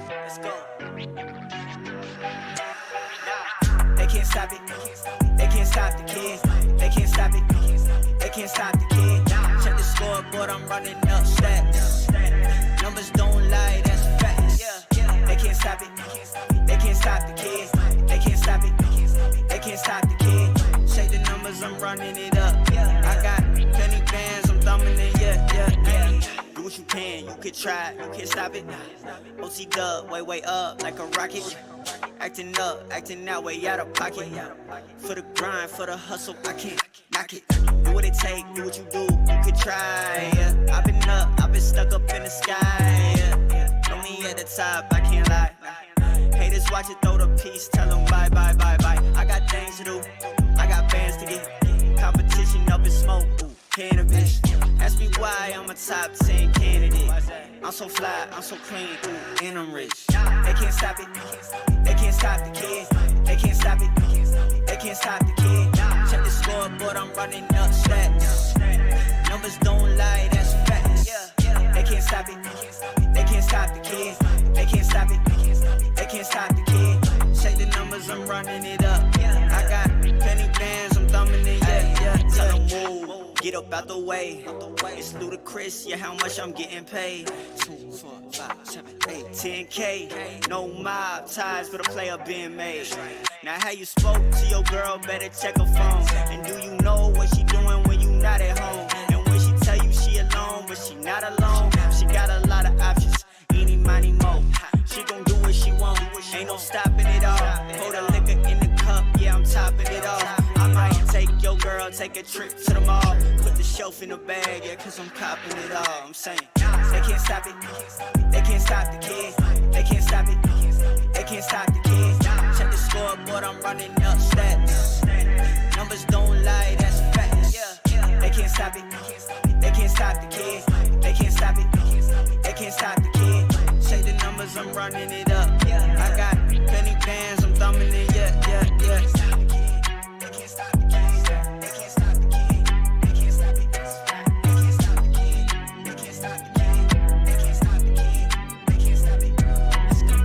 Let's go. They can't stop it. They can't stop the kid. They can't stop it. They can't stop the kid. Check the scoreboard, I'm running up stats. Numbers don't lie, that's facts. They can't stop it. They can't stop the kid. They can't stop it. They can't stop the kid. Check the numbers, I'm running it up. I got plenty bands, I'm thumbing it, yeah. Do what you can try, you can't stop it. OC dub, way up like a rocket. Acting up, acting out, way out of pocket. For the grind, for the hustle, I can't knock it. Do what it take, do what you do, you can try. I've been up, I've been stuck up in the sky. Know me at the top, I can't lie. Haters watch it, throw the piece, tell them bye. I got things to do, I got bands to get. Competition up in smoke, cannabis. Ask me why I'm a top 10 candidate. I'm so fly, I'm so clean, and I'm rich. They can't stop it. They can't stop the kid. They can't stop it. They can't stop the kid. Check the scoreboard, I'm running up stats. Numbers don't lie, that's facts. They can't stop it. They can't stop the kid. They can't stop it. They can't stop the kid. Check the numbers, I'm running it up. I got plenty bands, I'm thumbing it, yeah. Tell them move, get up out the way. It's ludicrous, yeah, how much I'm getting paid. 2, 4, 5, 7, 8, 10K. No mob ties, but a player being made. Now how you spoke to your girl, better check her phone. And do you know what she doing when you not at home? And when she tell you she alone, but she not alone. She got a lot of options, eeny, miny, mo. She gon' do what she want, ain't no stopping it all. Pour the liquor in the cup, yeah, I'm topping it off. I might take your girl, take a trip to the mall. Put the shelf in the bag, yeah, cause I'm copping it all. I'm saying, they can't stop it. They can't stop the kid. They can't stop it. They can't stop the kid. Check the scoreboard, I'm running up stats. Numbers don't lie, that's facts. They can't stop it. They can't stop the kid. They can't stop it. They can't stop the kid. Check the numbers, I'm running it up. I got plenty bands, I'm thumbing it, yeah. They can't stop the kid. They can't stop the kid. They can't stop it. They can't stop the kid. They can't stop the kid. They can't stop the kid. They can't stop it. Let's go.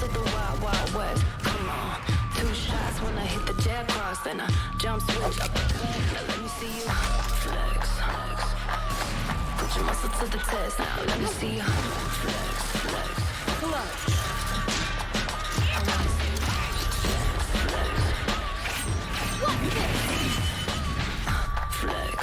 to the wild, wild west. Come on, 2 shots when I hit the jab cross, then I jump switch up the cut. Now let me see you flex, flex. Put your muscle to the test. Now let me see you flex, flex. Clutch. I wanna see you flex, flex. What next? Flex.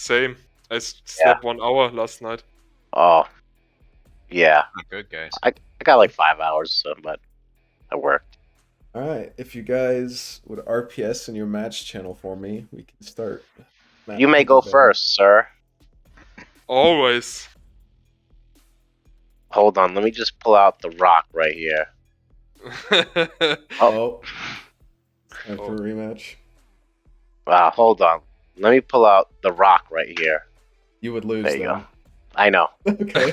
Same. I Yeah. slept 1 hour last night. Oh, yeah. Not good, guys. I got like 5 hours, so, but I worked. All right, if you guys would RPS in your match channel for me, we can start. Map You may go picking, Ben. first, sir. Always. Hold on, let me just pull out the rock right here. Oh, time for a rematch. Hold on. Let me pull out the rock right here. You would lose, There you though. go. I know. Okay.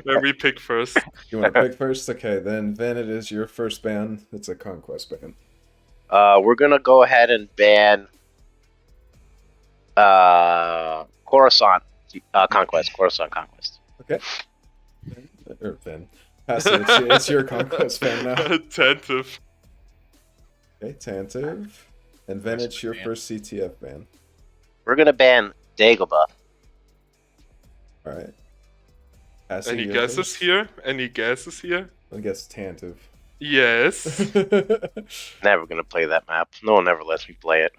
Where we pick first. You want to pick first? Okay, then it is your first ban. It's a conquest ban. We're gonna go ahead and ban Coruscant Conquest. Coruscant Conquest. Okay. Or then. Pass it. It's your conquest ban now. Attentive. Okay, Tantive. And then it's your first CTF ban. We're gonna ban Dagobah. Alright. Passing Any your guesses first? here? Any guesses here? I guess Tantive. Yes. Never gonna play that map. No one ever lets me play it.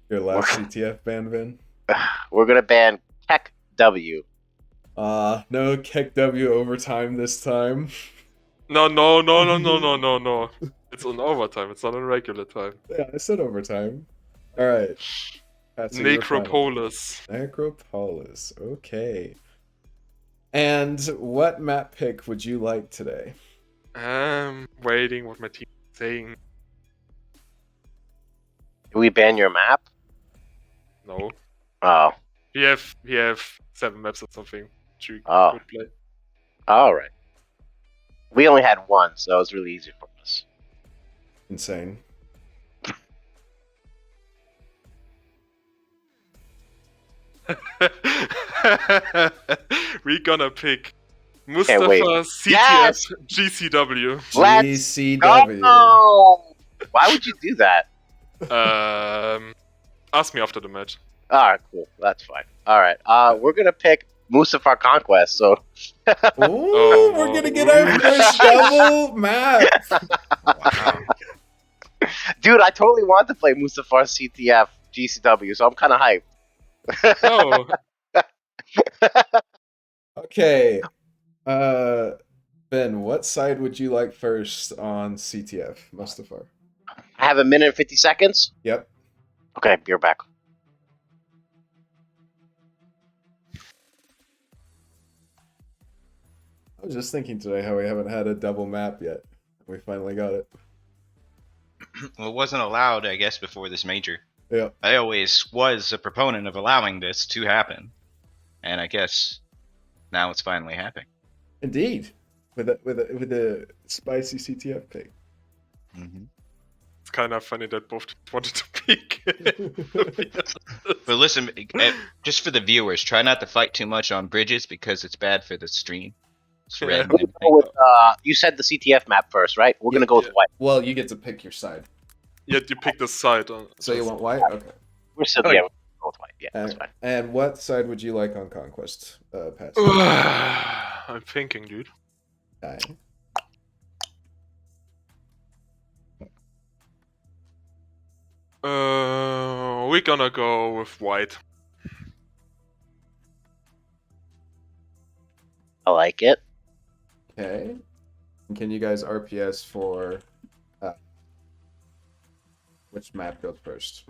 Your last CTF ban, Vin? We're gonna ban Tech W. No Keck W overtime this time. No. It's on overtime. It's not on regular time. Yeah, I said overtime. Alright. Necropolis. Necropolis. Okay. And what map pick would you like today? I'm waiting what my team is saying. Do we ban your map? No. Oh. We have 7 maps or something. You Oh. could play. Alright. We only had one, so it was really easy for us. Insane. We're gonna pick wait. Mustafa CTF Yes! GCW. Let's GCW. go! Why would you do that? Ask me after the match. Alright, cool. That's fine. Alright. We're gonna pick Mustafar Conquest, so Ooh, Oh, we're gonna get our first double map. Wow. dude, I totally want to play Mustafar CTF GCW, so I'm kinda hyped. Oh, Okay. Ben, what side would you like first on CTF, Mustafar? I have 1 minute and 50 seconds. Yep. Okay, you're back. I was just thinking today how we haven't had a double map yet. We finally got it. Well, it wasn't allowed, I guess, before this major. Yeah. I always was a proponent of allowing this to happen, and I guess now it's finally happening. Indeed. With a spicy CTF pick. Mm-hmm. it's kind of funny that both teams wanted to pick. But listen, just for the viewers, try not to fight too much on bridges because it's bad for the stream. It's red and We're gonna go with, you said the CTF map first, right? We're gonna go with Yeah. white. Well, you get to pick your side. Yet you pick the side. So you want white? Okay. We're still Oh, yeah, yeah. we're gonna go with white. Yeah, that's fine. And what side would you like on Conquest, Pat? I'm thinking, dude. Okay. We're gonna go with white. I like it. Okay. Can you guys RPS for which map goes first?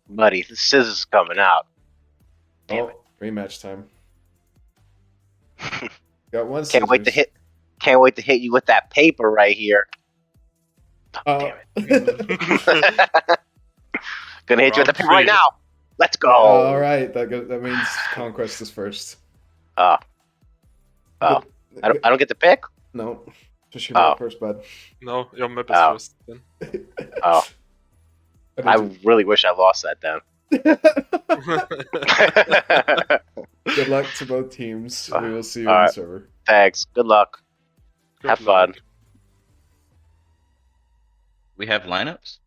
Buddy, the scissors is coming out. Damn Oh, rematch time. Got one. Can't wait to scissors. hit you with that paper right here. Oh. Damn it. Gonna hit you with the Round paper right three. now. Let's go. All right. That means Conquest is first. Oh. I don't get to pick? No. Just your map Oh. first, bud. No, your map is Oh. first. Then. Oh. I I really wish I lost that then. Good luck to both teams. We will see you All on the right. server. Thanks. Good luck. Good Have luck. fun. We have lineups?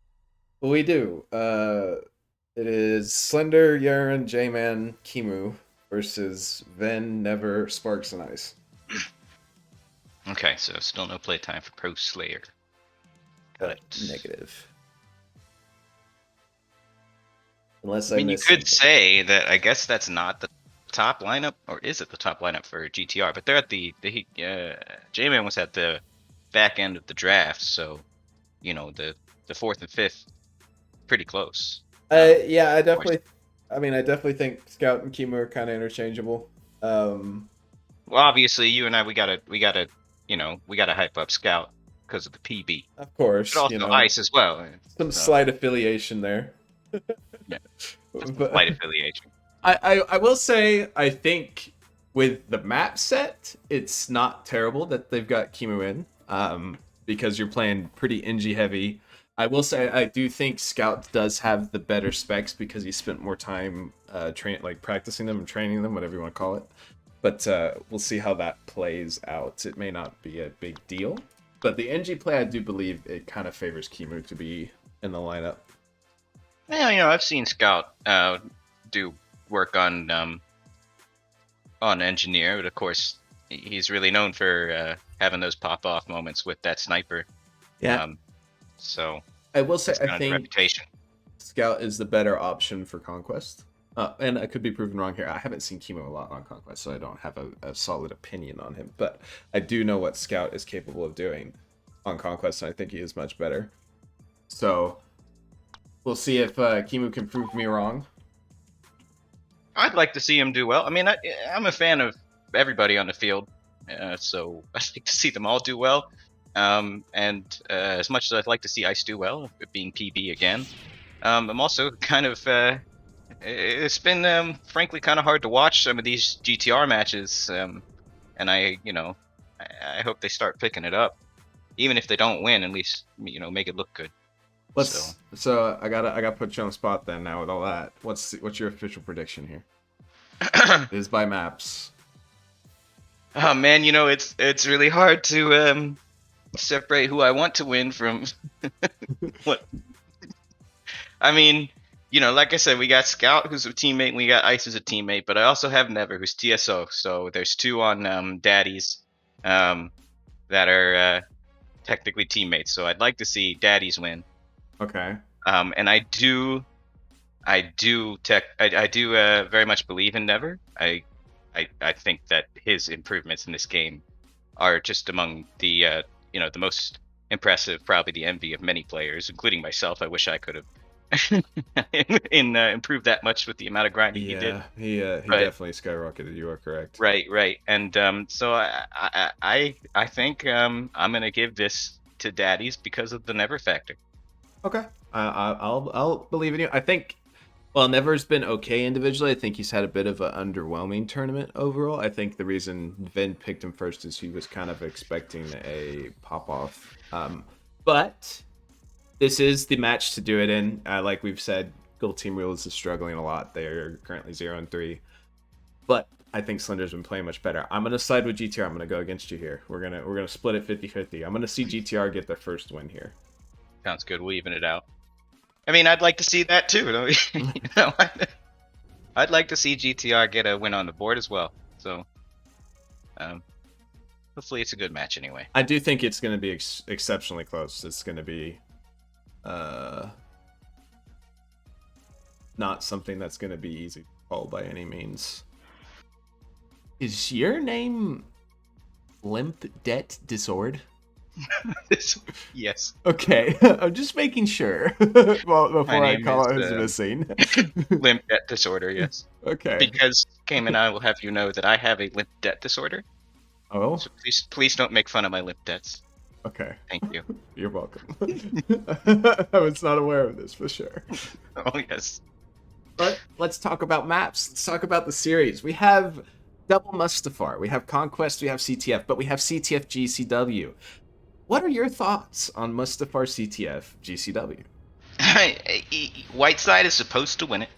We do. It is Slender, Yaren, J-Man, Kimu versus Ven, Never, Sparks, and Ice. Okay, so still no playtime for Pro Slayer. But Negative. Unless I I mean, you missed could something. say that. I guess that's not the top lineup, or is it the top lineup for GTR? But they're at J-Man was at the back end of the draft, so the fourth and fifth pretty close. Yeah, I definitely think Scout and Kimu are kind of interchangeable. Well, obviously, you and I, we gotta hype up Scout because of the PB, Of but course, also Ice as well. some So slight affiliation there. yeah, just a But slight affiliation. I will say I think with the map set, it's not terrible that they've got Kimu in. Because you're playing pretty Engie heavy. I will say I do think Scout does have the better specs because he spent more time practicing them and training them, whatever you want to call it. But we'll see how that plays out. It may not be a big deal, but the NG play, I do believe it kind of favors Kimu to be in the lineup. Yeah, I've seen Scout do work on Engineer, but of course he's really known for having those pop off moments with that sniper. Yeah. So I will say that's I kind of the think reputation. Scout is the better option for Conquest. And I could be proven wrong here. I haven't seen Kimu a lot on Conquest, so I don't have a solid opinion on him. But I do know what Scout is capable of doing on Conquest, and I think he is much better. So we'll see if Kimu can prove me wrong. I'd like to see him do well. I mean, I'm a fan of everybody on the field, so I'd like to see them all do well. And as much as I'd like to see Ice do well, being PB again, I'm also kind of. It's been frankly kind of hard to watch some of these GTR matches, and I hope they start picking it up, even if they don't win. At least make it look good. So I gotta put you on the spot then. Now with all that, what's your official prediction here? It is by maps. Oh man, it's really hard to separate who I want to win from what. I mean, like I said, we got Scout, who's a teammate, and we got Ice, who's a teammate, but I also have Never, who's TSO. So there's two on Daddies that are technically teammates. So I'd like to see Daddies win. Okay. And I do very much believe in Never. I think that his improvements in this game are just among the the most impressive, probably the envy of many players, including myself. I wish I could have improved that much with the amount of grinding he did. He definitely skyrocketed. You are correct. Right. And so I think I'm gonna give this to Daddies because of the Never factor. Okay. I'll believe in you. I think. Well, Never's been okay individually. I think he's had a bit of an underwhelming tournament overall. I think the reason Vin picked him first is he was kind of expecting a pop-off. But this is the match to do it in. Like we've said, Gold Team Rules is struggling a lot. They are currently 0-3. But I think Slender's been playing much better. I'm going to side with GTR. I'm going to go against you here. We're gonna split it 50-50. I'm going to see GTR get their first win here. Sounds good. We'll even it out. I mean, I'd like to see that too. I'd like to see GTR get a win on the board as well. So, hopefully, it's a good match anyway. I do think it's going to be exceptionally close. It's going to be not something that's going to be easy to call by any means. Is your name Limp Debt Disorder? Yes. Okay, I'm just making sure. Well, before I call out who's missing. Limp debt disorder, yes. Okay. Because Cayman and I will have you know that I have a limp debt disorder. Oh. So please don't make fun of my limp debts. Okay. Thank you. You're welcome. I was not aware of this for sure. Oh yes. But let's talk about maps. Let's talk about the series. We have Double Mustafar. We have Conquest. We have CTF. But we have CTF GCW. What are your thoughts on Mustafar CTF GCW? Whiteside is supposed to win it,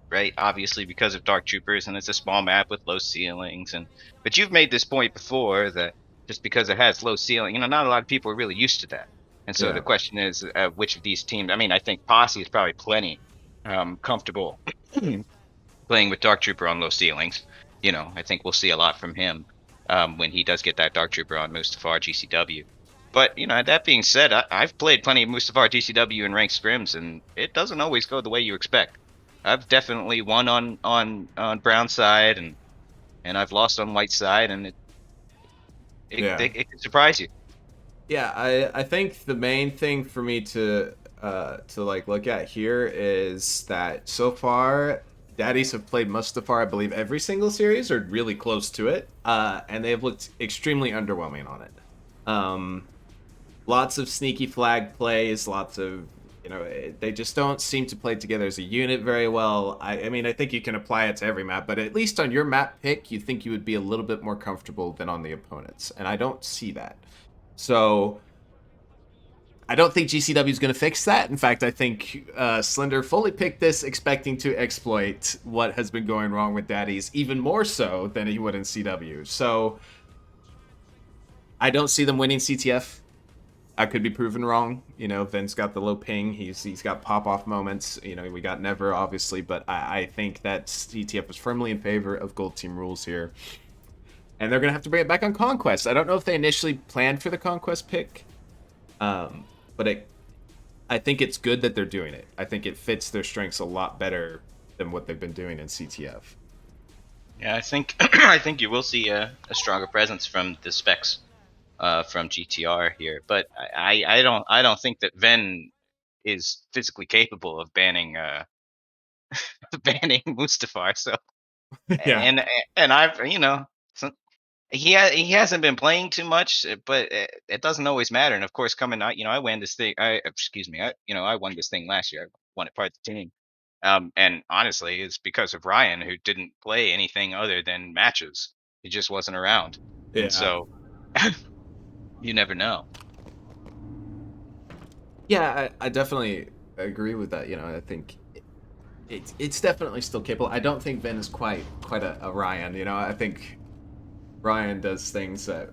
right? Obviously because of Dark Troopers, and it's a small map with low ceilings. But you've made this point before that just because it has low ceiling, not a lot of people are really used to that. And so the question is, which of these teams? I mean, I think Posse is probably plenty comfortable playing with Dark Trooper on low ceilings. I think we'll see a lot from him when he does get that Dark Trooper on Mustafar GCW. But that being said, I've played plenty of Mustafar DCW in ranked scrims, and it doesn't always go the way you expect. I've definitely won on brown side, and I've lost on white side, and it can surprise you. Yeah, I think the main thing for me to like look at here is that so far Daddies have played Mustafar, I believe, every single series or really close to it, and they have looked extremely underwhelming on it. Lots of sneaky flag plays, lots of they just don't seem to play together as a unit very well. I mean, I think you can apply it to every map, but at least on your map pick, you think you would be a little bit more comfortable than on the opponents, and I don't see that. So I don't think GCW is going to fix that. In fact, I think Slender fully picked this expecting to exploit what has been going wrong with Daddies even more so than he would in CW. So I don't see them winning CTF. I could be proven wrong. Vin's got the low ping. He's got pop-off moments. We got Never, obviously, but I think that CTF was firmly in favor of Gold Team rules here. And they're going to have to bring it back on Conquest. I don't know if they initially planned for the Conquest pick, but I think it's good that they're doing it. I think it fits their strengths a lot better than what they've been doing in CTF. Yeah, I think I think you will see a stronger presence from the specs from GTR here, but I don't think that Ven is physically capable of banning banning Mustafar. So Yeah. and I've so he hasn't been playing too much, but it doesn't always matter. And of course, coming out, I won this thing. I won this thing last year. I won it part of the team. And honestly, it's because of Ryan, who didn't play anything other than matches. He just wasn't around, Yeah. and so you never know. Yeah, I definitely agree with that. I think it's definitely still capable. I don't think Ven is quite a Ryan. I think Ryan does things that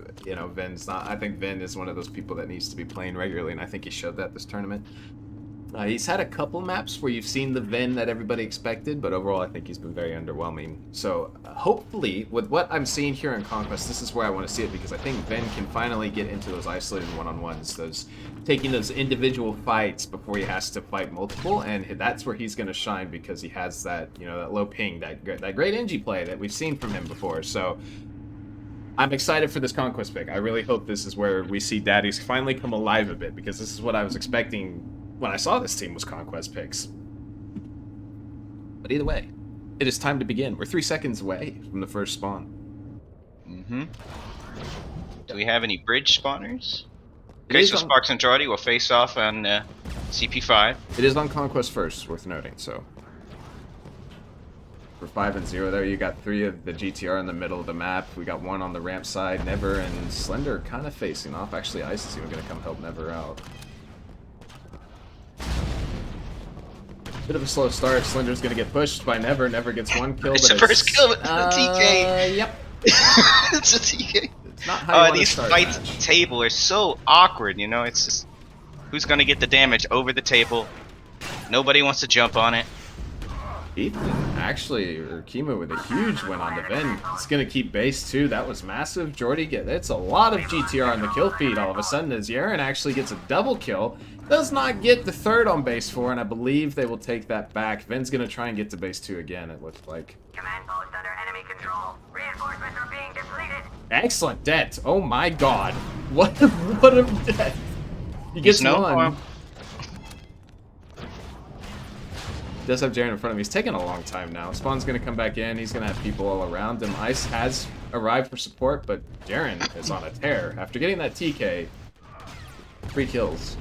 Ven's not. I think Ven is one of those people that needs to be playing regularly, and I think he showed that this tournament. He's had a couple maps where you've seen the Ven that everybody expected, but overall I think he's been very underwhelming. So hopefully, with what I'm seeing here in Conquest, this is where I want to see it, because I think Ven can finally get into those isolated one-on-ones, those taking those individual fights before he has to fight multiple, and that's where he's going to shine, because he has that that low ping, that great NG play that we've seen from him before. So I'm excited for this Conquest pick. I really hope this is where we see Daddies finally come alive a bit, because this is what I was expecting when I saw this team was Conquest picks. But either way, it is time to begin. We're 3 seconds away from the first spawn. Mm-hmm. Do we have any bridge spawners? Okay, so Sparks and Jordy will face off on CP5. It is on Conquest first, worth noting, so. For 5 and 0 there, you got 3 of the GTR in the middle of the map. We got 1 on the ramp side. Never and Slender kind of facing off. Actually, Ice is even going to come help Never out. Bit of a slow start. Slender's going to get pushed by Never. Never gets 1 kill. It's the first kill. It's a TK. Yep. It's a TK. It's not how you these fights at the table are so awkward, It's just who's going to get the damage over the table. Nobody wants to jump on it. Ethan, actually, or Kimo with a huge win on the Ven. It's going to keep base, too. That was massive. Jordy it's a lot of GTR on the kill feed all of a sudden, as Yaren actually gets a double kill. Does not get the third on base 4, and I believe they will take that back. Ven's going to try and get to base 2 again, it looks like. Command post under enemy control. Reinforcements are being depleted. Excellent death. Oh my god. What a death. He gets one. Does have Jaren in front of him. He's taking a long time now. Spawn's going to come back in. He's going to have people all around him. Ice has arrived for support, but Jaren is on a tear. After getting that TK, 3 kills.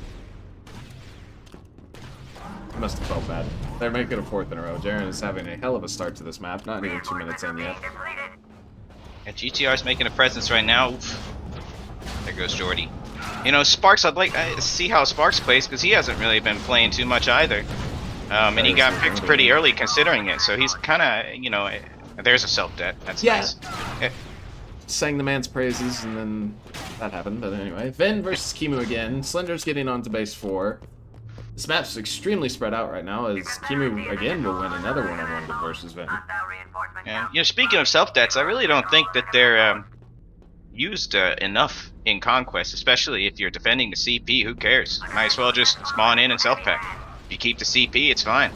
He must have felt bad. They're making a 4th in a row. Jaren is having a hell of a start to this map. Not even 2 minutes in yet. Yeah, GTR's making a presence right now. Oof. There goes Jordy. Sparks, I'd like to see how Sparks plays, because he hasn't really been playing too much either. And he got picked pretty early considering it, so he's kind of, there's a self-debt. That's nice. Yeah. Sang the man's praises, and then that happened, but anyway. Ven versus Kimu again. Slender's getting onto base 4. This map's extremely spread out right now, as Kimu, again, will win another one-on-one versus Ven. And, speaking of self-debts, I really don't think that they're, used enough in Conquest, especially if you're defending the CP. Who cares? Might as well just spawn in and self-pack. If you keep the CP, it's fine.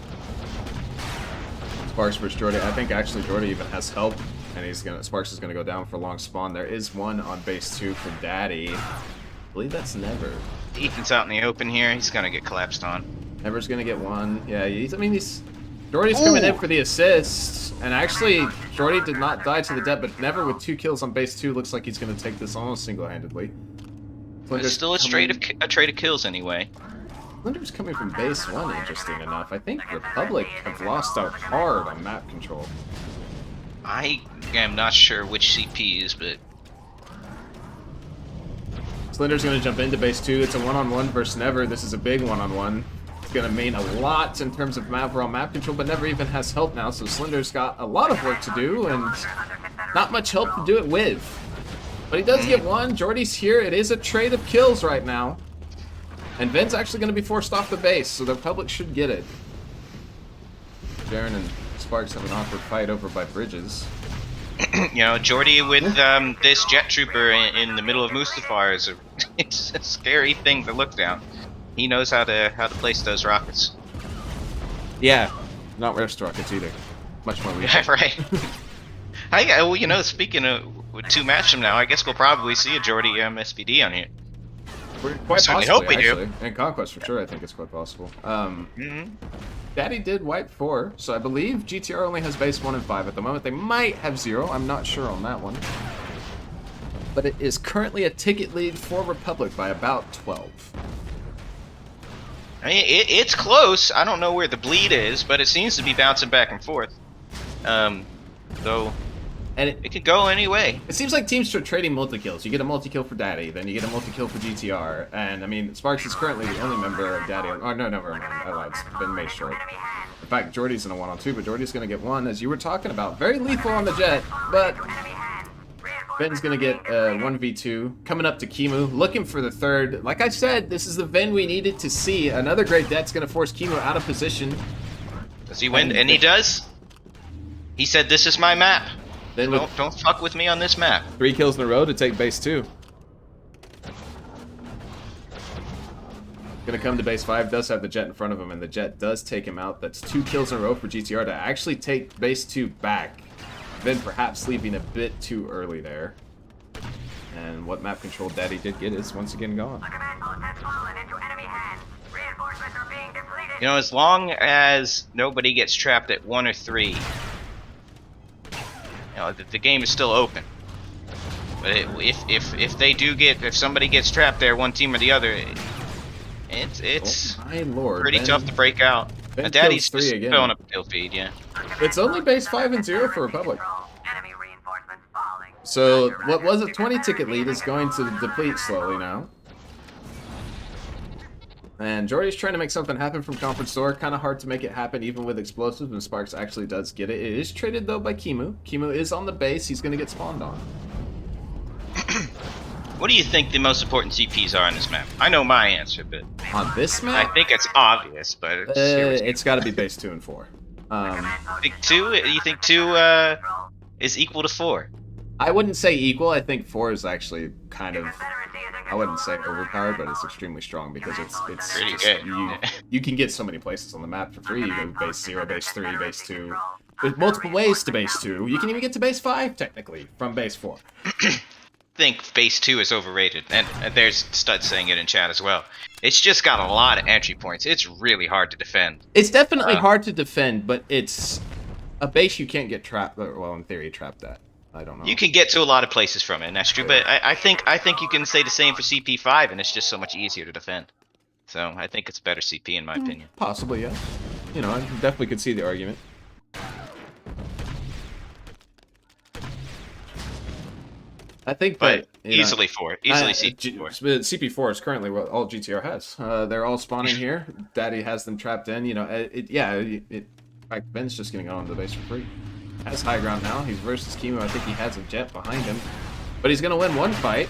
Sparks versus Jordy. I think actually Jordy even has help, and Sparks is gonna go down for a long spawn. There is one on base 2 for Daddy. I believe that's Never. Ethan's out in the open here. He's gonna get collapsed on. Never's gonna get one. Yeah, Jordy's coming in for the assist, and actually Jordy did not die to the death, but Never with 2 kills on base 2 looks like he's gonna take this almost single-handedly. It's still a trade of kills anyway. Splinter's coming from base 1, interesting enough. I think Republic have lost out hard on map control. I am not sure which CPs, but Splinter's gonna jump into base 2. It's a one-on-one versus Never. This is a big one-on-one. It's gonna mean a lot in terms of overall map control, but Never even has help now, so Splinter's got a lot of work to do and not much help to do it with. But he does get one. Jordy's here. It is a trade of kills right now. And Ven's actually gonna be forced off the base, so the Republic should get it. Jaren and Sparks have an awkward fight over by bridges. You know, Jordy with this jet trooper in the middle of Mustafar is it's a scary thing to look down. He knows how to place those rockets. Yeah, not rest rockets either. Much more weak. Right. Well, you know, speaking of 2 matches from now, I guess we'll probably see a Jordy SPD on here. We're quite certainly possibly, hope we do. actually. And Conquest for sure, I think it's quite possible. Daddy did wipe 4, so I believe GTR only has base 1 and 5 at the moment. They might have 0, I'm not sure on that one. But it is currently a ticket lead for Republic by about 12. I mean, it's close. I don't know where the bleed is, but it seems to be bouncing back and forth. So And it could go any way. It seems like teams are trading multi-kills. You get a multi-kill for Daddy, then you get a multi-kill for GTR. And, I mean, Sparks is currently the only member of Daddy. Oh, no, never mind. I lied. It's been made short. In fact, Jordy's in a 1-on-2, but Jordy's going to get 1, as you were talking about. Very lethal on the jet, but Ven's going to get 1v2. Coming up to Kimu, looking for the 3rd. Like I said, this is the Ven we needed to see. Another great death's going to force Kimu out of position. Does he win? And he does. He said, "This is my map. Then Don't fuck with me on this map." 3 kills in a row to take base 2. Gonna come to base 5, does have the jet in front of him, and the jet does take him out. That's 2 kills in a row for GTR to actually take base 2 back. Then perhaps leaving a bit too early there. And what map control Daddy did get is once again gone. You know, as long as nobody gets trapped at 1 or 3, you know, the game is still open. But if somebody gets trapped there, one team or the other, it's oh my lord, pretty tough to break out. Ben Daddy's kills 3 just again. filling up the kill feed, yeah. It's only base 5 and 0 for Republic. So what was a 20 ticket lead is going to deplete slowly now. And Jordy's trying to make something happen from Conference Door. Kind of hard to make it happen even with explosives, and Sparks actually does get it. It is traded though by Kimu. Kimu is on the base. He's going to get spawned on. What do you think the most important CPs are on this map? I know my answer, but On this map? I think it's obvious, but It's got to be base 2 and 4. think 2? You think 2 is equal to 4? I wouldn't say equal. I think 4 is actually kind of, I wouldn't say overpowered, but it's extremely strong because it's Pretty just, good. You can get so many places on the map for free. You go base 0, base 3, base 2. There's multiple ways to base 2. You can even get to base 5 technically from base 4. Think base 2 is overrated, and there's Stud saying it in chat as well. It's just got a lot of entry points. It's really hard to defend. It's definitely hard to defend, but it's a base you can't get trapped. Well, in theory, trapped at. I don't know. You can get to a lot of places from it, and that's true. But I think you can say the same for CP5, and it's just so much easier to defend. So I think it's better CP in my opinion. Possibly, yeah. You know, I definitely could see the argument. I think But that, you know, easily 4, easily CP4. CP4 is currently what all GTR has. They're all spawning here. Daddy has them trapped in. You know, in fact, Ben's just getting on the base for free. Has high ground now. He's versus Chemo. I think he has a jet behind him, but he's gonna win one fight.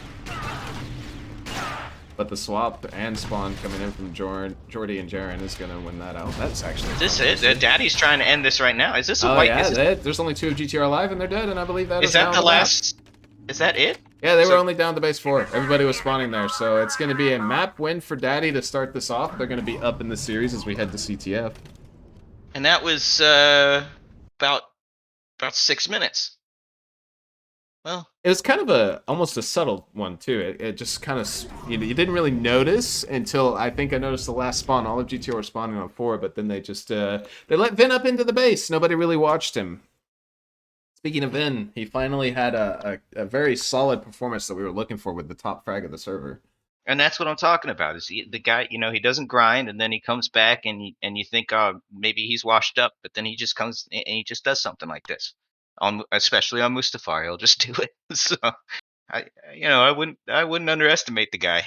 But the swap and spawn coming in from Jordy and Jaren is gonna win that out. That's actually. Is this it? Daddy's trying to end this right now. Is this a Oh white? yeah, there's only 2 of GTR alive and they're dead, and I believe that is that now the last? Is that it? Yeah, they were So- only down to base 4. Everybody was spawning there, so it's going to be a map win for Daddy to start this off. They're going to be up in the series as we head to CTF. And that was about 6 minutes. Well, It was kind of almost a subtle one too. It just kind of you didn't really notice until I think I noticed the last spawn. All of GTO were spawning on 4, but then they just they let Vin up into the base. Nobody really watched him. Speaking of Vin, he finally had a very solid performance that we were looking for with the top frag of the server. and that's what I'm talking about. Is the guy? He doesn't grind, and then he comes back, and you think, oh, maybe he's washed up, but then he just comes and he just does something like this. Especially on Mustafar, he'll just do it. So I wouldn't underestimate the guy.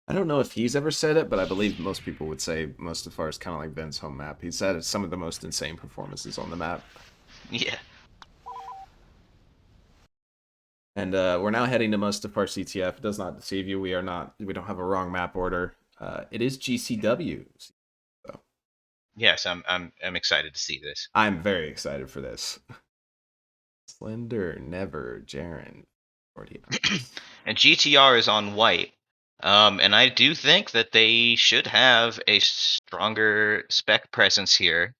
I don't know if he's ever said it, but I believe most people would say Mustafar is kind of like Vin's home map. He's had some of the most insane performances on the map. Yeah. And we're now heading to Mustafar CTF. It does not deceive you. We don't have a wrong map order. It is GCW. So Yes, I'm excited to see this. I'm very excited for this. Slender, Never, Jaren. And GTR is on white. And I do think that they should have a stronger spec presence here.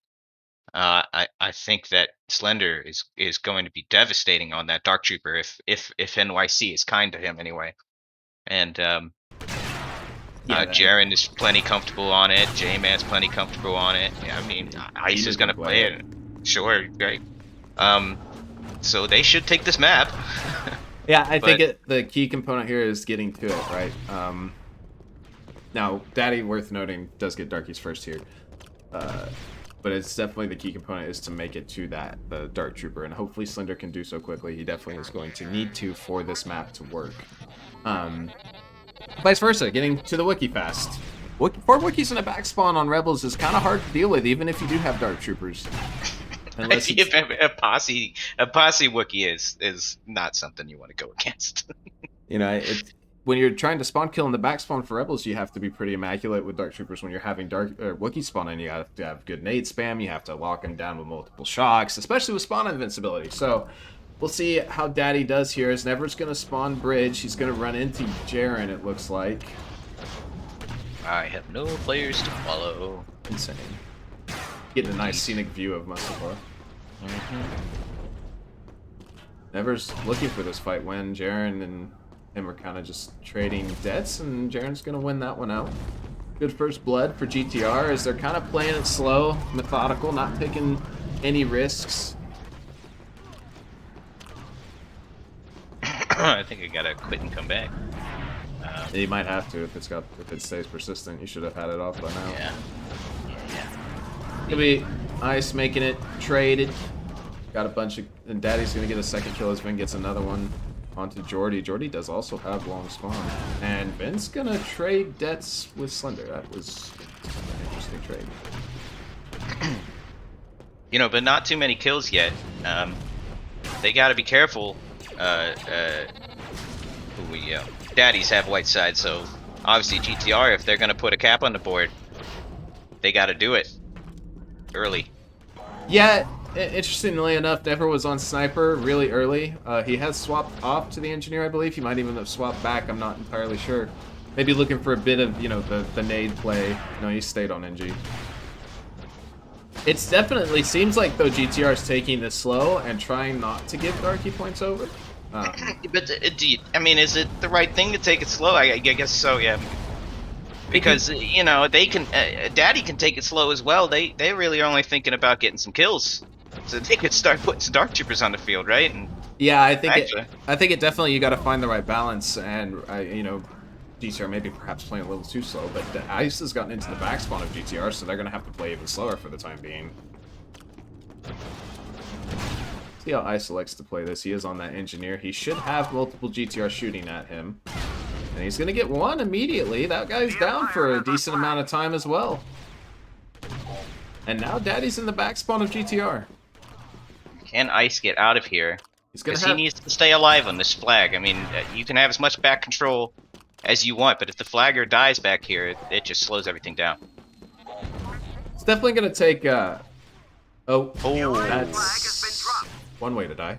I think that Slender is going to be devastating on that Dark Trooper if NYC is kind to him anyway. And Jaren is plenty comfortable on it. J-Man's plenty comfortable on it. Yeah, I mean, Ice is gonna play it. Sure, great. So they should take this map. Yeah, I think the key component here is getting to it, right? Now, Daddy, worth noting, does get Darkies first here. But it's definitely the key component is to make it to the Dark Trooper, and hopefully Slender can do so quickly. He definitely is going to need to for this map to work. Vice versa, getting to the Wookiee fast. 4 Wookiees in a back spawn on Rebels is kind of hard to deal with, even if you do have Dark Troopers. Unless a posse Wookiee is not something you want to go against. When you're trying to spawn kill in the back spawn for Rebels, you have to be pretty immaculate with Dark Troopers. When you're having Wookiee spawning, you have to have good nade spam. You have to lock them down with multiple shocks, especially with spawn invincibility. So we'll see how Daddy does here. As Never's going to spawn bridge. He's going to run into Jaren, it looks like. I have no players to follow. Insane. Getting a nice scenic view of Mustafar. Never's looking for this fight when Jaren and him are kind of just trading debts, and Jaren's going to win that one out. Good first blood for GTR as they're kind of playing it slow, methodical, not taking any risks. I think I gotta quit and come back. You might have to if it stays persistent. You should have had it off by now. Yeah. Gonna be Ice making it traded. Got a bunch of, and Daddy's gonna get a second kill as Vin gets another one onto Jordy. Jordy does also have long spawn, and Vin's gonna trade debts with Slender. That was an interesting trade. But not too many kills yet. They gotta be careful. Daddies have white side, so obviously GTR, if they're gonna put a cap on the board, they gotta do it early. Yeah, interestingly enough, Never was on Sniper really early. He has swapped off to the Engineer, I believe. He might even have swapped back, I'm not entirely sure. Maybe looking for a bit of, the nade play. No, he stayed on NG. It's definitely seems like, though, GTR is taking this slow and trying not to give Darky points over. But is it the right thing to take it slow? I guess so, yeah. Because they can, Daddy can take it slow as well. They really are only thinking about getting some kills, so they could start putting some Dark Troopers on the field, right? And yeah, I think it definitely you got to find the right balance, and GTR maybe perhaps playing a little too slow, but Ice has gotten into the back spawn of GTR, so they're gonna have to play even slower for the time being. See how Ice likes to play this. He is on that Engineer. He should have multiple GTR shooting at him. And he's going to get one immediately. That guy's down for a decent amount of time as well. And now Daddy's in the back spawn of GTR. Can Ice get out of here? Because he needs to stay alive on this flag. I mean, you can have as much back control as you want, but if the flagger dies back here, it just slows everything down. It's definitely going to take... that's one way to die.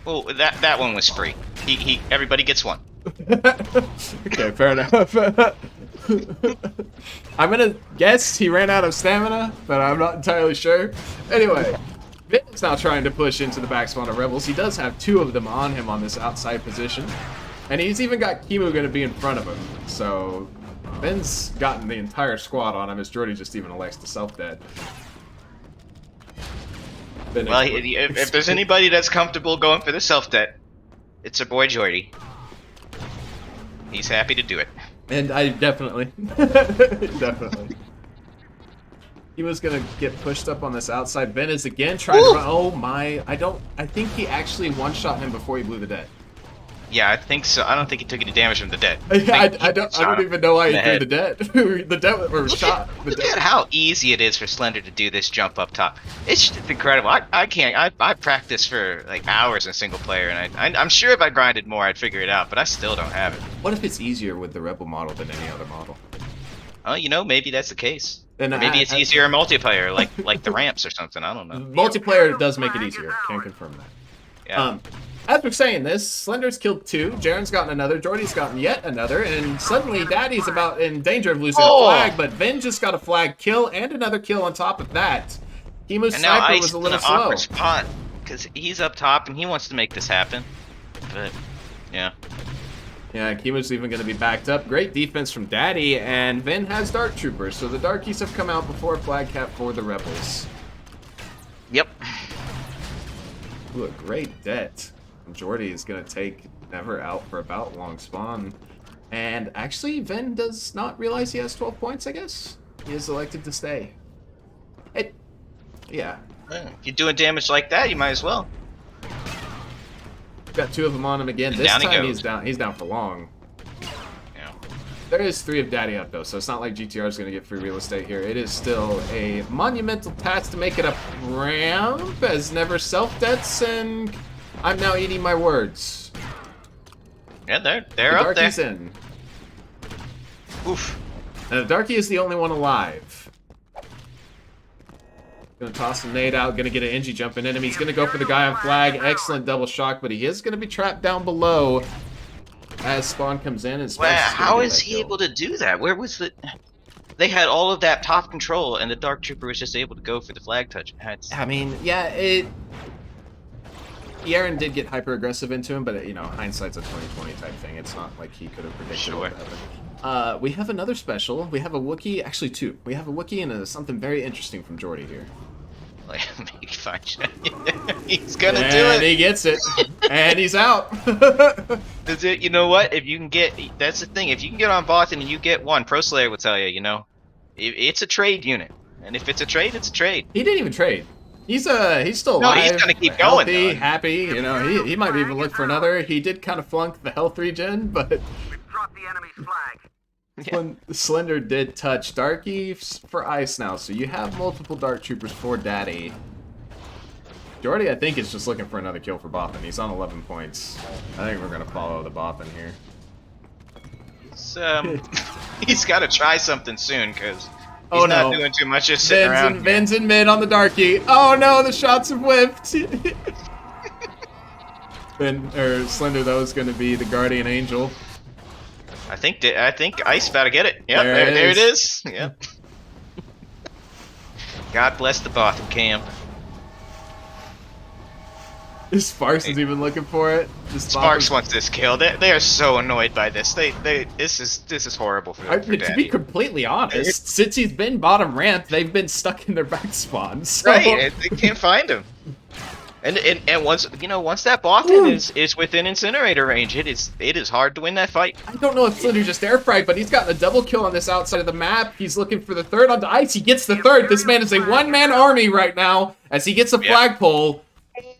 Well, that one was free. Everybody gets one. Okay, fair enough. I'm gonna guess he ran out of stamina, but I'm not entirely sure. Anyway, Vin's now trying to push into the back spawn of Rebels. He does have 2 of them on him on this outside position. And he's even got Kimu gonna be in front of him. So Vin's gotten the entire squad on him as Jordy just even elects to self-dead. Well, if there's anybody that's comfortable going for the self-debt, it's our boy Jordy. He's happy to do it. And I definitely, definitely. He was gonna get pushed up on this outside. Ben is again trying to run. Oh my! I think he actually one-shot him before he blew the dead. Yeah, I think so. I don't think he took any damage from the dead. I don't even know why he threw the dead. The dead or shot. Look at how easy it is for Slender to do this jump up top. It's just incredible. I can't. I practiced for like hours in single player, and I'm sure if I grinded more, I'd figure it out. But I still don't have it. What if it's easier with the Rebel model than any other model? Oh, you know, maybe that's the case. And maybe it's easier in multiplayer, like the ramps or something. I don't know. Multiplayer does make it easier. Can confirm that. Yeah. As we're saying this, Slender's killed 2, Jaren's gotten another, Jordy's gotten yet another, and suddenly Daddy's about in danger of losing a flag, but Vin just got a flag kill and another kill on top of that. Kimu's sniper was a little slow. Awkward spot because he's up top and he wants to make this happen, but yeah. Yeah, Kimu's even going to be backed up. Great defense from Daddy, and Vin has Dark Troopers, so the Darkies have come out before flag cap for the Rebels. Yep. Ooh, a great det. Jordy is going to take Never out for about long spawn. And actually, Ven does not realize he has 12 points, I guess. He is elected to stay. Yeah. If you're doing damage like that, you might as well. Got 2 of them on him again. And this down time he he's down. He's down for long. Yeah. There is 3 of Daddy up though, so it's not like GTR is going to get free real estate here. It is still a monumental task to make it a ramp, as Never self-debts, and I'm now eating my words. Yeah, they're the up there. Darkie's in. Oof. And the Darkie is the only one alive. Gonna toss a nade out, gonna get an Engie jump in enemy. He's gonna go for the guy on flag. Excellent double shock, but he is gonna be trapped down below as spawn comes in. And Well, how is he able to do that? Where was the... They had all of that top control, and the Dark Trooper was just able to go for the flag touch. I mean, yeah, Yaren did get hyper aggressive into him, but you know, hindsight's a 20/20 type thing. It's not like he could have predicted what would happen. We have another special. We have a Wookiee, actually 2. We have a Wookiee and something very interesting from Jordy here. Like, maybe fine. He's gonna do it. And he gets it. And he's out. You know what? If you can get, that's the thing. If you can get on Bothan and you get one, Pro Slayer will tell you. You know, it's a trade unit, and if it's a trade, it's a trade. He didn't even trade. He's still alive. No, he's gonna keep healthy, going. Happy. You know, he might even look for another. He did kind of flunk the health regen, but We've dropped the enemy's flag. when Slender did touch Darkie for ice now, so you have multiple Dark Troopers for Daddy. Jordy, I think, is just looking for another kill for Boffin. He's on 11 points. I think we're gonna follow the Boffin here. He's got to try something soon because he's not doing too much, just sitting around. Ben's in mid on the Darkie. Oh no, the shots have whiffed. Slender though is gonna be the Guardian Angel. I think Ice about to get it. Yep, there it is. Yep. God bless the Botham camp. Sparks is even looking for it. Sparks wants this kill. They are so annoyed by this. This is horrible for them. To be completely honest, since he's been bottom ramp, they've been stuck in their back spawn. So. Right, they can't find him. And once that Bothan is within incinerator range, it is hard to win that fight. I don't know if Slender just air fried, but he's gotten a double kill on this outside of the map. He's looking for the third onto Ice. He gets the third. This man is a one-man army right now as he gets a flagpole.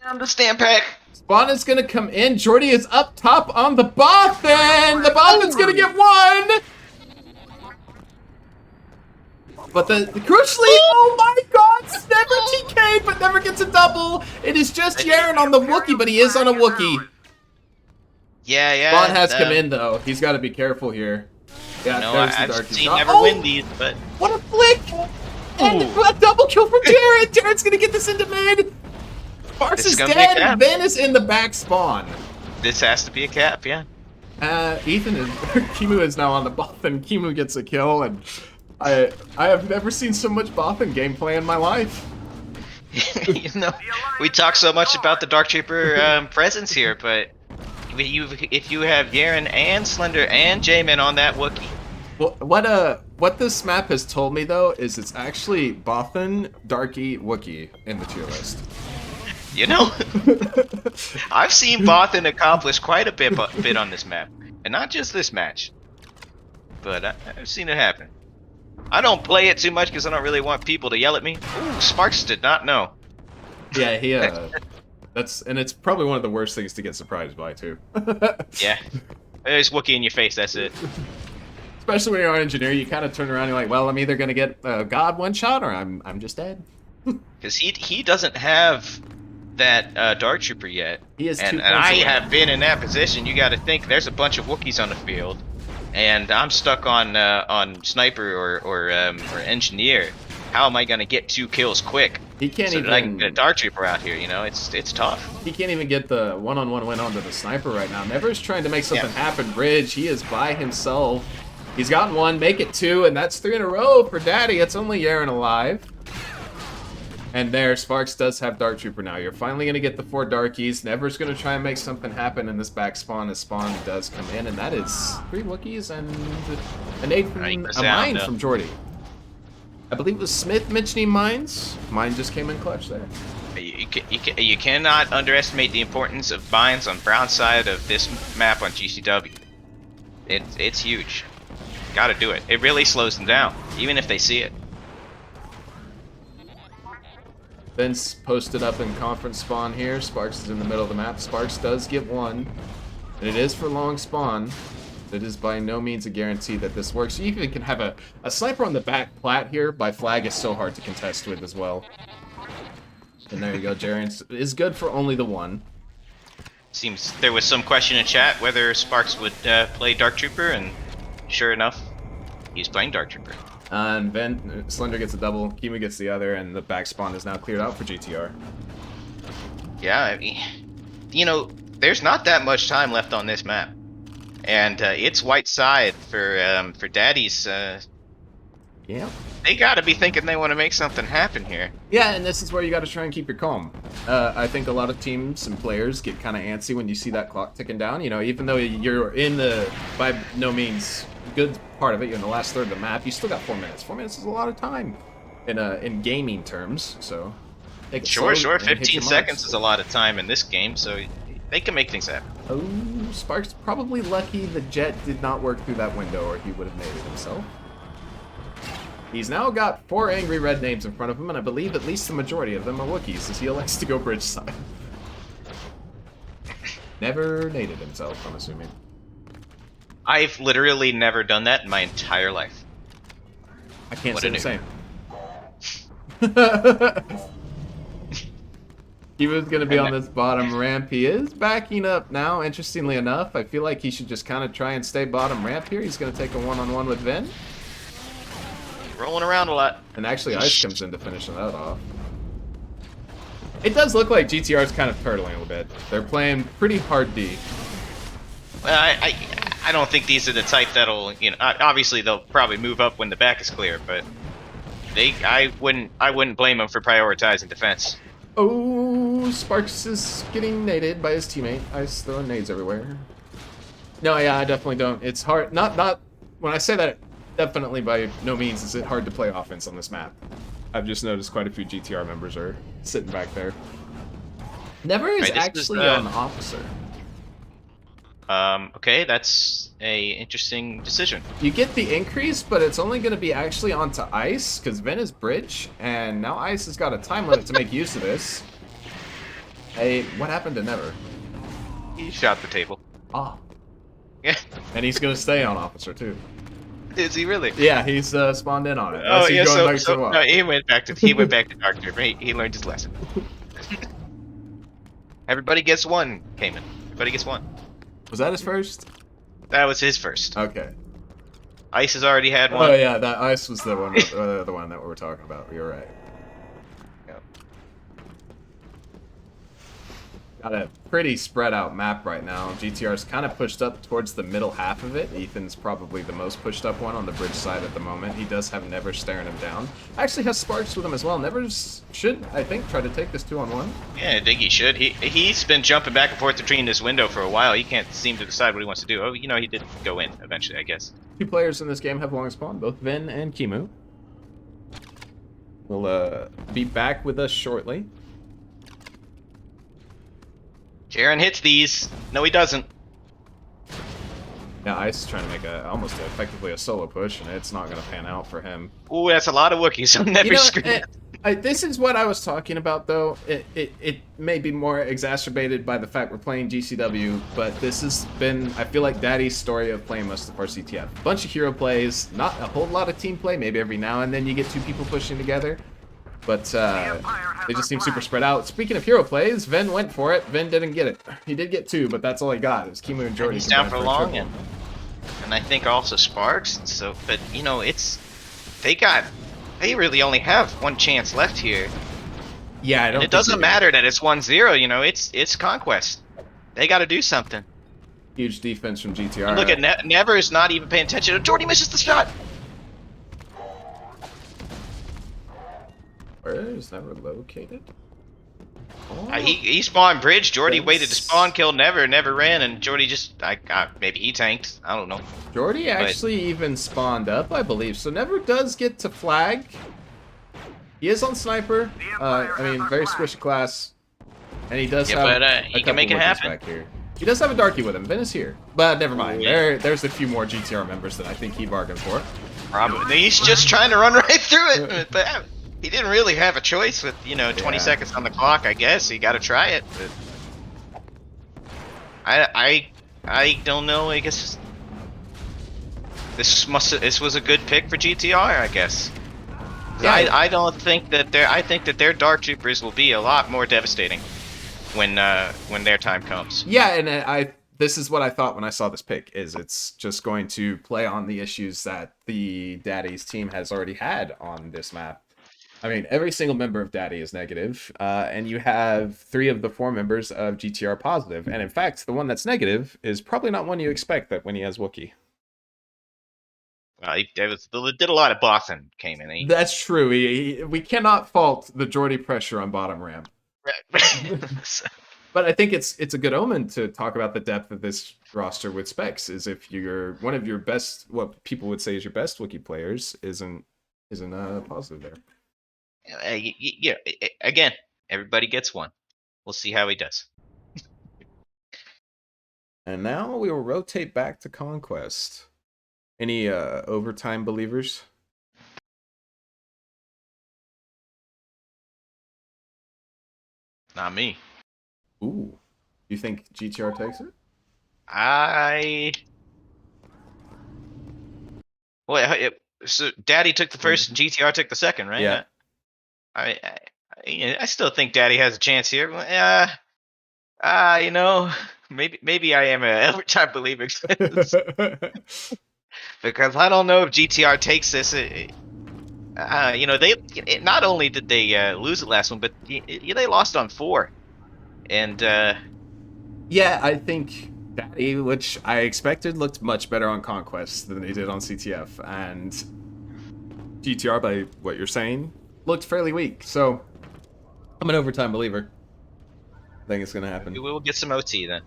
And the stamp pack. Spawn is gonna come in. Jordy is up top on the Bothan. The Bothan's gonna get one. But crucially, oh my God, never TK'd, but never gets a double. It is just Yaren on the Wookiee, but he is on a Wookiee. Yeah. Spawn has come in though. He's got to be careful here. Yeah, I've seen never win these, but what a flick! And a double kill from Jared. Jared's gonna get this into mid. Sparks is dead. Ben is in the back spawn. This has to be a cap, yeah. Ethan is Kimu is now on the Bothan. Kimu gets a kill, and I have never seen so much Bothan gameplay in my life. You know, we talk so much about the Dark Trooper presence here, but if you have Yaren and Slender and Jamin on that Wookiee. Well, what this map has told me though is it's actually Bothan, Darky, Wookiee in the tier list. You know, I've seen Bothan accomplish quite a bit on this map, and not just this match, but I've seen it happen. I don't play it too much because I don't really want people to yell at me. Ooh, Sparks did not know. Yeah, he and it's probably one of the worst things to get surprised by too. Yeah, there's Wookiee in your face. That's it. Especially when you're an engineer, you kind of turn around and you're like, well, I'm either gonna get God one shot or I'm just dead. Because he doesn't have that Dark Trooper yet. He is and 2 I points away. have been in that position. You got to think there's a bunch of Wookiees on the field, and I'm stuck on sniper or engineer. How am I gonna get 2 kills quick? He can't so even. that I can get a Dark Trooper out here. You know, it's tough. He can't even get the one-on-one win onto the sniper right now. Never's trying to make something happen. Bridge, he is by himself. He's gotten 1, make it 2, and that's 3 in a row for Daddy. It's only Yaren alive. And there, Sparks does have Dark Trooper now. You're finally going to get the 4 Darkies. Never's going to try and make something happen in this back spawn as spawn does come in. And that is 3 Wookiees and an 8 from, a mine from Jordy. I believe it was Smith mentioning mines. Mine just came in clutch there. You cannot underestimate the importance of mines on brown side of this map on GCW. It's huge. Gotta do it. It really slows them down, even if they see it. Vince posted up in conference spawn here. Sparks is in the middle of the map. Sparks does get 1. And it is for long spawn. It is by no means a guarantee that this works. You even can have a sniper on the back plat here. By flag is so hard to contest with as well. And there you go. Jaren is good for only the 1. Seems there was some question in chat whether Sparks would play Dark Trooper, and sure enough, he's playing Dark Trooper. And then Slender gets a double, Kimu gets the other, and the back spawn is now cleared out for GTR. Yeah, I mean, you know, there's not that much time left on this map, and it's white side for Daddy's. Yeah. They got to be thinking they want to make something happen here. Yeah, and this is where you got to try and keep your calm. I think a lot of teams and players get kind of antsy when you see that clock ticking down. You know, even though you're in the, by no means, good part of it, you're in the last third of the map, you still got 4 minutes. 4 minutes is a lot of time in gaming terms, so... Sure. 15 seconds is a lot of time in this game, so they can make things happen. Oh, Sparks probably lucky the jet did not work through that window, or he would have made it himself. He's now got 4 angry red names in front of him, and I believe at least the majority of them are Wookiees, as he elects to go bridge side. Never naded himself, I'm assuming. I've literally never done that in my entire life. I can't say the same. He was going to be on this bottom ramp. He is backing up now, interestingly enough. I feel like he should just kind of try and stay bottom ramp here. He's going to take a one-on-one with Vin. Rolling around a lot. And actually, Ice comes in to finish that off. It does look like GTR's kind of turtling a little bit. They're playing pretty hard D. Well, I don't think these are the type that'll, you know, obviously they'll probably move up when the back is clear, but I wouldn't blame them for prioritizing defense. Oh, Sparks is getting naded by his teammate. Ice throwing nades everywhere. No, yeah, I definitely don't. It's hard. Not when I say that, definitely by no means is it hard to play offense on this map. I've just noticed quite a few GTR members are sitting back there. Never is actually on officer. Okay, that's a interesting decision. You get the increase, but it's only going to be actually onto Ice, because Vin is bridge, and now Ice has got a time limit to make use of this. Hey, what happened to Never? He shot the table. Ah. Yeah. And he's going to stay on officer, too. Is he really? Yeah, he's spawned in on it. Oh, yeah, no, he went back to Dark Trooper. He learned his lesson. Everybody gets 1, Cayman. Everybody gets 1. Was that his first? That was his first. Okay. Ice has already had 1. Oh yeah, that Ice was the one, the one that we were talking about. You're right. Yep. Gotta pretty spread out map right now. GTR's kind of pushed up towards the middle half of it. Ethan's probably the most pushed up one on the bridge side at the moment. He does have Never staring him down. Actually has Sparks with him as well. Never's should, I think, try to take this 2-on-1. Yeah, I think he should. He's been jumping back and forth between this window for a while. He can't seem to decide what he wants to do. Oh, you know, he did go in eventually, I guess. 2 players in this game have long spawn, both Vin and Kimu. Will be back with us shortly. Jaren hits these. No, he doesn't. Now Ice is trying to make almost effectively a solo push, and it's not going to pan out for him. Ooh, that's a lot of Wookiees on every screen. This is what I was talking about, though. It may be more exacerbated by the fact we're playing GCW, but this has been, I feel like, Daddy's story of playing Mustafar CTF. A bunch of hero plays, not a whole lot of team play. Maybe every now and then you get 2 people pushing together. But they just seem super spread out. Speaking of hero plays, Ven went for it. Ven didn't get it. He did get 2, but that's all he got. It was Kimu and Jordy. He's down for long, and I think also Sparks. So, but you know, they really only have 1 chance left here. Yeah, I don't. And it doesn't matter that it's 1-0. You know, it's Conquest. They got to do something. Huge defense from GTR. Look at Never's not even paying attention. Jordy misses the shot. Where is Never located? Oh. He spawned bridge. Jordy waited to spawn, killed Never. Never ran, and Jordy just maybe he tanked. I don't know. Jordy actually even spawned up, I believe. So Never does get to flag. He is on sniper. I mean, very squishy class, and he does have. But he can make it happen. Back here. He does have a darkie with him. Vin is here, but never mind. There's a few more GTR members that I think he bargained for. Probably. He's just trying to run right through it, but. He didn't really have a choice with, 20 seconds on the clock, I guess. He got to try it. But I don't know. I guess this was a good pick for GTR, I guess. Yeah. I don't think that I think that their Dark Troopers will be a lot more devastating when their time comes. Yeah, and this is what I thought when I saw this pick, is it's just going to play on the issues that the Daddy's team has already had on this map. I mean, every single member of Daddy is negative, and you have 3 of the 4 members of GTR positive. And in fact, the one that's negative is probably not one you expect that when he has Wookiee. He did a lot of bossing, came in. That's true. We cannot fault the Jordy pressure on bottom ramp. But I think it's a good omen to talk about the depth of this roster with Specs, is if you're one of your best, what people would say is your best Wookiee players, isn't positive there. Yeah, again, everybody gets one. We'll see how he does. And now we will rotate back to Conquest. Any overtime believers? Not me. Ooh. You think GTR takes it? So Daddy took the first and GTR took the second, right? Yeah. I still think Daddy has a chance here. Maybe I am an overtime believer because I don't know if GTR takes this. They not only did they lose the last one, but they lost on 4, and yeah, I think Daddy, which I expected, looked much better on Conquest than they did on CTF, and GTR, by what you're saying, looked fairly weak. So I'm an overtime believer. I think it's gonna happen. We will get some OT then.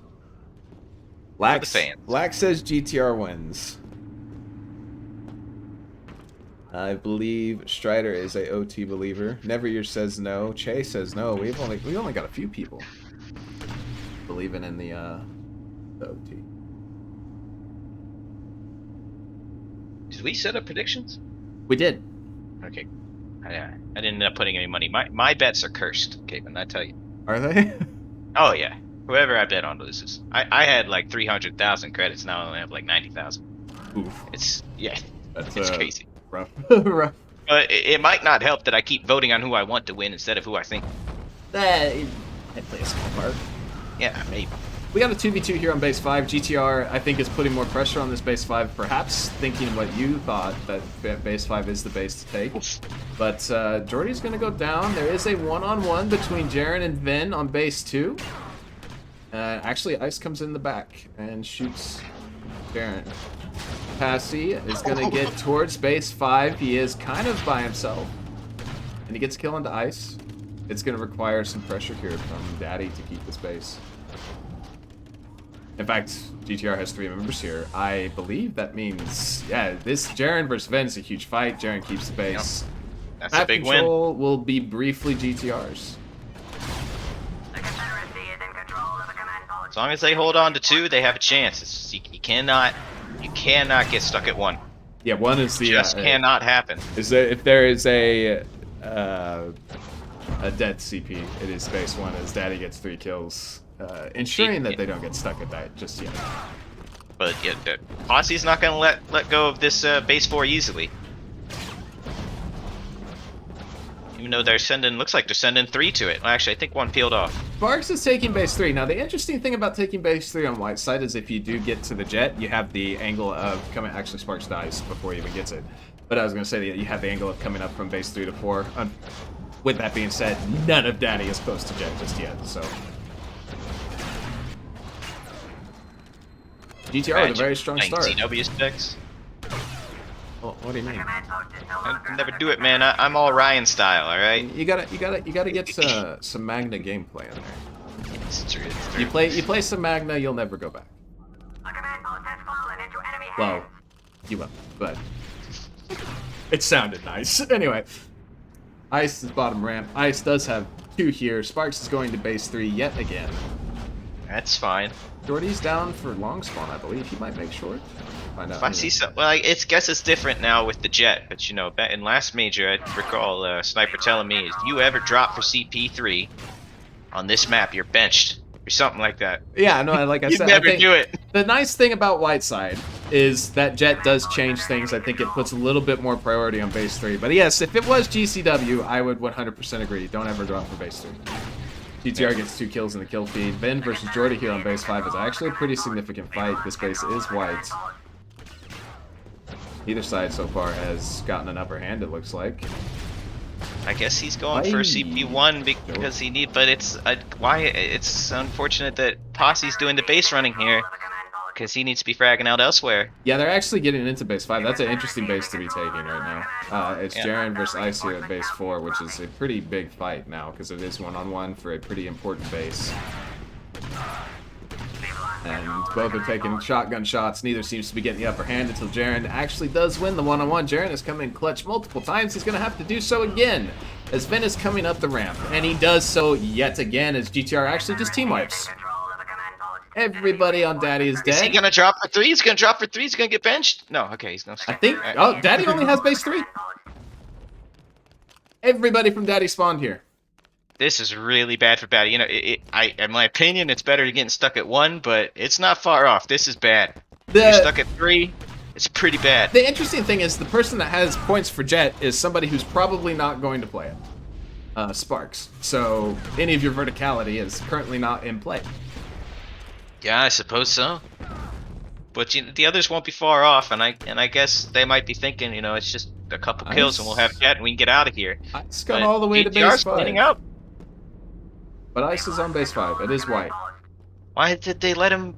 Lax says GTR wins. I believe Strider is a OT believer. Neveryear says no. Che says no. We only got a few people believing in the OT. Did we set up predictions? We did. Okay. I didn't end up putting any money. My bets are cursed, Caven, I tell you. Are they? Oh yeah. Whoever I bet on loses. I had like 300,000 credits. Now I only have like 90,000. Oof. It's That's crazy. Rough. Rough. But it might not help that I keep voting on who I want to win instead of who I think. That plays a small part. Yeah, maybe. We got a 2v2 here on base 5. GTR, I think, is putting more pressure on this base 5, perhaps thinking what you thought, that base 5 is the base to take. But Jordy's going to go down. There is a one-on-one between Jaren and Vin on base 2. Actually, Ice comes in the back and shoots Baron. Passy is going to get towards base 5. He is kind of by himself. And he gets a kill into Ice. It's going to require some pressure here from Daddy to keep this base. In fact, GTR has 3 members here. I believe that means, yeah, this Jaren versus Ven is a huge fight. Jaren keeps the base. Yep. That's Map a big control will be briefly GTR's. The Confederacy is in control of the command post. As long as they hold on to 2, they have a chance. You cannot get stuck at 1. Yeah, 1 is the Just cannot happen. Is there, if there is a dead CP, it is base 1 as Daddy gets 3 kills, ensuring that they don't get stuck at that just yet. But yeah, Posse's not gonna let go of this base 4 easily. Even though looks like they're sending 3 to it. Well, actually, I think 1 peeled off. Sparks is taking base 3. Now, the interesting thing about taking base 3 on white side is if you do get to the jet, you have the angle of coming. Actually, Sparks dies before he even gets it. But I was going to say that you have the angle of coming up from base 3 to 4. With that being said, none of Daddy is close to jet just yet, so. GTR with a very strong start. CW specs. Well, what do you mean? Command post is no longer I never do it, man. I'm all Ryan style, all right. You gotta get some Magna gameplay in there. It's true. It's true. You play some Magna, you'll never go back. A command post has fallen into enemy hands. Well, you will, but it sounded nice. Anyway, Ice is bottom ramp. Ice does have 2 here. Sparks is going to base 3 yet again. That's fine. Jordy's down for long spawn, I believe. He might make short. Find out. If I see some, well, I guess it's different now with the jet. But you know, back in last major, I recall Sniper telling me, "If you ever drop for CP3 on this map, you're benched." Or something like that. Yeah, no, like I You said, never I think do it. the nice thing about Whiteside is that jet does change things. I think it puts a little bit more priority on base 3. But yes, if it was GCW, I would 100% agree. Don't ever drop for base 3. GTR gets 2 kills in the kill feed. Ven versus Jordy here on base 5 is actually a pretty significant fight. This base is white. Either side so far has gotten an upper hand, it looks like. I guess he's going for CP1 because he need, but it's why it's unfortunate that Posse's doing the base running here because he needs to be fragging out elsewhere. Yeah, they're actually getting into base 5. That's an interesting base to be taking right now. It's Jaren versus Ice here at base 4, which is a pretty big fight now because it is one-on-one for a pretty important base. And both are taking shotgun shots. Neither seems to be getting the upper hand until Jaren actually does win the one-on-one. Jaren has come in clutch multiple times. He's going to have to do so again as Ven is coming up the ramp. And he does so yet again as GTR actually just team wipes. Everybody on Daddy is dead. Is he gonna drop for 3? He's gonna drop for 3. He's gonna get benched. No, okay, he's gonna. I think. Oh, Daddy only has base 3. Everybody from Daddy spawned here. This is really bad for Daddy. You know, in my opinion, it's better than getting stuck at 1, but it's not far off. This is bad. You're stuck at 3. It's pretty bad. The interesting thing is the person that has points for Jet is somebody who's probably not going to play it. Sparks. So any of your verticality is currently not in play. Yeah, I suppose so. But the others won't be far off, and I guess they might be thinking, you know, it's just a couple kills and we'll have Jet and we can get out of here. Ice got all the way to base 5. Cleaning up. But Ice is on base 5. It is white. Why did they let him?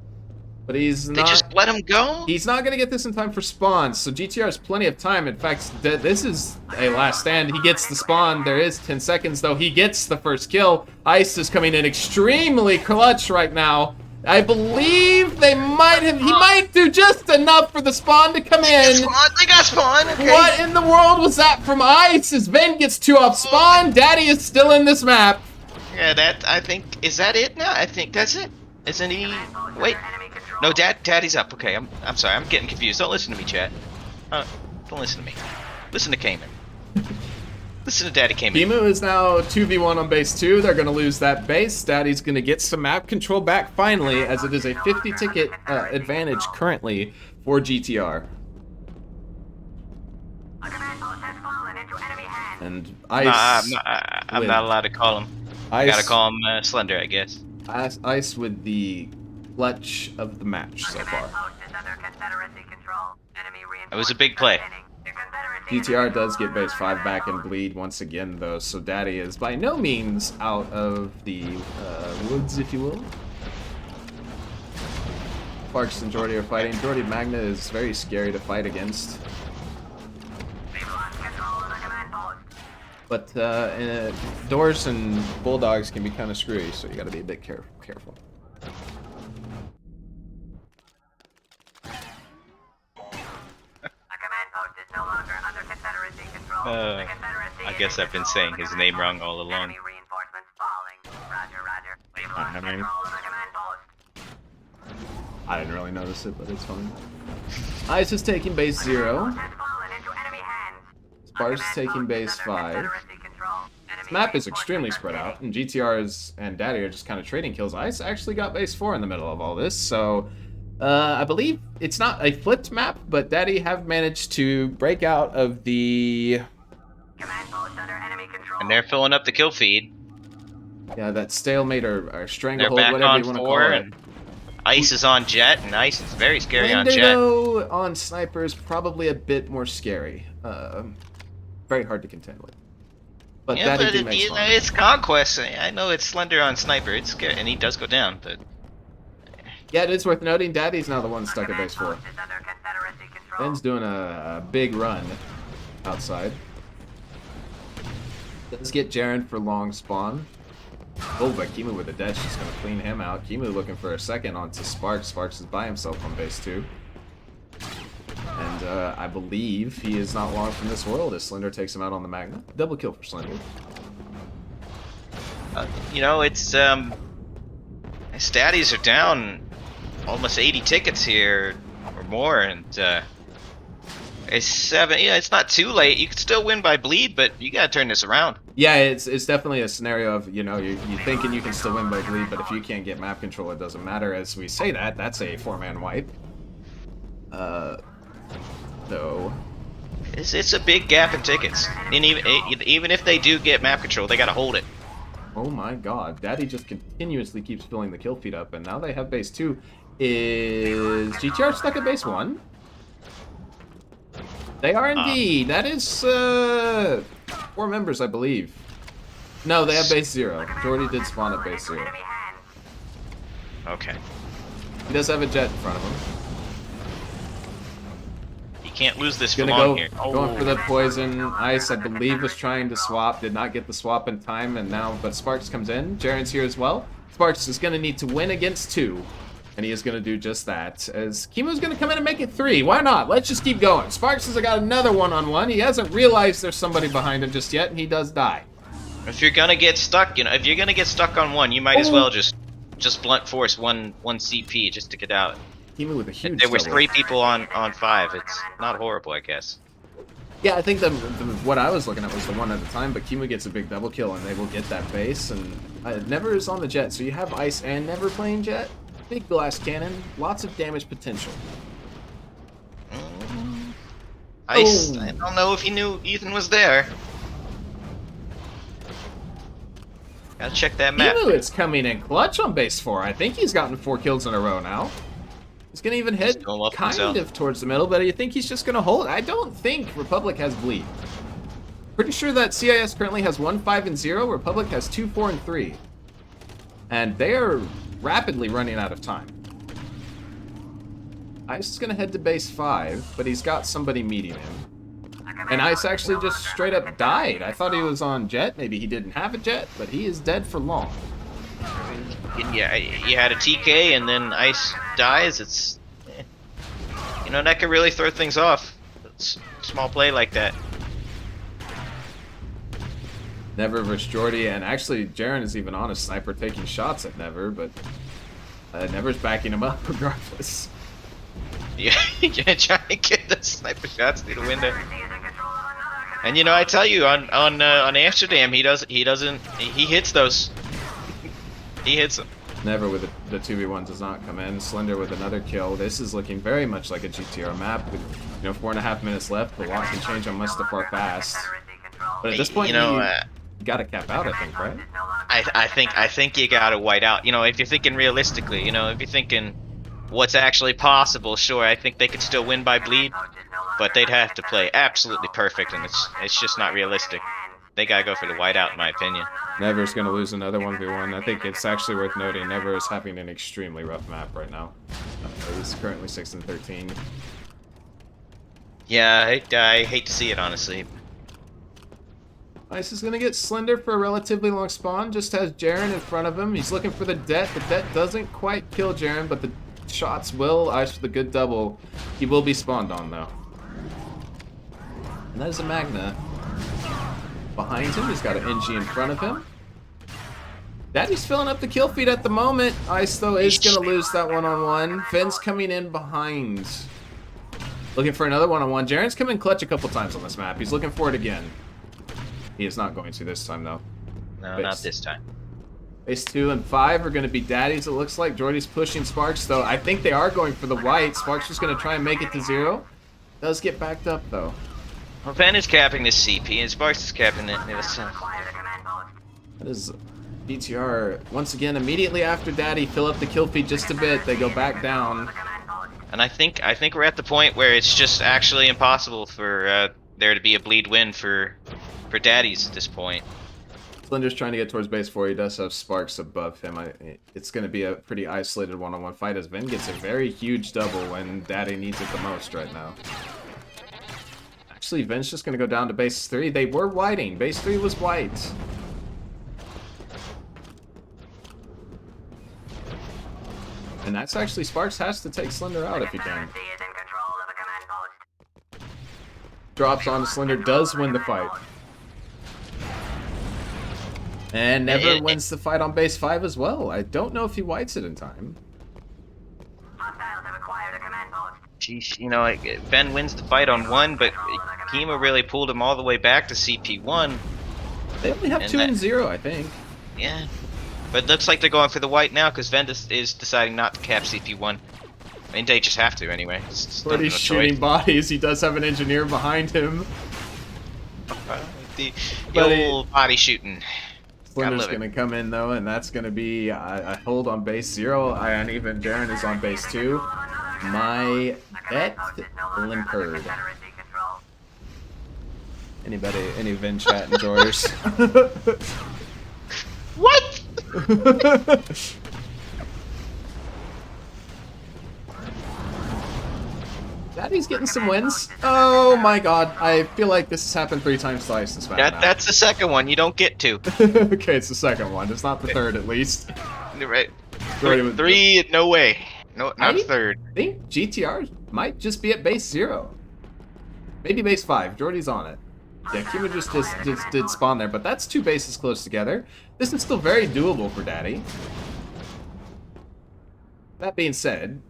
But he's not. They just let him go? He's not going to get this in time for spawns, so GTR has plenty of time. In fact, this is a last stand. He gets the spawn. There is 10 seconds, though. He gets the first kill. Ice is coming in extremely clutch right now. I believe they might have. He might do just enough for the spawn to come in. They got spawn. Okay. What in the world was that from Ice? As Ven gets 2 off spawn, Daddy is still in this map. Yeah, I think, is that it now? I think that's it. Isn't he? Wait. No, Daddy's up. Okay, I'm sorry. I'm getting confused. Don't listen to me, chat. Don't listen to me. Listen to Cayman. Listen to Daddy Cayman. Kimu is now 2v1 on base 2. They're going to lose that base. Daddy's going to get some map control back finally, as it is a 50-ticket advantage currently for GTR. And Ice. I'm not allowed to call him. I gotta call him Slender, I guess. Ice with the clutch of the match so far. It was a big play. GTR does get base 5 back and bleed once again, though, so Daddy is by no means out of the woods, if you will. Sparks and Jordy are fighting. Jordy Magna is very scary to fight against. We've lost control of the command post. But Doors and Bulldogs can be kind of screwy, so you gotta be a bit careful. The command post is no longer under Confederacy control. The Confederacy I is guess in I've been control saying of the his command name wrong post. all along. Enemy reinforcements falling. Roger, roger. We've lost I mean- control of the command post. I didn't really notice it, but it's fine. Ice is taking base 0. Has fallen into enemy hands. Sparks Command taking post base is under 5. Confederacy control. Enemy This map is reinforcements extremely are spread leaving. out, and GTRs and Daddy are just kind of trading kills. Ice actually got base 4 in the middle of all this, so I believe it's not a flipped map, but Daddy have managed to break out of the Command post under enemy control. And they're filling up the kill feed. that stalemate or They're stranglehold, back whatever on you want to 4, call it. and Ice is on Jet, and Ice is very scary on Linder, Jet. though, on Sniper is probably a bit more scary. Very hard to contend with. But Yeah, Daddy but do make fun. it's Conquest. I know it's Slender on Sniper. It's scary, and he does go down, but Yeah, it is worth noting, Daddy's now the one stuck at base 4. Command post is under Confederacy control. Ben's doing a big run outside. Let's get Jaren for long spawn. Oh, but Kimu with the death, just gonna clean him out. Kimu looking for a second onto Sparks. Sparks is by himself on base 2. And I believe he is not long from this world as Slender takes him out on the Magna. Double kill for Slender. it's Statties are down almost 80 tickets here or more, and it's 7. Yeah, it's not too late. You could still win by bleed, but you gotta turn this around. Yeah, it's definitely a scenario of, you're thinking you can still win by bleed, but if you can't get map control, it doesn't matter. As we say that, that's a 4-man wipe. Though. It's a big gap in tickets, and even if they do get map control, they gotta hold it. Oh my god, Daddy just continuously keeps filling the kill feed up, and now they have base 2. Is GTR stuck at base 1? They are indeed. That is 4 members, I believe. No, they have base 0. Jordy did spawn at base 0. Enemy hands. Okay. He does have a jet in front of him. You can't lose this for Gonna long go here. going for the poison. Ice, I believe, was trying to swap. Did not get the swap in time, and now, but Sparks comes in. Jaren's here as well. Sparks is gonna need to win against 2. And he is going to do just that. As Kimu's going to come in and make it 3. Why not? Let's just keep going. Sparks has got another one-on-one. He hasn't realized there's somebody behind him just yet, and he does die. If you're gonna get stuck, if you're gonna get stuck on one, you might as well just blunt force one CP just to get out. Kimu with a huge There was double. 3 people on 5. It's not horrible, I guess. Yeah, I think what I was looking at was the one at a time, but Kimu gets a big double kill, and they will get that base. And Never is on the jet, so you have Ice and Never playing jet. Big blast cannon, lots of damage potential. Ice, Oh. I don't know if he knew Ethan was there. Gotta check that map. Kimu is coming in clutch on base 4. I think he's gotten 4 kills in a row now. He's gonna even head doing well for kind himself. of towards the middle, but you think he's just gonna hold it? I don't think Republic has bleed. Pretty sure that CIS currently has 1, 5, and 0. Republic has 2, 4, and 3. And they are rapidly running out of time. Ice is gonna head to base 5, but he's got somebody meeting him. And Ice actually just straight up died. I thought he was on jet. Maybe he didn't have a jet, but he is dead for long. Yeah, you had a TK and then Ice dies. It's, that could really throw things off. It's small play like that. Never versus Jordy, and actually Jaren is even on a sniper taking shots at Never, but Never's backing him up regardless. Yeah, trying to get the sniper shots through the window. Confederacy is in control of another command. And I tell you, on Amsterdam, he hits those. He hits them. Never with the 2v1 does not come in. Slender with another kill. This is looking very much like a GTR map with 4.5 minutes left. The lot can change on Mustafar fast. Confederacy control. But at this point, you gotta cap out, I think, right? I think you gotta white out. If you're thinking realistically, if you're thinking what's actually possible, sure, I think they could still win by bleed, but they'd have to play absolutely perfect, and it's just not realistic. they gotta go for the whiteout, in my opinion. Never's going to lose another 1v1. I think it's actually worth noting Never is having an extremely rough map right now. He's currently 6-13. Yeah, I hate to see it, honestly. Ice is going to get Slender for a relatively long spawn. Just has Jaren in front of him. He's looking for the det. The det doesn't quite kill Jaren, but the shots will. Ice with a good double. He will be spawned on, though. And that is a Magna. Behind him, he's got an NG in front of him. Daddy's filling up the kill feed at the moment. Ice, though, is going to lose that one-on-one. Finn's coming in behind. Looking for another one-on-one. Jaren's come in clutch a couple times on this map. He's looking for it again. He is not going to this time, though. No, not this time. Base 2 and 5 are going to be Daddy's, it looks like. Jordy's pushing Sparks, though. I think they are going for the white. Sparks is going to try and make it to 0. Does get backed up, though. Well, Van is capping this CP, and Sparks is capping it. That is BTR, once again, immediately after Daddy, fill up the kill feed just a bit. They go back down. And I think we're at the point where it's just actually impossible for there to be a bleed win for Daddies at this point. Slender's trying to get towards base 4. He does have Sparks above him. It's going to be a pretty isolated one-on-one fight as Vin gets a very huge double when Daddy needs it the most right now. Actually, Vin's just going to go down to base 3. They were whiting. Base 3 was white. And that's actually, Sparks has to take Slender out if he can. Drops on Slender, does win the fight. And Never wins the fight on base 5 as well. I don't know if he whites it in time. Sheesh, you know, Ben wins the fight on 1, but Kima really pulled him all the way back to CP1. They only have 2 and 0, I think. Yeah. But it looks like they're going for the white now because Vendus is deciding not to cap CP1. I mean, they just have to anyway. But he's shooting bodies. He does have an engineer behind him. The old body shooting. Slender's going to come in, though, and that's going to be a hold on base 0. Uneven Jaren is on base 2. My bet Limperd. Anybody, any Vin chat enjoyers? What? Daddy's getting some wins. Oh my god, I feel like this has happened 3 times twice this map. That's the second one. You don't get to. Okay, it's the second one. It's not the third, at least. Right. Three, no way. No, not third. I think GTR might just be at base 0. Maybe base 5. Jordy's on it. Yeah, Kima just did spawn there, but that's 2 bases close together. This is still very doable for Daddy. That being said,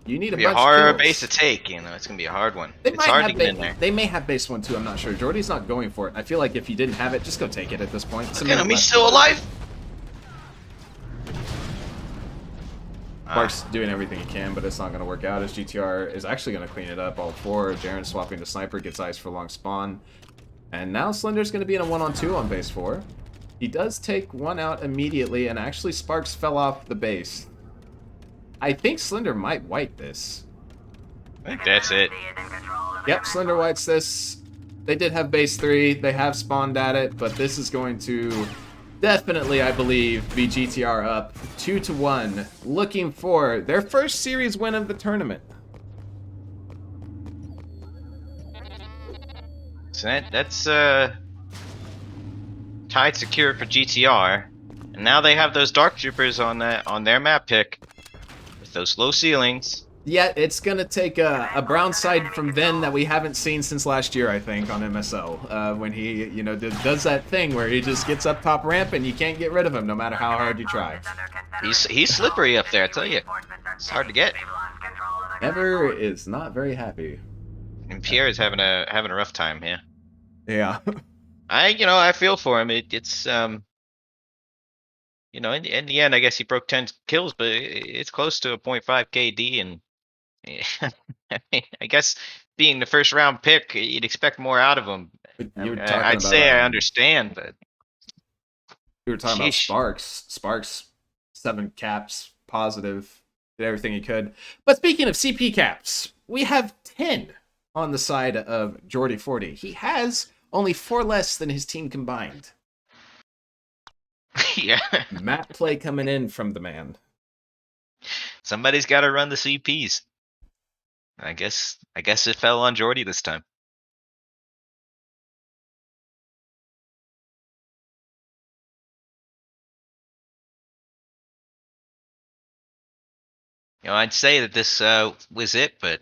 you need a bunch of hard kills. base to take, you know. It's gonna be a hard one. It's hard to get in there. They may have base 1 too. I'm not sure. Jordy's not going for it. I feel like if you didn't have it, just go take it at this point. Look at him, he's still alive. Mark's doing everything he can, but it's not going to work out as GTR is actually going to clean it up. All 4. Jaren swapping to Sniper, gets Ice for long spawn. And now Slender's going to be in a 1-on-2 on base 4. He does take 1 out immediately, and actually Sparks fell off the base. I think Slender might white this. I think that's it. Yep, Slender whites this. They did have base 3. They have spawned at it, but this is going to definitely, I believe, be GTR up 2-1, looking for their first series win of the tournament. So that's tied secure for GTR, and now they have those Dark Troopers on their map pick with those low ceilings. Yeah, it's gonna take a brown side from Ven that we haven't seen since last year, I think, on MSL. When he, you know, does that thing where he just gets up top ramp and you can't get rid of him no matter how hard you try. He's slippery up there, I tell you. It's hard to get. Never is not very happy. And Pierre is having a rough time here. Yeah. I feel for him. It's in the end, I guess he broke 10 kills, but it's close to a 0.5 KD, and I mean, I guess being the first round pick, you'd expect more out of him. I'd say I understand, but we were talking about Sparks. Sparks, 7 caps, positive, did everything he could. But speaking of CP caps, we have 10 on the side of Jordy 40. He has Only 4 less than his team combined. Yeah. Map play coming in from the man. Somebody's got to run the CPs. I guess it fell on Jordy this time. I'd say that this was it, but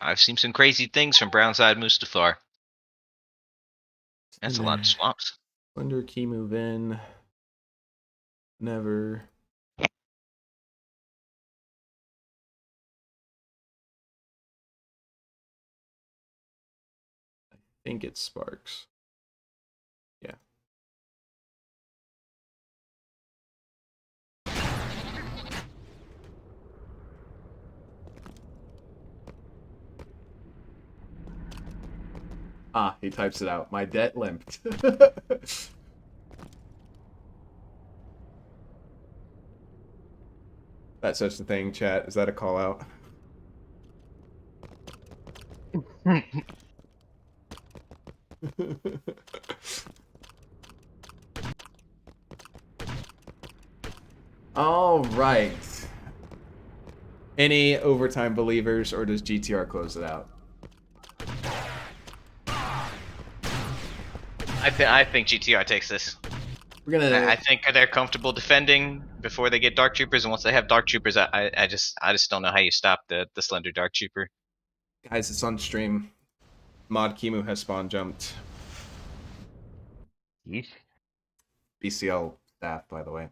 I've seen some crazy things from Brownside Mustafar. That's a lot of swaps. Slender, key move in. Never. I think it's Sparks. Yeah. Ah, he types it out. My debt limped. That's such a thing, chat. Is that a call out? All right. Any overtime believers, or does GTR close it out? I think GTR takes this. We're gonna. I think they're comfortable defending before they get Dark Troopers, and once they have Dark Troopers, I just don't know how you stop the Slender Dark Trooper. Guys, it's on stream. Mod Kimu has spawn jumped. Yeesh. BCL staff, by the way.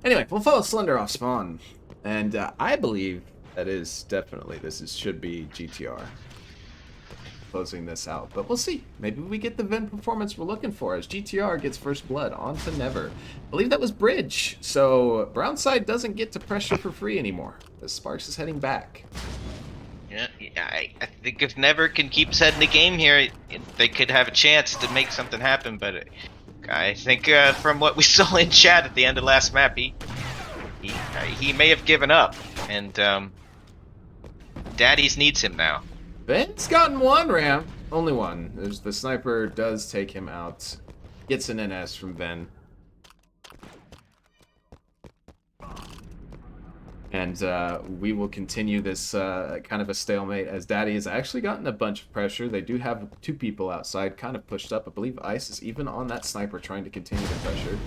Anyway, we'll follow Slender off spawn, and I believe that is definitely should be GTR closing this out, but we'll see. Maybe we get the Ven performance we're looking for as GTR gets first blood on to Never. I believe that was Bridge, so Brownside doesn't get to pressure for free anymore as Sparks is heading back. Yeah, I think if Never can keep setting the game here, they could have a chance to make something happen. But I think from what we saw in chat at the end of last map, he may have given up, and Daddies needs him now. Ven's gotten one ramp, only one. There's the sniper does take him out, gets an NS from Ven. And we will continue this kind of a stalemate as Daddy has actually gotten a bunch of pressure. They do have 2 people outside, kind of pushed up. I believe Ice is even on that sniper trying to continue the pressure.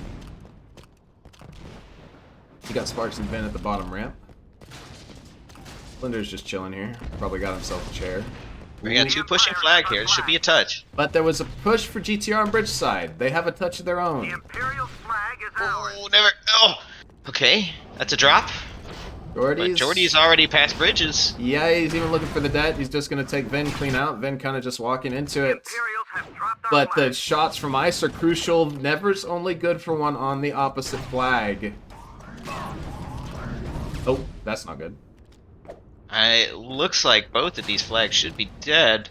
You got Sparks and Ben at the bottom ramp. Slender's just chilling here. Probably got himself a chair. We got 2 pushing flag here. This should be a touch. But there was a push for GTR on Bridge side. They have a touch of their The own. Imperial flag is ours. Oh, Never. Oh, okay. That's a drop. But Jordy's already past Bridges. Yeah, he's even looking for the debt. He's just going to take Ven clean out. Ven kind of just walking into it. Imperials have dropped our But the flag. shots from Ice are crucial. Never's only good for one on the opposite flag. Oh, that's not good. It looks like both of these flags should be dead.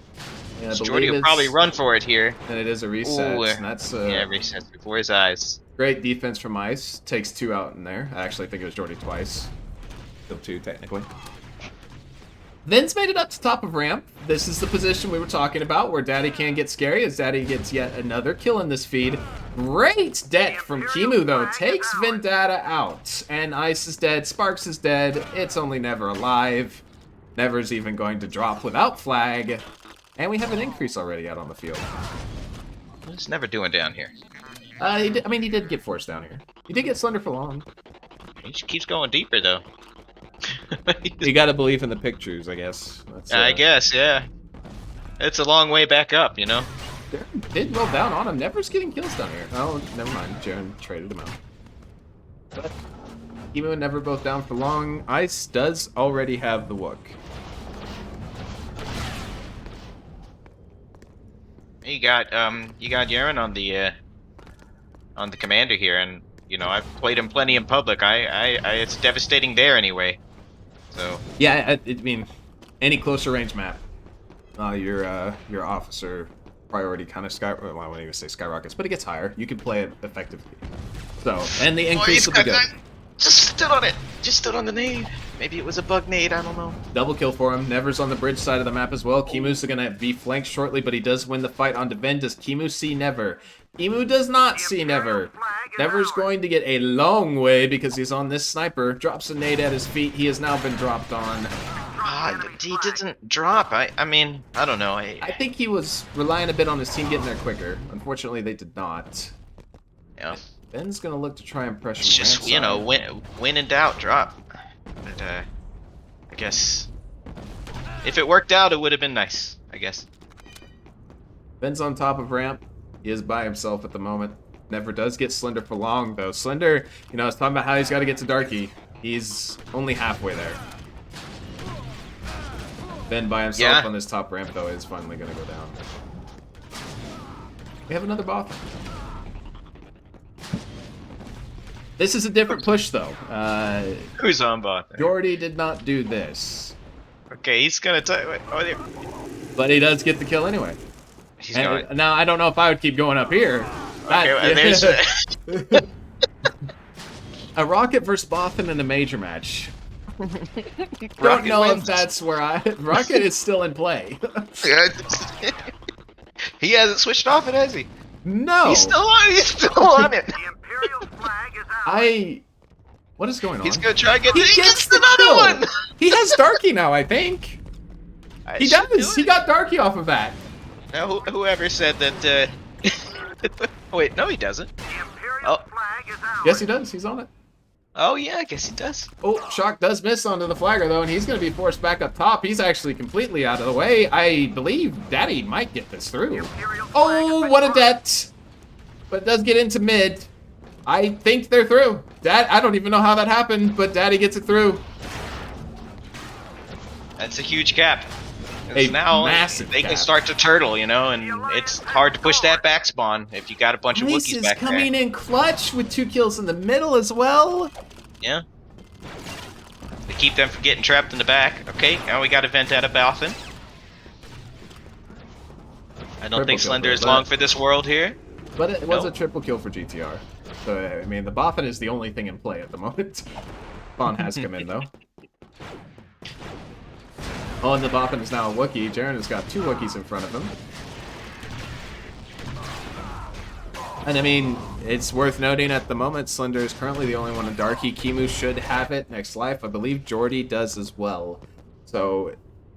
Yeah, I So believe Jordy will it's- probably run for it here. And it is a reset. Ooh, And that's yeah, resets before his eyes. great defense from Ice. Takes 2 out in there. I actually think it was Jordy twice. Still 2, technically. Ven's made it up to top of ramp. This is the position we were talking about where Daddy can get scary as Daddy gets yet another kill in this feed. Great death from Kimu, though. Takes Vendetta out. And Ice is dead. Sparks is dead. It's only Never alive. Never's even going to drop without flag. And we have an increase already out on the field. What's Never doing down here? He did get forced down here. He did get Slender for long. He just keeps going deeper, though. You gotta believe in the pictures, I guess. That's, I guess, yeah. It's a long way back up, you know? Jaren did roll down on him. Never's getting kills down here. Oh, never mind. Jaren traded him out. But Emo and Never both down for long. Ice does already have the Wook. You got Yaren on the commander here, and you know I've played him plenty in public. It's devastating there anyway. So Yeah, I mean, any closer range map, your officer priority kind of well, I wouldn't even say skyrockets, but it gets higher. You can play it effectively. So, and the increase will be good. Just stood on it. Just stood on the nade. Maybe it was a bug nade, I don't know. Double kill for him. Never's on the bridge side of the map as well. Kimu's gonna be flanked shortly, but he does win the fight on Devin. Does Kimu see Never? Kimu does not see Never. Never's going to get a long way because he's on this sniper. Drops a nade at his feet. He has now been dropped on. He didn't drop. I mean, I don't know. I think he was relying a bit on his team getting there quicker. Unfortunately, they did not. Yeah. Ben's gonna look to try and pressure. It's just, Ramside. you know, when in doubt, drop. But, I guess if it worked out, it would have been nice, I guess. Ben's on top of ramp. He is by himself at the moment. Never does get Slender for long, though. Slender, you know, I was talking about how he's got to get to Darky. He's only halfway there. Ben by himself on this top ramp, though, is finally going to go down. We have another bot. This is a different push, though. Who's on bot? Jordy did not do this. Okay, he's gonna there. But he does get the kill anyway. He's And, going. now, I don't know if I would keep going up here. Okay, well, there's a Rocket versus Bothan in a major match. Don't Rocket know wins. if that's where Rocket is still in play. He hasn't switched off it, has he? No. He's still on. He's still on it. The Imperial flag is out. What is going on? He's gonna try and get. He He gets gets the another kill. one. He has Darky now, I think. I He should does. do He it. got Darky off of that. Now, whoever said that? Wait, no, he doesn't. The Imperial Oh. flag is out. Yes, he does. He's on it. Oh yeah, I guess he does. Oh, Shock does miss onto the flagger, though, and he's going to be forced back up top. He's actually completely out of the way. I believe Daddy might get this through. Imperial flag Oh, has what a been debt. But it does get into mid. I think they're through. I don't even know how that happened, but Daddy gets it through. That's a huge cap. A Now massive they can cap. start to turtle, you know, and it's hard to push that back spawn if you got a bunch of Nice Wookiees is back coming there. in clutch with 2 kills in the middle as well. Yeah. They keep them from getting trapped in the back. Okay, now we got a vent out of Balfin. I don't Triple think kill Slender for is that. long for this world here. But it was No. a triple kill for GTR. So, I mean, the Boffin is the only thing in play at the moment. Bon has come in, though. Oh, and the Boffin is now a Wookiee. Jaren has got 2 Wookiees in front of him. And I mean, it's worth noting at the moment, Slender is currently the only one in Darky. Kimu should have it next life. I believe Jordy does as well. So,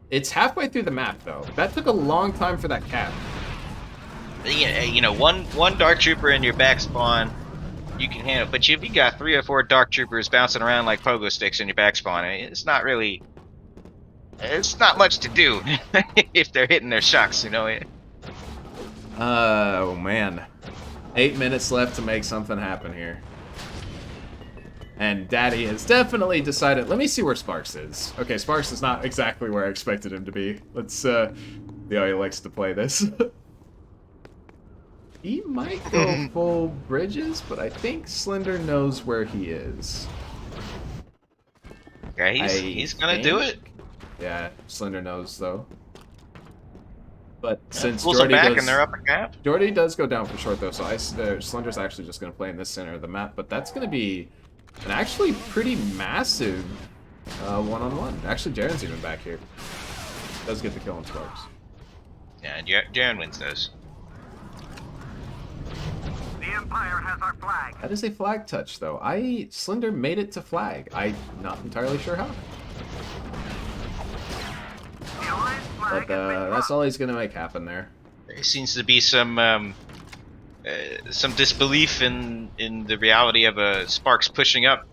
it's halfway through the map, though. That took a long time for that cap. You know, one Dark Trooper in your back spawn, you can handle. But if you got 3 or 4 Dark Troopers bouncing around like pogo sticks in your back spawn, it's not really. It's not much to do if they're hitting their shocks, you know. Oh, man. 8 minutes left to make something happen here. And Daddy has definitely decided... Let me see where Sparks is. Okay, Sparks is not exactly where I expected him to be. Let's see how he likes to play this. He might go full bridges, but I think Slender knows where he is. Yeah, he's gonna do it. Yeah, Slender knows, though. But since Pulls them Jordy back goes... and they're up a cap. Jordy does go down for short, though, so Slender's actually just going to play in this center of the map, but that's going to be an actually pretty massive one-on-one. Actually, Jaren's even back here. Does get the kill on Sparks. Yeah, Jaren wins those. The Empire has our flag. That is a flag touch, though. Slender made it to flag. I'm not entirely sure how. The Alliance flag But has been that's dropped. all he's going to make happen there. There seems to be some disbelief in the reality of Sparks pushing up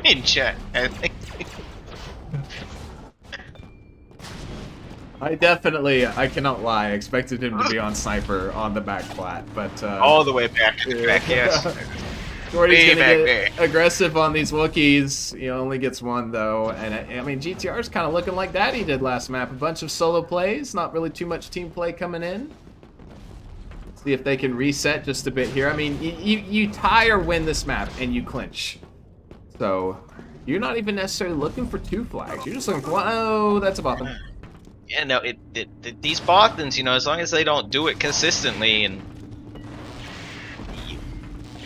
in chat. I think. I cannot lie, I expected him to be on Sniper on the back flat, but... All the way back to the back, yes. Jordy's Way gonna back get aggressive on these Wookiees. He only gets 1, though. And I mean, GTR's kind of looking like Daddy did last map. A bunch of solo plays, not really too much team play coming in. See if they can reset just a bit here. I mean, you tie or win this map, and you clinch. So, you're not even necessarily looking for 2 flags. You're just looking for 1. Oh, that's a bottom. Yeah, no, these Bothans, you know, as long as they don't do it consistently and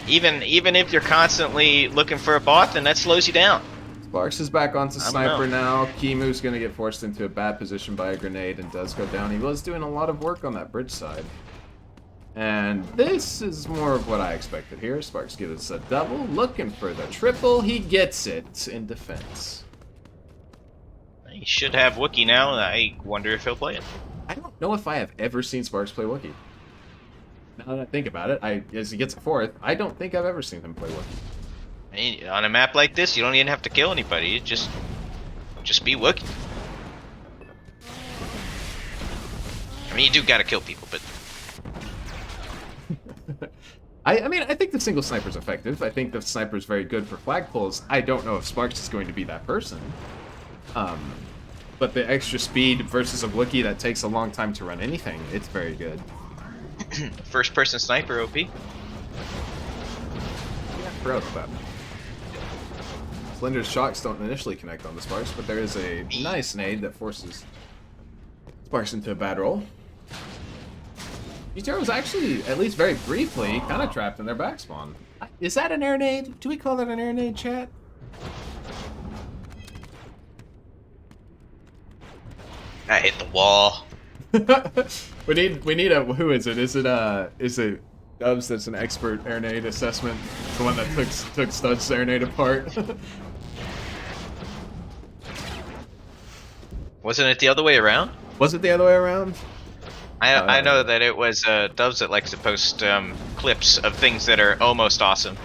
Even if you're constantly looking for a bot, then that slows you down. Sparks is back onto I don't sniper know. now. Kimu's going to get forced into a bad position by a grenade and does go down. He was doing a lot of work on that bridge side. And this is more of what I expected here. Sparks gives us a double, looking for the triple. He gets it in defense. He should have Wookiee now. I wonder if he'll play it. I don't know if I have ever seen Sparks play Wookiee. Now that I think about it, as he gets a fourth, I don't think I've ever seen him play Wookiee. I mean, on a map like this, you don't even have to kill anybody. You just be Wookiee. I mean, you do gotta kill people, but I mean, I think the single sniper's effective. I think the sniper's very good for flag pulls. I don't know if Sparks is going to be that person. But the extra speed versus a Wookiee that takes a long time to run anything, it's very good. first-person sniper OP. Yeah, proud of that. Slender's shocks don't initially connect on the Sparks, but there is a nice nade that forces Sparks into a bad roll. BTR was actually, at least very briefly, kind of trapped in their back spawn. Is that an air nade? Do we call that an air nade, chat? I hit the wall. we need a, who is it? Is it Dubs that's an expert air nade assessment? The one that took Stud's air nade apart. Wasn't it the other way around? Was it the other way around? I know that it was Dubs that likes to post clips of things that are almost awesome.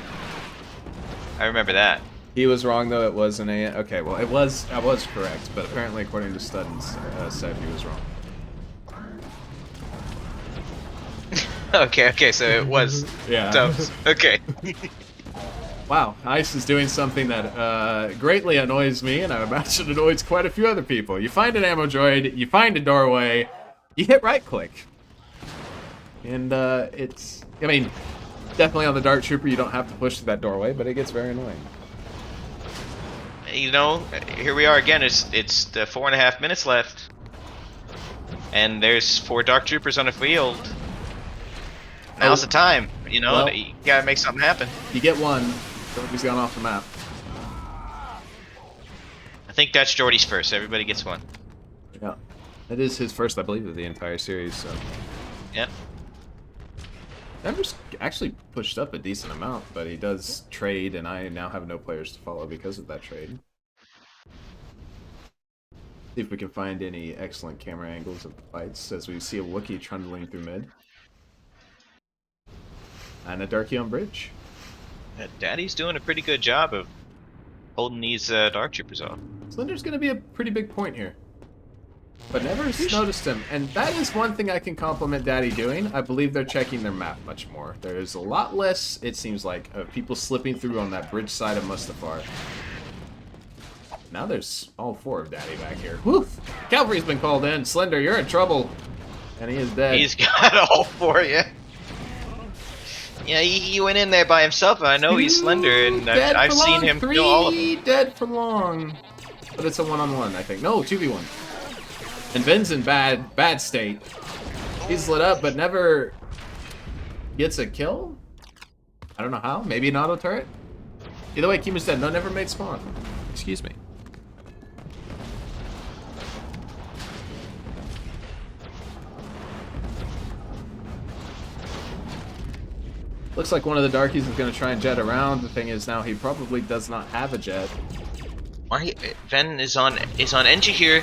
I remember that. He was wrong though. It was an A. Okay, well I was correct, but apparently according to Studden's said he was wrong. Okay, so it was Yeah. Dubs. Okay. Wow, Ice is doing something that greatly annoys me, and I imagine annoys quite a few other people. You find an ammo droid, you find a doorway, you hit right click. And it's, I mean, definitely on the Dark Trooper you don't have to push through that doorway, but it gets very annoying. You know, here we are again. It's the 4.5 minutes left, and there's 4 Dark Troopers on the field. Now's the time. You know, Well, you gotta make something happen. You get one, Jordy's gone off the map. I think that's Jordy's first. Everybody gets one. Yeah. That is his first, I believe, of the entire series, so. Yep. Never's actually pushed up a decent amount, but he does trade, and I now have no players to follow because of that trade. See if we can find any excellent camera angles of the fights as we see a Wookiee trundling through mid. And a Darkie on bridge. Daddy's doing a pretty good job of holding these Dark Troopers off. Slender's going to be a pretty big point here. But Never's noticed him, and that is one thing I can compliment Daddy doing. I believe they're checking their map much more. There's a lot less, it seems like, of people slipping through on that bridge side of Mustafar. Now there's all 4 of Daddy back here. Woof! Cavalry's been called in. Slender, you're in trouble. And he is dead. He's got all 4 of you. Yeah, he went in there by himself. I know he's slender, and I've seen him kill all of them. Dead for long. But it's a one-on-one, I think. No, 2v1. And Ben's in bad state. He's lit up, but never gets a kill? I don't know how. Maybe an auto turret? Either way, Kimu's dead. No, never made spawn. Excuse me. Looks like one of the Darkies is going to try and jet around. The thing is now he probably does not have a jet. Why Ven is on NG here?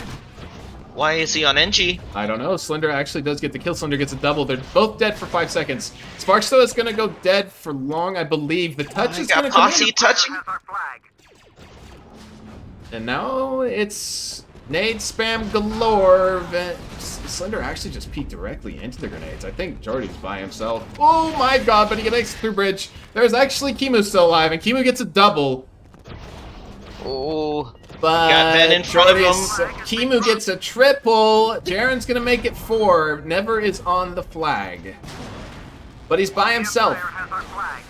Why is he on NG? I don't know. Slender actually does get the kill. Slender gets a double. They're both dead for 5 seconds. Sparks though is going to go dead for long, I believe. The touch is going to come Posse in. touching. Has our flag. And now it's nade spam galore. Slender actually just peeked directly into the grenades. I think Jordy's by himself. Oh my god, but he makes it through bridge. There's actually Kimu still alive, and Kimu gets a double. Oh, But got Ven in front of him. Kimu gets a triple. Jaren's gonna make it 4. Never is on the flag. But he's by himself. Player has our flag.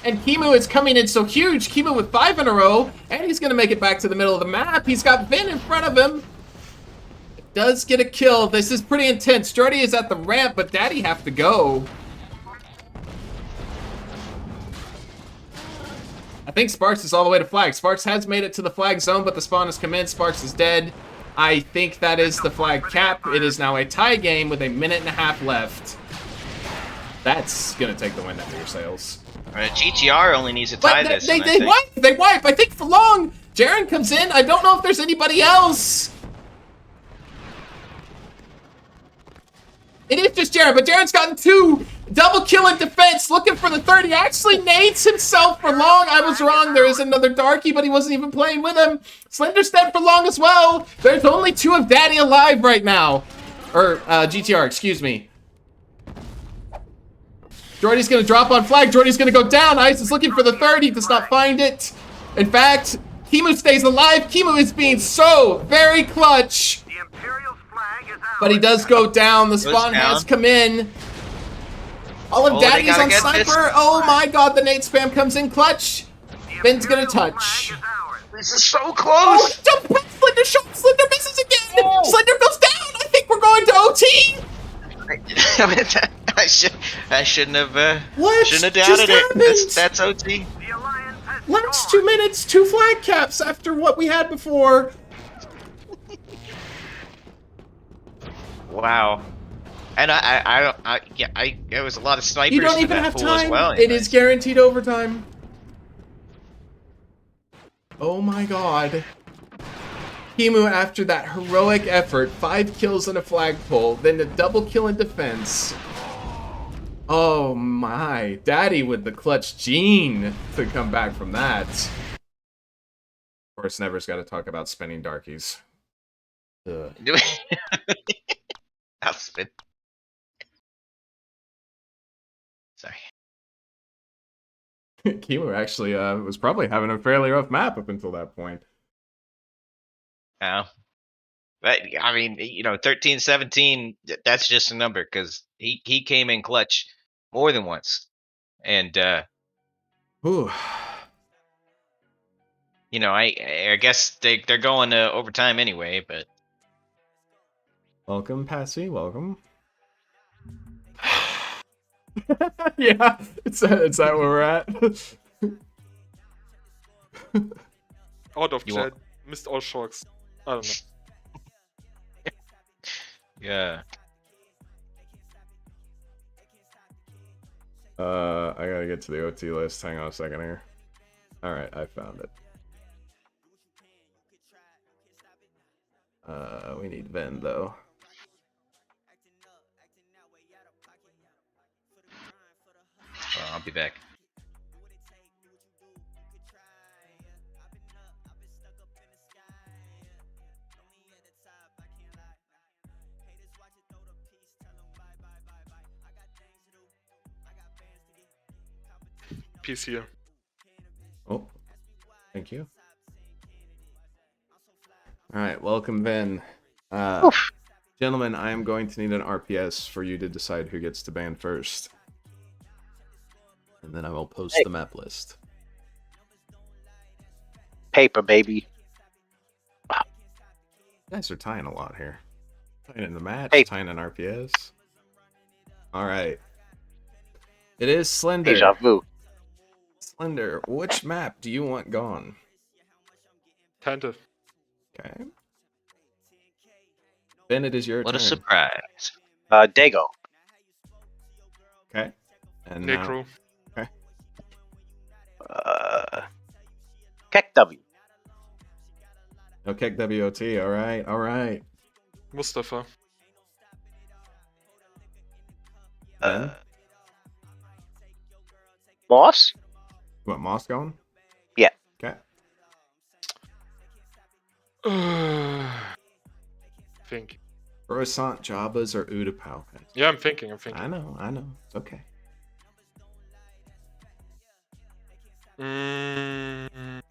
And Kimu is coming in so huge. Kimu with 5 in a row. And he's gonna make it back to the middle of the map. He's got Vin in front of him. Does get a kill. This is pretty intense. Jordy is at the ramp, but Daddy have to go. think Sparks is all the way to flag. Sparks has made it to the flag zone, but the spawn has come in. Sparks is dead. I think that is the flag cap. It is now a tie game with 1.5 minutes left. That's going to take the wind out of your sails. GTR only needs to tie this. They wipe. They wipe. I think for long. Jaren comes in. I don't know if there's anybody else. It is just Jaren, but Jaren's gotten 2. Double kill in defense, looking for the 30. Actually nades himself for long. I was wrong. There is another Darky, but he wasn't even playing with him. Slender's dead for long as well. There's only 2 of Daddy alive right now. Or, GTR, excuse me. Jordy's gonna drop on flag. Jordy's gonna go down. Ice is looking for the 30. Does not find it. In fact, Kimu stays alive. Kimu is being so very clutch. The Imperial's flag is out. But he does go down. The spawn has come in. All of Daddy is on Sniper. Oh my god, the nade spam comes in clutch. Ben's gonna touch. This is so close. Oh, jump past Slender shot. Slender misses again. Oh. Slender goes down. I think we're going to OT. I shouldn't have. What Shouldn't have just doubted it. happened? That's OT. The Alliance has Last scored. 2 minutes, 2 flag caps after what we had before. Wow. And there was a lot of snipers. You don't in even that have pool as time. well, It is anyways. guaranteed overtime. Oh my god. Kimu, after that heroic effort, 5 kills in a flagpole, then a double kill in defense. Oh my. Daddy with the clutch gene to come back from that. Of course, Never's got to talk about spinning darkies. Ugh. I'll spin. Sorry. Kimu actually was probably having a fairly rough map up until that point. But I mean, 13-17. That's just a number because he came in clutch more than once, and Ooh. I guess they're going to overtime anyway. But Welcome, Passy. Welcome. Yeah, it's that where we're at. Out of You chat. Missed all shocks. I don't know. yeah, I gotta get to the OT list. Hang on a second here. Alright, I found it. We need Ven, though. I'll be back. Peace here. Oh, thank you. Alright, welcome, Ven. Gentlemen, I am going to need an RPS for you to decide who gets to ban first. And then I will post the map list. Paper, baby. You guys are tying a lot here. Tying in the match, Hey. tying in RPS. Alright. It is Slender. Deja vu. Slender, which map do you want gone? Tante. Okay. Then it is your What turn. a surprise! Dago. Okay. And now, Necro. Keck W. okay, WOT. Alright, alright. Mustafa. Ben? Moss. You want Moss going? Yeah. Okay. Think. Coruscant, Jabba's, or Utapau? Yeah, I'm thinking. I know. It's okay. Mm,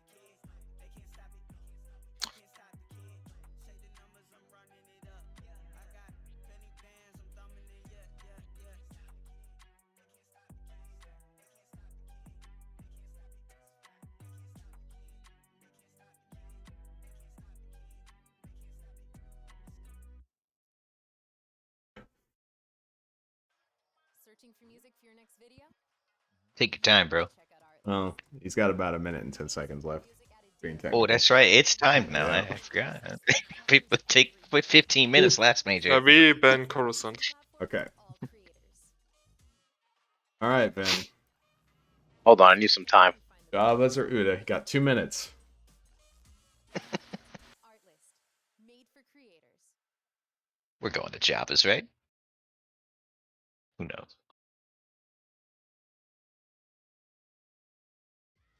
Searching for music for your next video? Take your time, bro. Check out our Well, he's got about a minute and 10 seconds left. Being Oh, technical. that's right. It's time now. Yeah. I forgot. People take 15 minutes last major. We ban Coruscant. Okay. All right, Ben. Hold on, I need some time. Javas or Uda? You got 2 minutes. We're going to Java's, right? Who knows?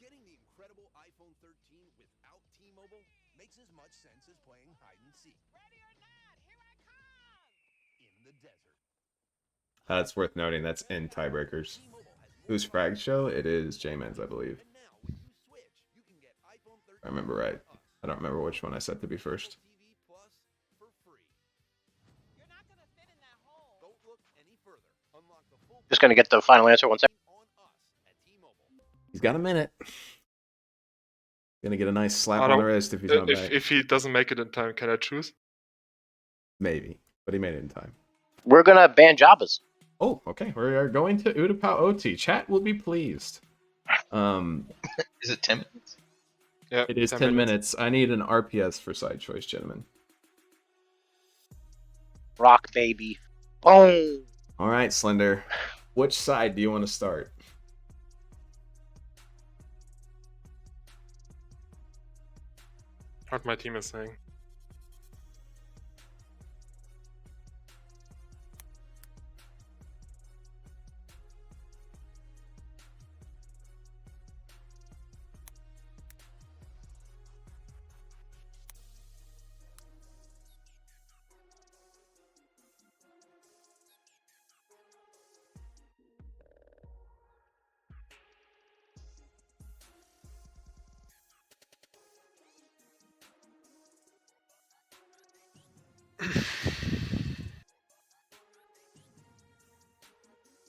Getting the incredible iPhone 13 without T-Mobile makes as much sense as playing hide and seek. Ready or not, here I come! In the desert. It's worth noting that's in tiebreakers. Who's Frag Show? It is J-Man's, I believe. And now, when you switch, you can get iPhone 13 I remember right. I don't remember which one I set to be first. TV Plus for free. You're not gonna fit in that hole. Don't look any further. Unlock the full Just gonna get the final answer 1 second. on us at T-Mobile. He's got a minute. Gonna get a nice slap I on the don't- wrist if he's not back. If he doesn't make it in time, can I choose? Maybe, but he made it in time. We're gonna ban Jabba's. Oh, okay. We are going to Utapau OT. Chat will be pleased. Is it 10 minutes? Yeah. It is 10 minutes. I need an RPS for side choice, gentlemen. Rock baby. Boom. All right, Slender. Which side do you want to start? What my team is saying.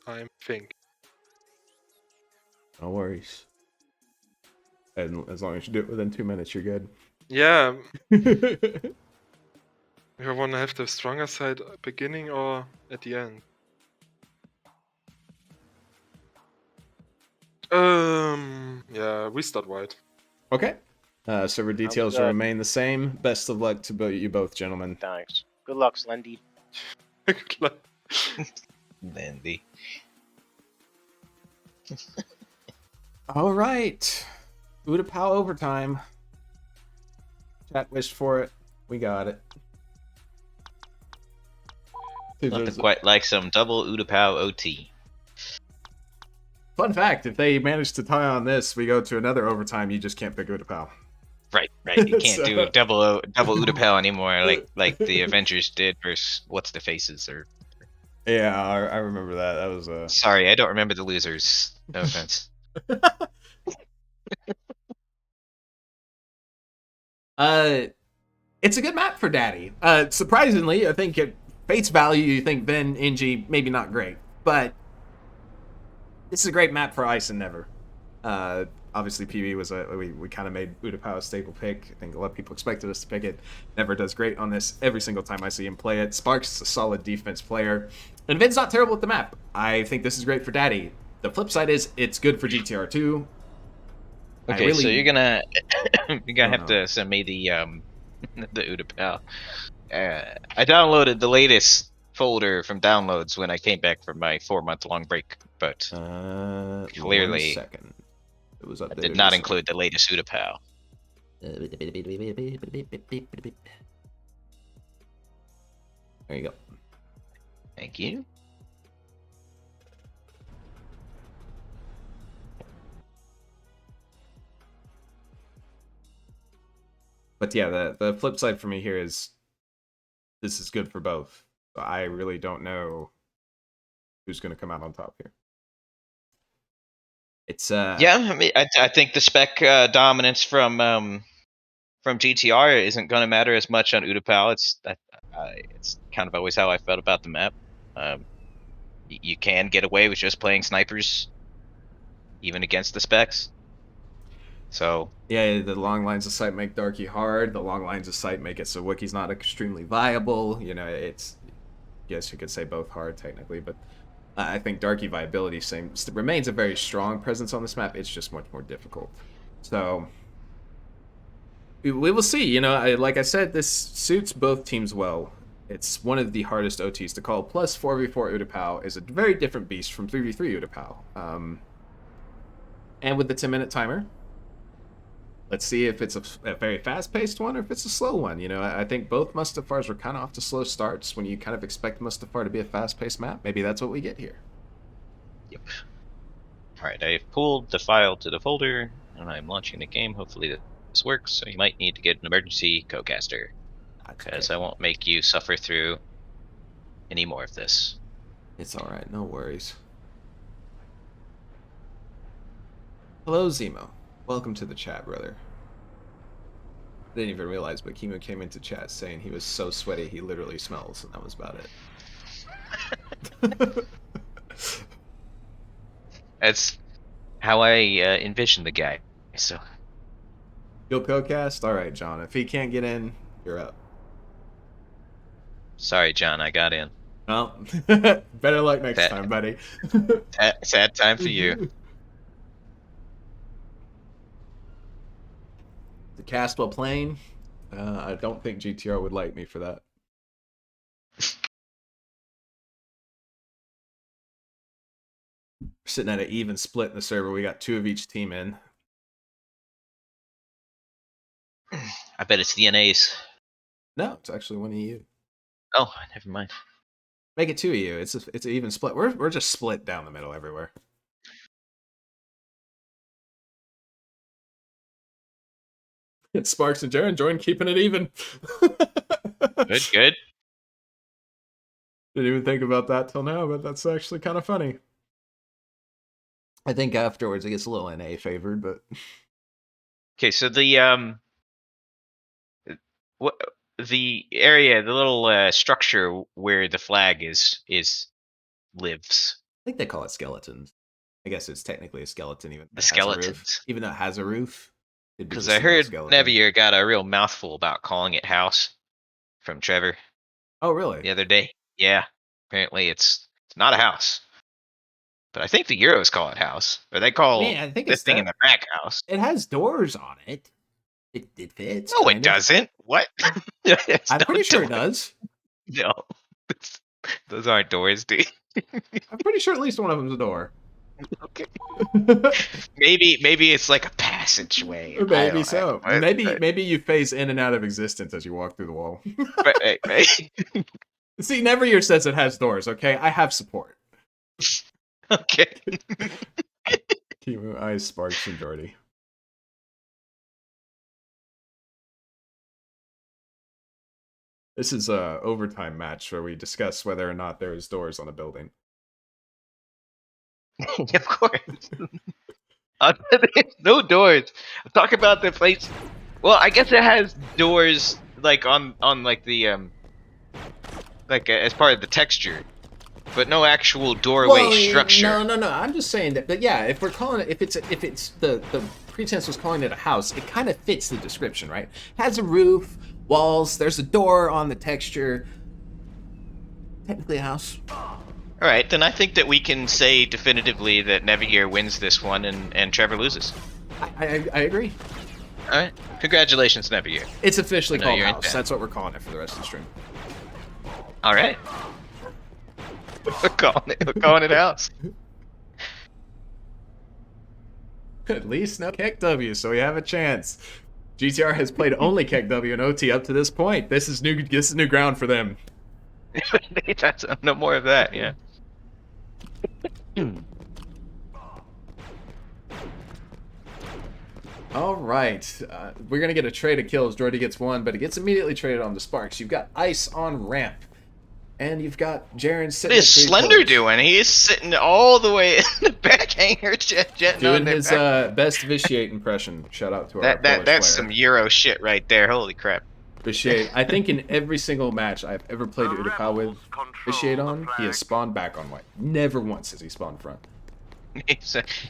I think. No worries. And as long as you do it within 2 minutes, you're good. Yeah. If I want to have the stronger side beginning or at the end. Yeah, we start white. Okay. Server details good. remain the same. Best of luck to you both, gentlemen. Thanks. Good luck, Slendy. Landy. All right. Utapau overtime. Chat wished for it. We got it. Dude, Nothing there's- quite like some double Utapau OT. Fun fact, if they manage to tie on this, we go to another overtime, you just can't pick Utapau. Right. You can't do So- double Utapau anymore, like the Avengers did versus What's the Faces or. Yeah, I remember that. That was Sorry, I don't remember the losers. No offense. It's a good map for Daddy. Surprisingly, I think at face value, you think Ben, Inji, maybe not great, but this is a great map for Ice and Never. Obviously, PB was we kind of made Utapau a staple pick. I think a lot of people expected us to pick it. Never does great on this every single time I see him play it. Sparks is a solid defense player, and Vin's not terrible at the map. I think this is great for Daddy. The flip side is it's good for GTR2. Okay, so you're gonna have know. to send me the the Utapau. I downloaded the latest folder from downloads when I came back from my 4-month-long break, but clearly 1 second. It was I updated did not recently. include the latest Utapau. There you go. Thank you. But yeah, the flip side for me here is this is good for both. I really don't know who's going to come out on top here. It's Yeah, I mean, I think the spec dominance from GTR isn't going to matter as much on Utapau. It's kind of always how I felt about the map. You can get away with just playing snipers, even against the specs. So yeah, the long lines of sight make Darky hard. The long lines of sight make it so Wiki's not extremely viable. You know, it's, yes, you could say both hard technically, but I think Darky Viability remains a very strong presence on this map. It's just much more difficult. So we will see. You know, like I said, this suits both teams well. It's one of the hardest OTs to call. Plus, 4v4 Utapau is a very different beast from 3v3 Utapau. And with the 10-minute timer, let's see if it's a very fast-paced one or if it's a slow one. You know, I think both Mustafars were kind of off to slow starts when you kind of expect Mustafar to be a fast-paced map. Maybe that's what we get here. Yep. Alright, I've pulled the file to the folder, and I'm launching the game. Hopefully this works, so you might need to get an emergency co-caster. Because I won't make you suffer through any more of this. It's alright, no worries. Hello, Zemo. Welcome to the chat, brother. I didn't even realize, but Kimu came into chat saying he was so sweaty he literally smells, and that was about it. That's how I envision the guy. So You'll co-cast? Alright, John. If he can't get in, you're up. sorry, John, I got in. Well, better luck next time, buddy. Sad time for you. The cast while playing? I don't think GTR would like me for that. We're sitting at an even split in the server. We got 2 of each team in. I bet it's the NAs. No, it's actually 1 EU. Oh, never mind. Make it 2 EU. It's an even split. We're just split down the middle everywhere. It's Sparks and Jaren join, keeping it even. Good. Didn't even think about that till now, but that's actually kind of funny. I think afterwards it gets a little NA favored, but Okay, so the area, the little structure where the flag lives. I think they call it skeletons. I guess it's technically a skeleton, even The though it has a roof. skeletons. Even though it has a roof. Because I heard Nevier got a real mouthful about calling it house from Trevor Oh, really? the other day. Yeah, apparently it's not a house. But I think the Euros call it house. Or they call I think this it's thing that. in the back house. It has doors on it. It fits. No, it kind of. doesn't. What? It's I'm not pretty sure it doors. does. No. Those aren't doors, dude. I'm pretty sure at least one of them's a door. Okay. Maybe it's like a passageway. Maybe so. Maybe you phase in and out of existence as you walk through the wall. Right. See, Neveryear says it has doors, okay? I have support. Okay. Kimu, Ice, Sparks, and Jordy. This is a overtime match where we discuss whether or not there is doors on a building. Of course. No doors. I'm talking about the place. Well, I guess it has doors like on like the as part of the texture, but no actual doorway structure. No. I'm just saying that. But yeah, if we're calling it, if it's the pretense was calling it a house, it kind of fits the description, right? Has a roof, walls. There's a door on the texture. Technically a house. All right, then I think that we can say definitively that Nevier wins this one and Trevor loses. I agree. All right, congratulations, Nevier. It's officially I know called you're in house. chat. That's what we're calling it for the rest of the stream. All right, we're calling it house. At least no Keck W, so we have a chance. GTR has played only Keck W and OT up to this point. This is new ground for them. That's no more of that. Yeah. All right, we're gonna get a trade of kills. Jordy gets 1, but it gets immediately traded on to Sparks. You've got Ice on ramp, and you've got Jaren sitting. What is at 3 Slender pillars. doing? He's sitting all the way in the back hanger, jetting Doing on their his back. best Vitiate impression. Shout out to our That's Polish some player. Euro shit right there. Holy crap! Vitiate. I think in every single match I've ever played Utapau with Vitiate on, he has spawned back on white. Never once has he spawned front.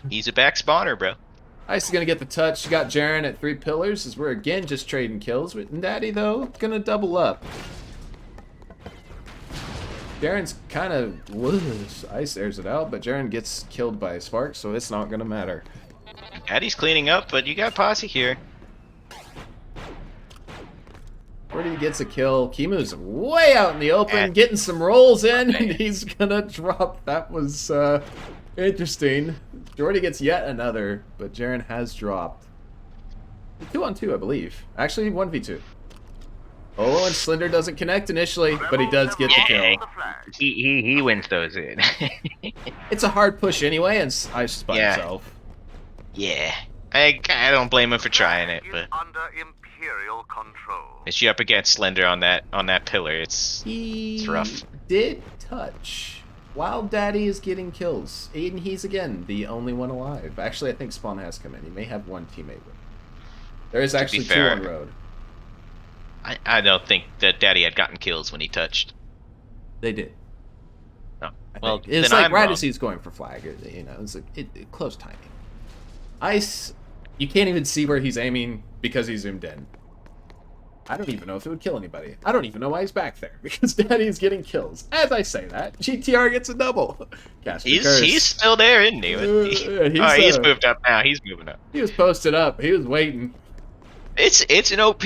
He's a back spawner, bro. Ice is gonna get the touch. You got Jaren at 3 pillars as we're again just trading kills. With Daddy though, gonna double up. Jaren's kind of ice airs it out, but Jaren gets killed by Spark, so it's not gonna matter. Daddy's cleaning up, but you got Posse here. Jordy gets a kill. Kimu's way out in the open, getting some rolls in, and he's gonna drop. That was interesting. Jordy gets yet another, but Jaren has dropped. 2-on-2, I believe. Actually, 1v2. Oh, and Slender doesn't connect initially, but he does get the kill. He wins those in. It's a hard push anyway, and Ice by himself. Yeah. I don't blame him for trying it, but Under Imperial control. it's you up against Slender on that pillar. It's rough. Did touch while Daddy is getting kills. Aiden, he's again the only one alive. Actually, I think Spawn has come in. He may have one teammate with him. There is actually two on road. I don't think that Daddy had gotten kills when he touched. They did. No. Well, it's like right as he's going for flag. You know, it's like close timing. Ice, you can't even see where he's aiming because he's zoomed in. I don't even know if it would kill anybody. I don't even know why he's back there because Daddy's getting kills. As I say that, GTR gets a double. He's still there, isn't he? He's moved up now. He's moving up. He was posted up. He was waiting. It's an OP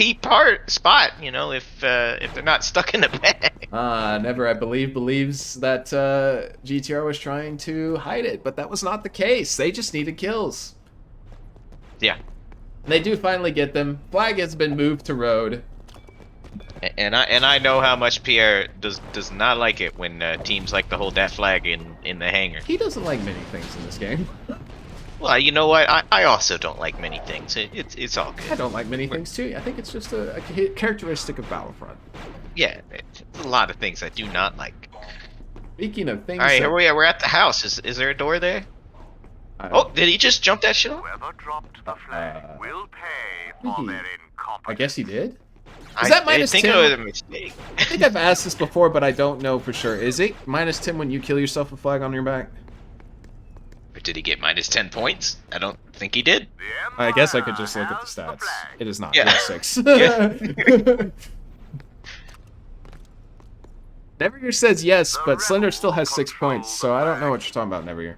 spot, you know, if they're not stuck in the bag. Never, I believe, believes that GTR was trying to hide it, but that was not the case. They just needed kills. Yeah. They do finally get them. Flag has been moved to road. And I know how much Pierre does not like it when teams like to hold that flag in the hangar. He doesn't like many things in this game. Well, you know what? I also don't like many things. It's all good. I don't like many things too. I think it's just a characteristic of Battlefront. Yeah, it's a lot of things I do not like. Speaking of things, all right, here we are. We're at the house. Is there a door there? Oh, did he just jump that shit off? Whoever dropped the flag will pay for their incompetence. I guess he did. Is that minus 10? I think it was a mistake. I think I've asked this before, but I don't know for sure. Is it minus 10 when you kill yourself with flag on your back? Or did he get minus 10 points? I don't think he did. I guess I could just look at the stats. It is not. Yeah. It is 6. Neveryear says yes, but Slender still has 6 points, so I don't know what you're talking about, Neveryear.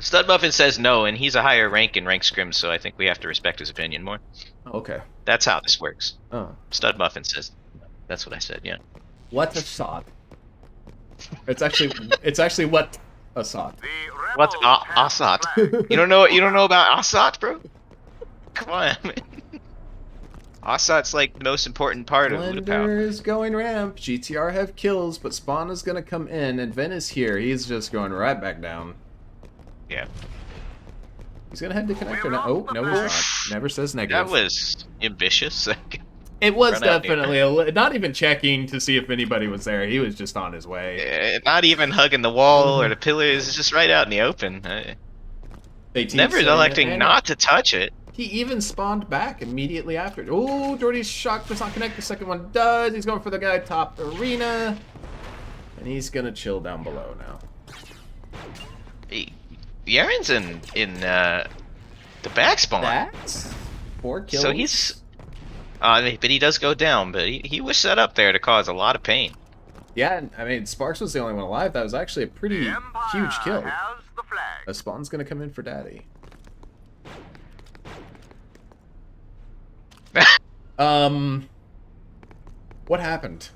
Stud Muffin says no, and he's a higher rank in rank scrims, so I think we have to respect his opinion more. Oh, okay. That's how this works. Oh. Stud Muffin says that's what I said, yeah. What a shot. It's actually what a shot. What's Assad? You don't know about Assad, bro? Come on, man. Assad's like the most important part of Luda Power. Slender is going ramp. GTR have kills, but Spawn is gonna come in, and Ven is here. He's just going right back down. Yeah. He's gonna head to connector now. Oh, no, he's not. Never says negative. That was ambitious. It was definitely not even checking to see if anybody was there. He was just on his way. Not even hugging the wall or the pillars. Just right out in the open. Never electing not to touch it. He even spawned back immediately after. Oh, Jordy's shock does not connect. The second one does. He's going for the guy top arena. And he's gonna chill down below now. Yaren's in the back spawn. That's 4 kills. So he's but he does go down, but he was set up there to cause a lot of pain. Yeah, I mean, Sparks was the only one alive. That was actually a pretty huge kill. The flag. A Spawn's gonna come in for Daddy. What happened?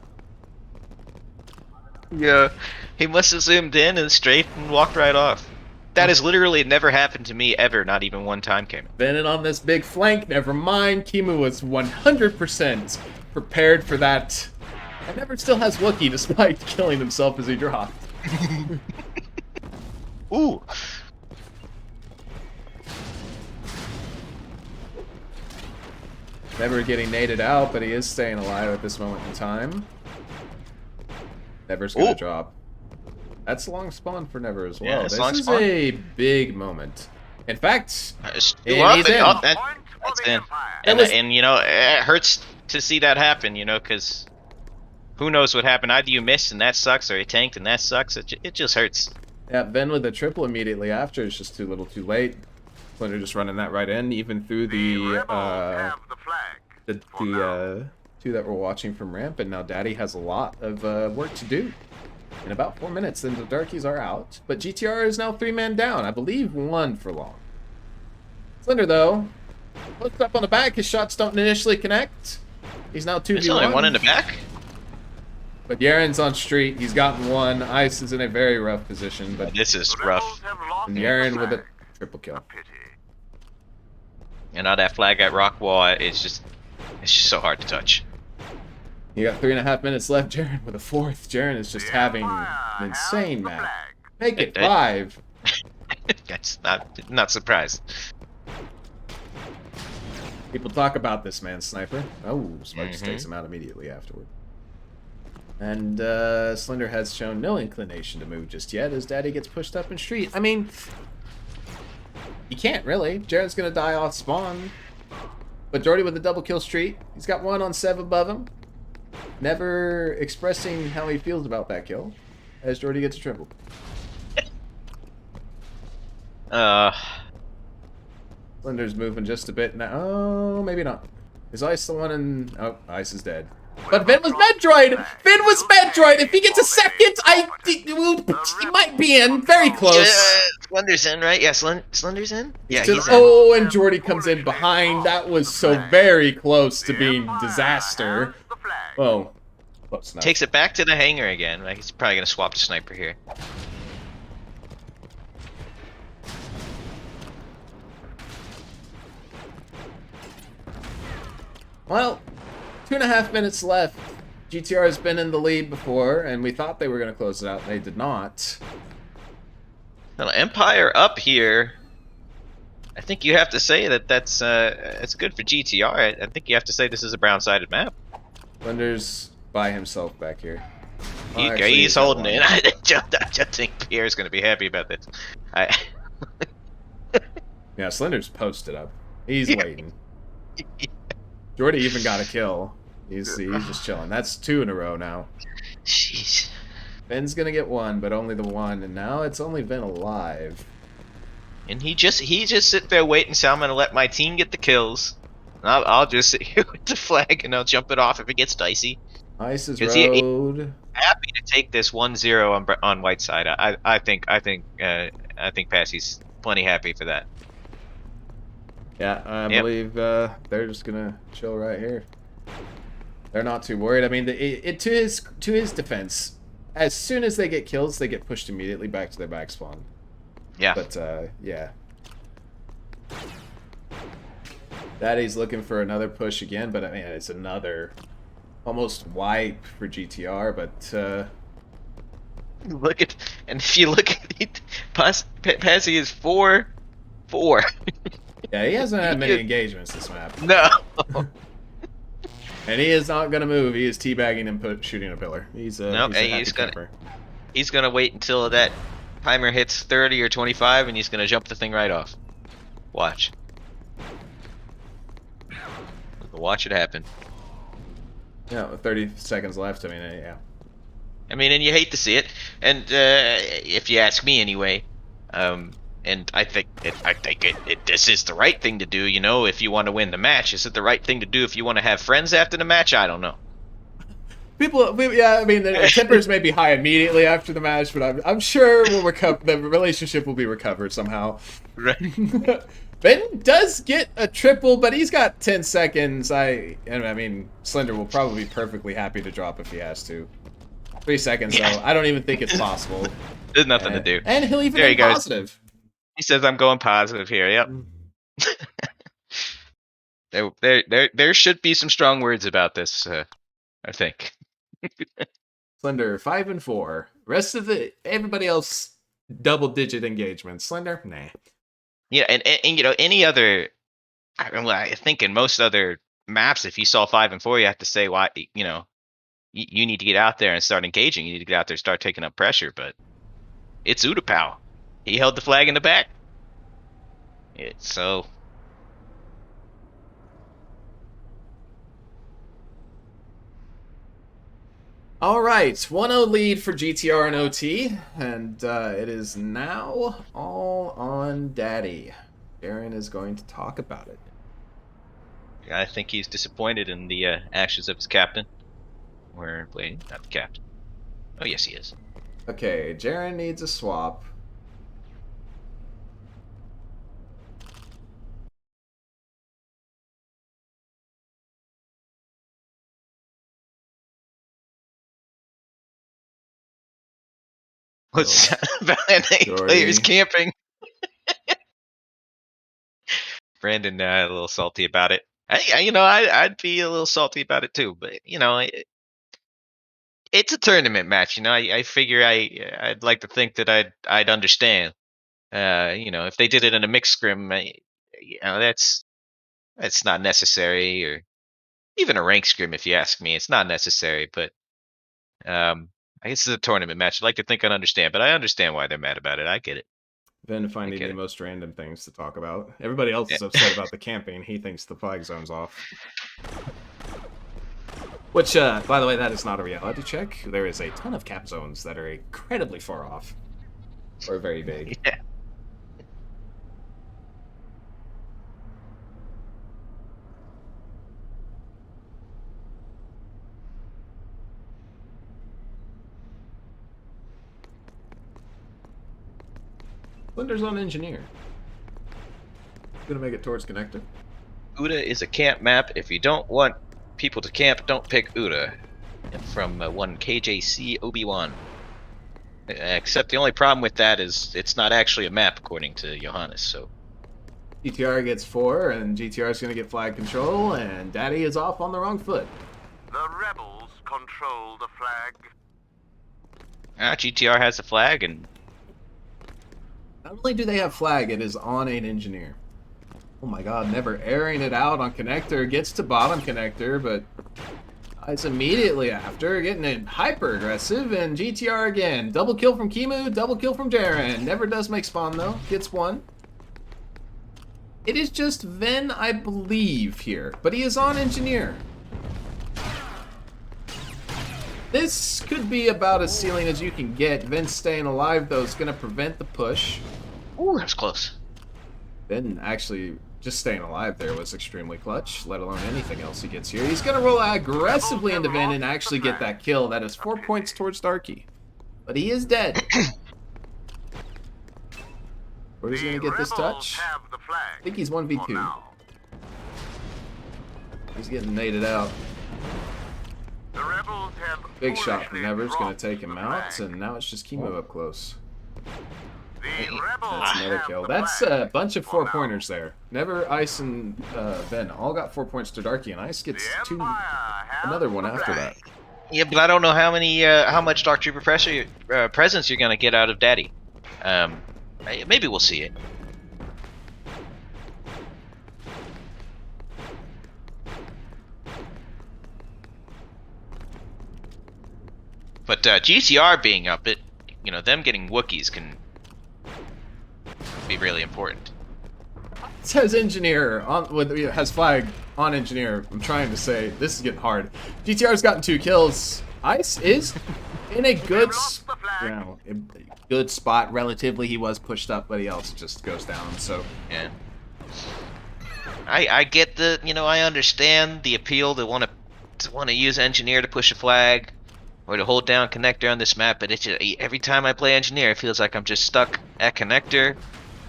Yeah, he must have zoomed in and strafed and walked right off. That has literally never happened to me ever, not even one time came in. Been in on this big flank, never mind. Kimu was 100% prepared for that. And Never still has Wookiee despite killing himself as he dropped. Ooh. Never getting naded out, but he is staying alive at this moment in time. Never's gonna drop. That's a long spawn for Never as well. Yeah, this is spawn. a big moment. In fact, He's in. that's in. And you know, it hurts to see that happen, you know, because who knows what happened. Either you missed and that sucks, or he tanked and that sucks. It just hurts. Yeah, Ben with a triple immediately after is just too little too late. Slender just running that right in, even through the two that we're watching from ramp, and now Daddy has a lot of work to do. in about 4 minutes, then the Darkies are out. But GTR is now 3-man down. I believe 1 for long. Slender, though, looks up on the back. His shots don't initially connect. He's now 2v1. There's only one in the back. But Yaren's on street. He's gotten 1. Ice is in a very rough position. But This is rough. and Yaren with a triple kill. And now that flag at rock wall, it's just so hard to touch. You got 3.5 minutes left. Jaren with a 4th. Jaren is just having an insane map. Make it 5. That's not surprised. People talk about this man, Sniper. Oh, Smart just takes him out immediately afterward. And Slender has shown no inclination to move just yet as Daddy gets pushed up in street. I mean, he can't really. Jared's going to die off spawn. But Jordy with a double kill street. He's got 1 on 7 above him. Never expressing how he feels about that kill as Jordy gets a triple. Slender's moving just a bit now. Oh, maybe not. Is Ice the one in... Oh, Ice is dead. But Vin was Metroid! Vin was Metroid! If he gets a second, he might be in. Very close. Slender's in, right? Yeah, Slender's in? Yeah, Just, he's in. oh, and Jordy comes in behind. That was so very close to being disaster. Oh, close enough. Takes it back to the hangar again. Like, he's probably going to swap to Sniper here. Well, 2.5 minutes left. GTR has been in the lead before, and we thought they were going to close it out. They did not. Now, Empire up here. I think you have to say that's it's good for GTR. I think you have to say this is a brown-sided map. Slender's by himself back here. He's holding it. I just think Pierre's going to be happy about this. Yeah, Slender's posted up. He's waiting. Jordy even got a kill. He's just chilling. That's 2 in a row now. Jeez. Vin's gonna get 1, but only the 1, and now it's only Vin alive. And he just sit there waiting. So I'm gonna let my team get the kills. And I'll just sit here with the flag and I'll jump it off if it gets dicey. Ice is 'Cause he- road. Happy to take this 1-0 on white side. I think Passy's plenty happy for that. Yeah, I Yep. believe they're just gonna chill right here. They're not too worried. I mean, to his defense, as soon as they get kills, they get pushed immediately back to their back spawn. Yeah. But yeah. Daddy's looking for another push again, but I mean, it's another almost wipe for GTR. But and if you look at it, Passy is 4-4. yeah, he hasn't had many engagements this map. No. And he is not gonna move. He is teabagging and shooting a pillar. He's Nope, he's a and happy camper. He's gonna wait until that timer hits 30 or 25, and he's gonna jump the thing right off. Watch. Watch it happen. Yeah, with 30 seconds left. I mean, yeah. I mean, and you hate to see it. And if you ask me, anyway, and I think this is the right thing to do. You know, if you want to win the match, is it the right thing to do if you want to have friends after the match? I don't know. Yeah, I mean, the tempers may be high immediately after the match, but I'm sure we'll recover. The relationship will be recovered somehow. Right. Ben does get a triple, but he's got 10 seconds. I mean, Slender will probably be perfectly happy to drop if he has to. 3 seconds, though. I don't even think it's possible. There's nothing to do. And he'll even There be he goes. positive. He says, "I'm going positive here." Yep. There should be some strong words about this. I think. Slender 5 and 4. Rest of everybody else double-digit engagements. Slender, nah. Yeah, and you know, any other, I think in most other maps, if you saw 5 and 4, you have to say, why, you know, you need to get out there and start engaging. You need to get out there and start taking up pressure. But it's Utapau. He held the flag in the back. So. All right, 1-0 lead for GTR and OT, and it is now all on Daddy. Aaron is going to talk about it. I think he's disappointed in the actions of his captain. Wait, not the captain. Oh, yes, he is. Okay, Jaren needs a swap. What's Valente Jordy. players camping? Brandon, a little salty about it. I'd be a little salty about it too. But it's a tournament match. I figure I'd like to think that I'd understand. If they did it in a mixed scrim, that's not necessary, or even a rank scrim, if you ask me, it's not necessary. But I guess it's a tournament match. I'd like to think I'd understand, but I understand why they're mad about it. I get it. Then finding the most random things to talk about. Everybody else is upset about the camping. He thinks the flag zone's off. Which, by the way, that is not a reality check. There is a ton of cap zones that are incredibly far off. Or very big. Yeah. Slender's on engineer. Gonna make it towards connector. Uda is a camp map. If you don't want people to camp, don't pick Uda. From one KJC Obi-Wan. Except the only problem with that is it's not actually a map, according to Johannes. So GTR gets 4, and GTR is gonna get flag control, and Daddy is off on the wrong foot. The rebels control the flag. GTR has a flag, and Not only do they have flag, it is on an engineer. Oh my god, never airing it out on connector. Gets to bottom connector, but it's immediately after getting it hyper aggressive, and GTR again. Double kill from Kimu, double kill from Jaren. Never does make spawn though. Gets 1. It is just Ven, I believe, here, but he is on engineer. This could be about as ceiling as you can get. Ven staying alive though is going to prevent the push. ooh, that was close. Ven actually just staying alive there was extremely clutch, let alone anything else he gets here. He's going to roll aggressively into Ven and actually get that kill. That is 4 points towards Darky. But he is dead. Where's he going to get this touch? I think he's 1v2. He's getting naded out. Big shot from Nevers, going to take him out, and now it's just Chemo up close. That's another kill. That's a bunch of 4-pointers there. Never, Ice, and Ven all got 4 points to Darky, and Ice gets another one after that. Yeah, but I don't know how much Dark Trooper presence you're gonna get out of Daddy. Maybe we'll see it. But GTR being up, them getting Wookiees can be really important. It says engineer has flag on engineer. I'm trying to say this is getting hard. GTR's gotten 2 kills. Ice is in a good, good spot relatively. He was pushed up, but he also just goes down. So yeah, I get the I understand the appeal to want to use engineer to push a flag or to hold down connector on this map, but it's just, every time I play engineer, it feels like I'm just stuck at connector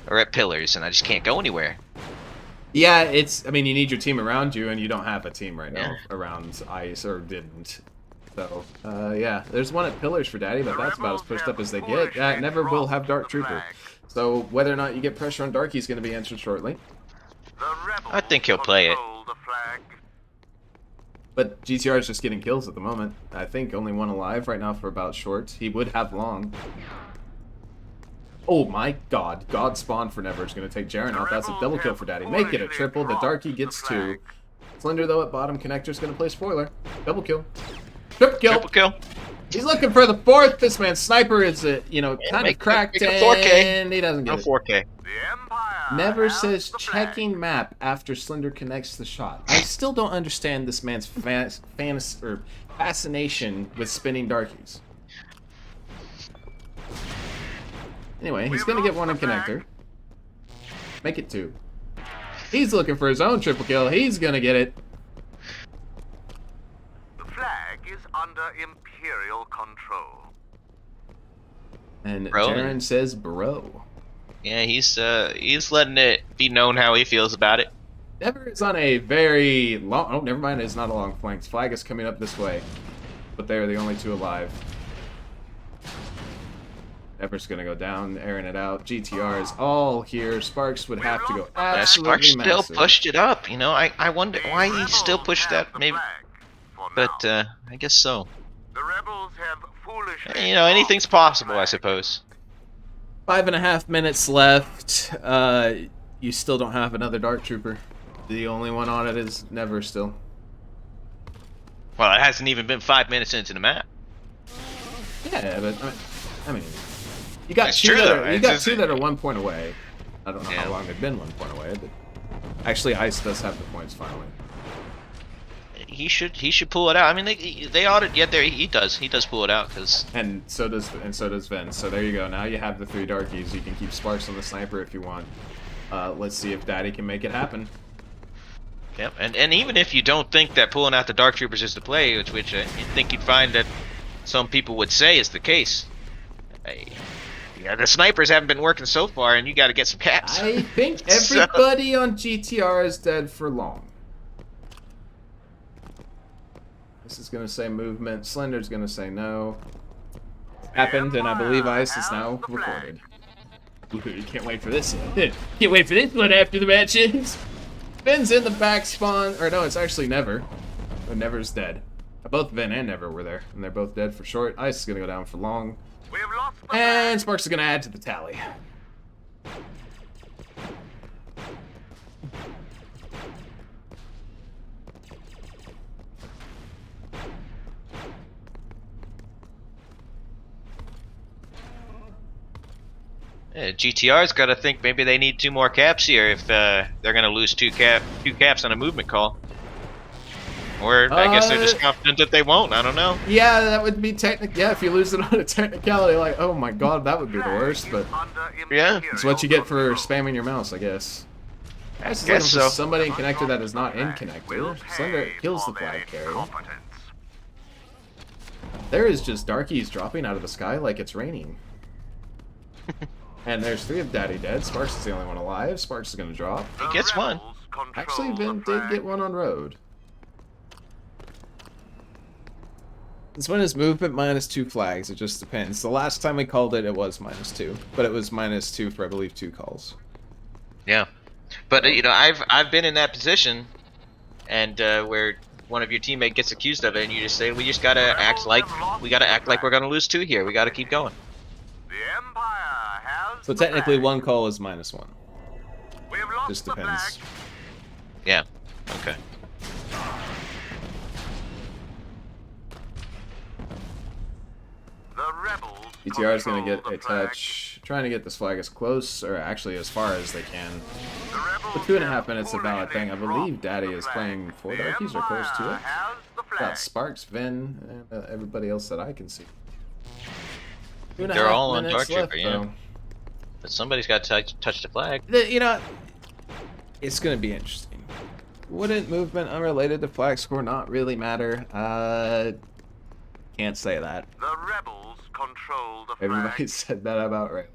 or at pillars, and I just can't go anywhere. Yeah, I mean, you need your team around you, and you don't have a team right now around Ice, or didn't. So, yeah, there's one at pillars for Daddy, but that's about as pushed up as they get. Never will have Dark Trooper. So, whether or not you get pressure on Darky is going to be answered shortly. I think he'll play it. But GTR is just getting kills at the moment. I think only 1 alive right now for about short. He would have long. Oh my god. God spawn for Never is going to take Jaren out. That's a double kill for Daddy. Make it a triple. The Darky gets 2. Slender, though, at bottom. Connector is going to play spoiler. Double kill. Triple kill. Triple kill. He's looking for the 4th. This man's sniper is, kind of cracked, and he doesn't get it. 4K. Never says checking map after Slender connects the shot. I still don't understand this man's fascination with spinning Darkies. Anyway, he's gonna get 1 in connector. Make it 2. He's looking for his own triple kill. He's gonna get it. The flag is under Imperial control. And Bro. Jaren says, bro. Yeah, he's letting it be known how he feels about it. Never is on a very long... Oh, never mind. It's not a long flank. Flag is coming up this way. But they are the only two alive. Ever's going to go down, airing it out. GTR is all here. Sparks would have to go absolutely Sparks still massive. pushed it up. You know, I wonder why he still pushed that. Maybe, but I guess so. The rebels have foolishly You know, anything's possible, I suppose. 5.5 minutes left. You still don't have another Dark Trooper. The only one on it is Never still. Well, it hasn't even been 5 minutes into the map. Yeah, but I mean, you got That's two true, that though. are, you It's got just- two that are 1 point away. I don't know Yeah. how long they've been 1 point away, but actually Ice does have the points finally. He should pull it out. I mean, they ought to get there. He does pull it out because And so does Vin. So there you go. Now you have the 3 Darkies. You can keep Sparks on the sniper if you want. Let's see if Daddy can make it happen. yep. And even if you don't think that pulling out the Dark Troopers is the play, which you think you'd find that some people would say is the case. Yeah, the snipers haven't been working so far, and you got to get some caps. I think So- everybody on GTR is dead for long. This is gonna say movement. Slender's gonna say no. Happened, and I believe Ice is now recorded. Ooh, you can't wait for this. Can't wait for this one after the match ends. Vin's in the back spawn, or no, it's actually Never. Oh, Never's dead. Both Vin and Never were there, and they're both dead for short. Ice is gonna go down for long, We have lost the and Sparks is gonna add to the tally. Yeah, GTR's got to think maybe they need 2 more caps here if they're going to lose two caps on a movement call. Or I guess they're just confident that they won't. I don't know. Yeah, that would be technical. Yeah, if you lose it on a technicality, like, oh my god, that would be the worst. But Yeah. it's what you get for spamming your mouse, I guess. I Guess looking so. for somebody in connector that is not in connector. Slender kills the flag carrier. There is just Darkies dropping out of the sky like it's raining. And there's 3 of Daddy dead. Sparks is the only one alive. Sparks is gonna drop. He gets one. Actually, Vin did get one on road. This one is movement minus 2 flags. It just depends. The last time we called it, it was -2, but it was -2 for I believe 2 calls. Yeah. But you know, I've been in that position, and where one of your teammate gets accused of it, and you just say, we just gotta act like we're gonna lose 2 here. We gotta keep going. The Empire has So the technically, flag. 1 call is -1. We have lost Just the depends. flag. Yeah. Okay. The rebels BTR is gonna control get the a flag. touch, trying to get this flag as close, or actually as far as they can. The rebels For 2.5 have minutes a valid thing. I foolishly believe Daddy dropped is the playing flag. 4 The Darkies or close to Empire it. has the flag. Got Sparks, Vin, and everybody else that I can see. 2.5 They're all on minutes Dark left, Trooper, yeah. though. But somebody's got to touch the flag. You know, it's gonna be interesting. Wouldn't movement unrelated to flag score not really matter? Can't say that. The rebels control the flag. Everybody said that about right.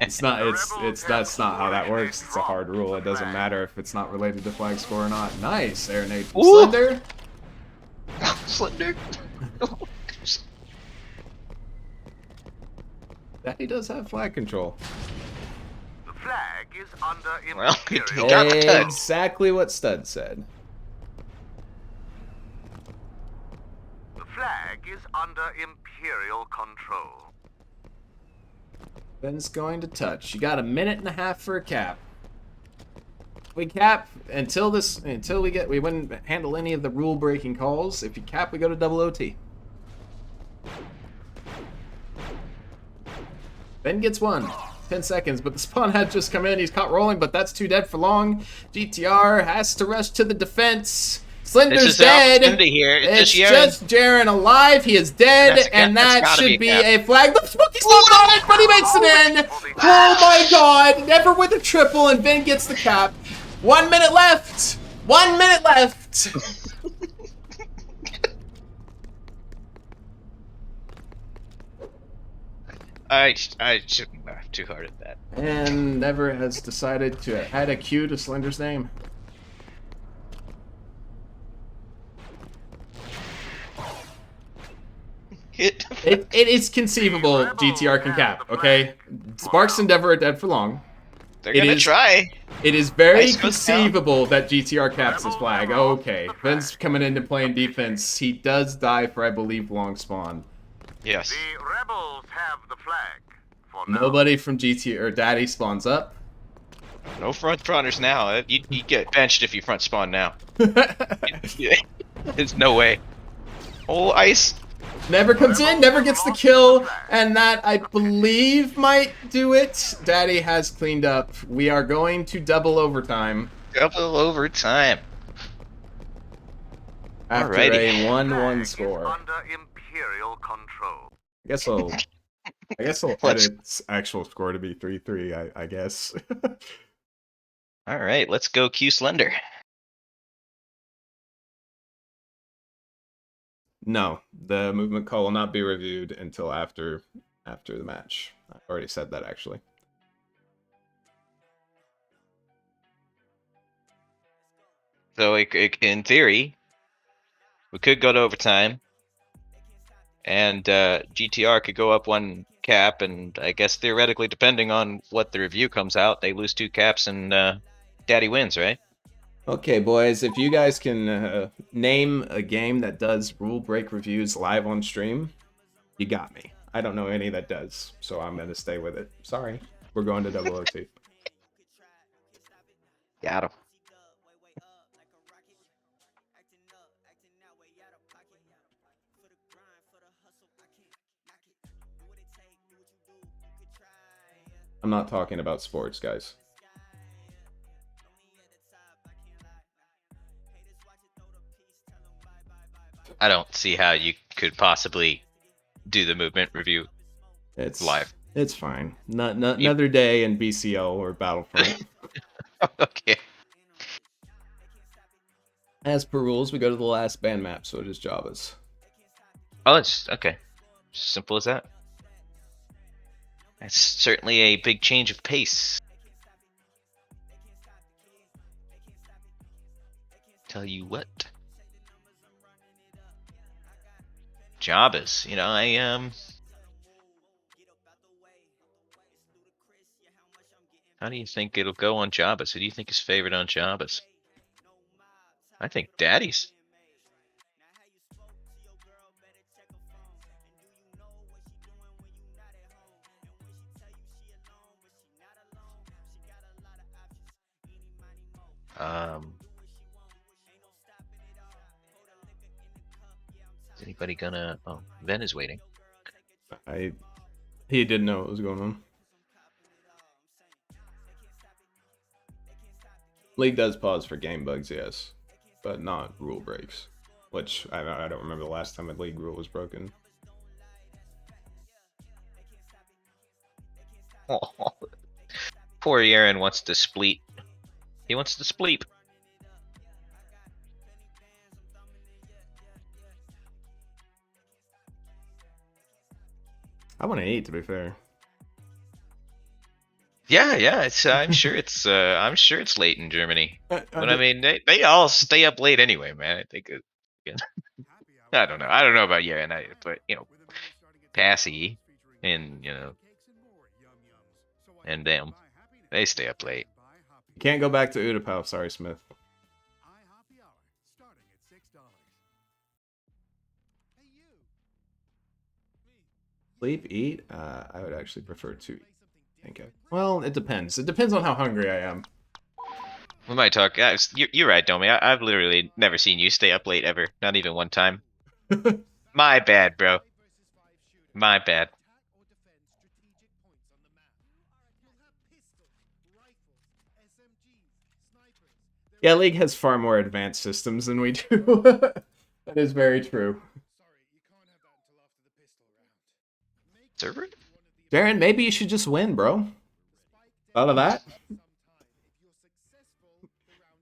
It's not. It's that's not how that works. It's a hard rule. It doesn't matter if it's not related to flag score or not. Nice, Air Nate from Ooh. Slender. Slender. Daddy does have flag control. The flag is under Well, imperial. he got the touch. Exactly what Stud said. The flag is under imperial control. Ben's going to touch. You got 1.5 minutes for a cap. We cap until we wouldn't handle any of the rule breaking calls. If you cap, we go to double OT. Ben gets 1. 10 seconds, but the spawn had just come in. He's caught rolling, but that's 2 dead for long. GTR has to rush to the defense. Slender's This is the dead. opportunity here. It's Just just Jaren alive. He is dead, and That's that gotta should be be a a flag. The Spooky's not on it, but he makes it in. Oh my god. Never with a triple, and Vin gets the cap. 1 minute left. 1 minute left. I shouldn't laugh too hard at that. And Never has decided to add a Q to Slender's name. It is conceivable GTR can cap, okay? Sparks and Never are dead for long. They're It gonna is- try. It is very Ice goes down. conceivable that GTR caps his flag. Okay, Vince coming into playing defense. He does die for, I believe, long spawn. Yes. The rebels have the flag. For now. Nobody from GT or Daddy spawns up. No front runners now. You get benched if you front spawn now. There's no way. Oh, Ice. Never comes in, Never gets the kill, and that, I believe, might do it. Daddy has cleaned up. We are going to double overtime Double overtime. after Alrighty. a 1-1 Flag is score. under Imperial control. I guess I'll Let's- edit its actual score to be 3-3, I guess. All right, let's go Q Slender. No, the movement call will not be reviewed until after the match. I already said that, actually. So in theory, we could go to overtime, and GTR could go up 1 cap, and I guess theoretically, depending on what the review comes out, they lose 2 caps and Daddy wins, right? Okay, boys, if you guys can name a game that does rule break reviews live on stream, you got me. I don't know any that does, so I'm going to stay with it. Sorry. We're going to double OT. Got him. I'm not talking about sports, guys. I don't see how you could possibly do the movement review It's live. It's fine. Another day in BCL or Battlefront. Okay. As per rules, we go to the last band map, so it is Java's. Oh, it's okay. Simple as that. That's certainly a big change of pace. Tell you what. Jabas, you know, how do you think it'll go on Jabas? Who do you think is favored on Jabas? I think Daddy's. Is anybody gonna? Oh, Ven is waiting. He didn't know what was going on. League does pause for game bugs, yes, but not rule breaks. Which I don't remember the last time a league rule was broken. Oh, poor Aaron wants to spleet. He wants to spleep. I want to eat, to be fair. Yeah. It's. I'm sure it's. I'm sure it's late in Germany. But I I mean, they all stay up late anyway, man. I think. I don't know. I don't know about Aaron, but you know, Passy and and them, they stay up late. can't go back to Utapau, sorry, Smith. Sleep, eat? I would actually prefer to eat. Well, it depends. It depends on how hungry I am. We might talk. You're right, Domi. I've literally never seen you stay up late ever. Not even one time. My bad, bro. My bad. Yeah, League has far more advanced systems than we do. That is very true. Server? Darren, maybe you should just win, bro. Thought of that?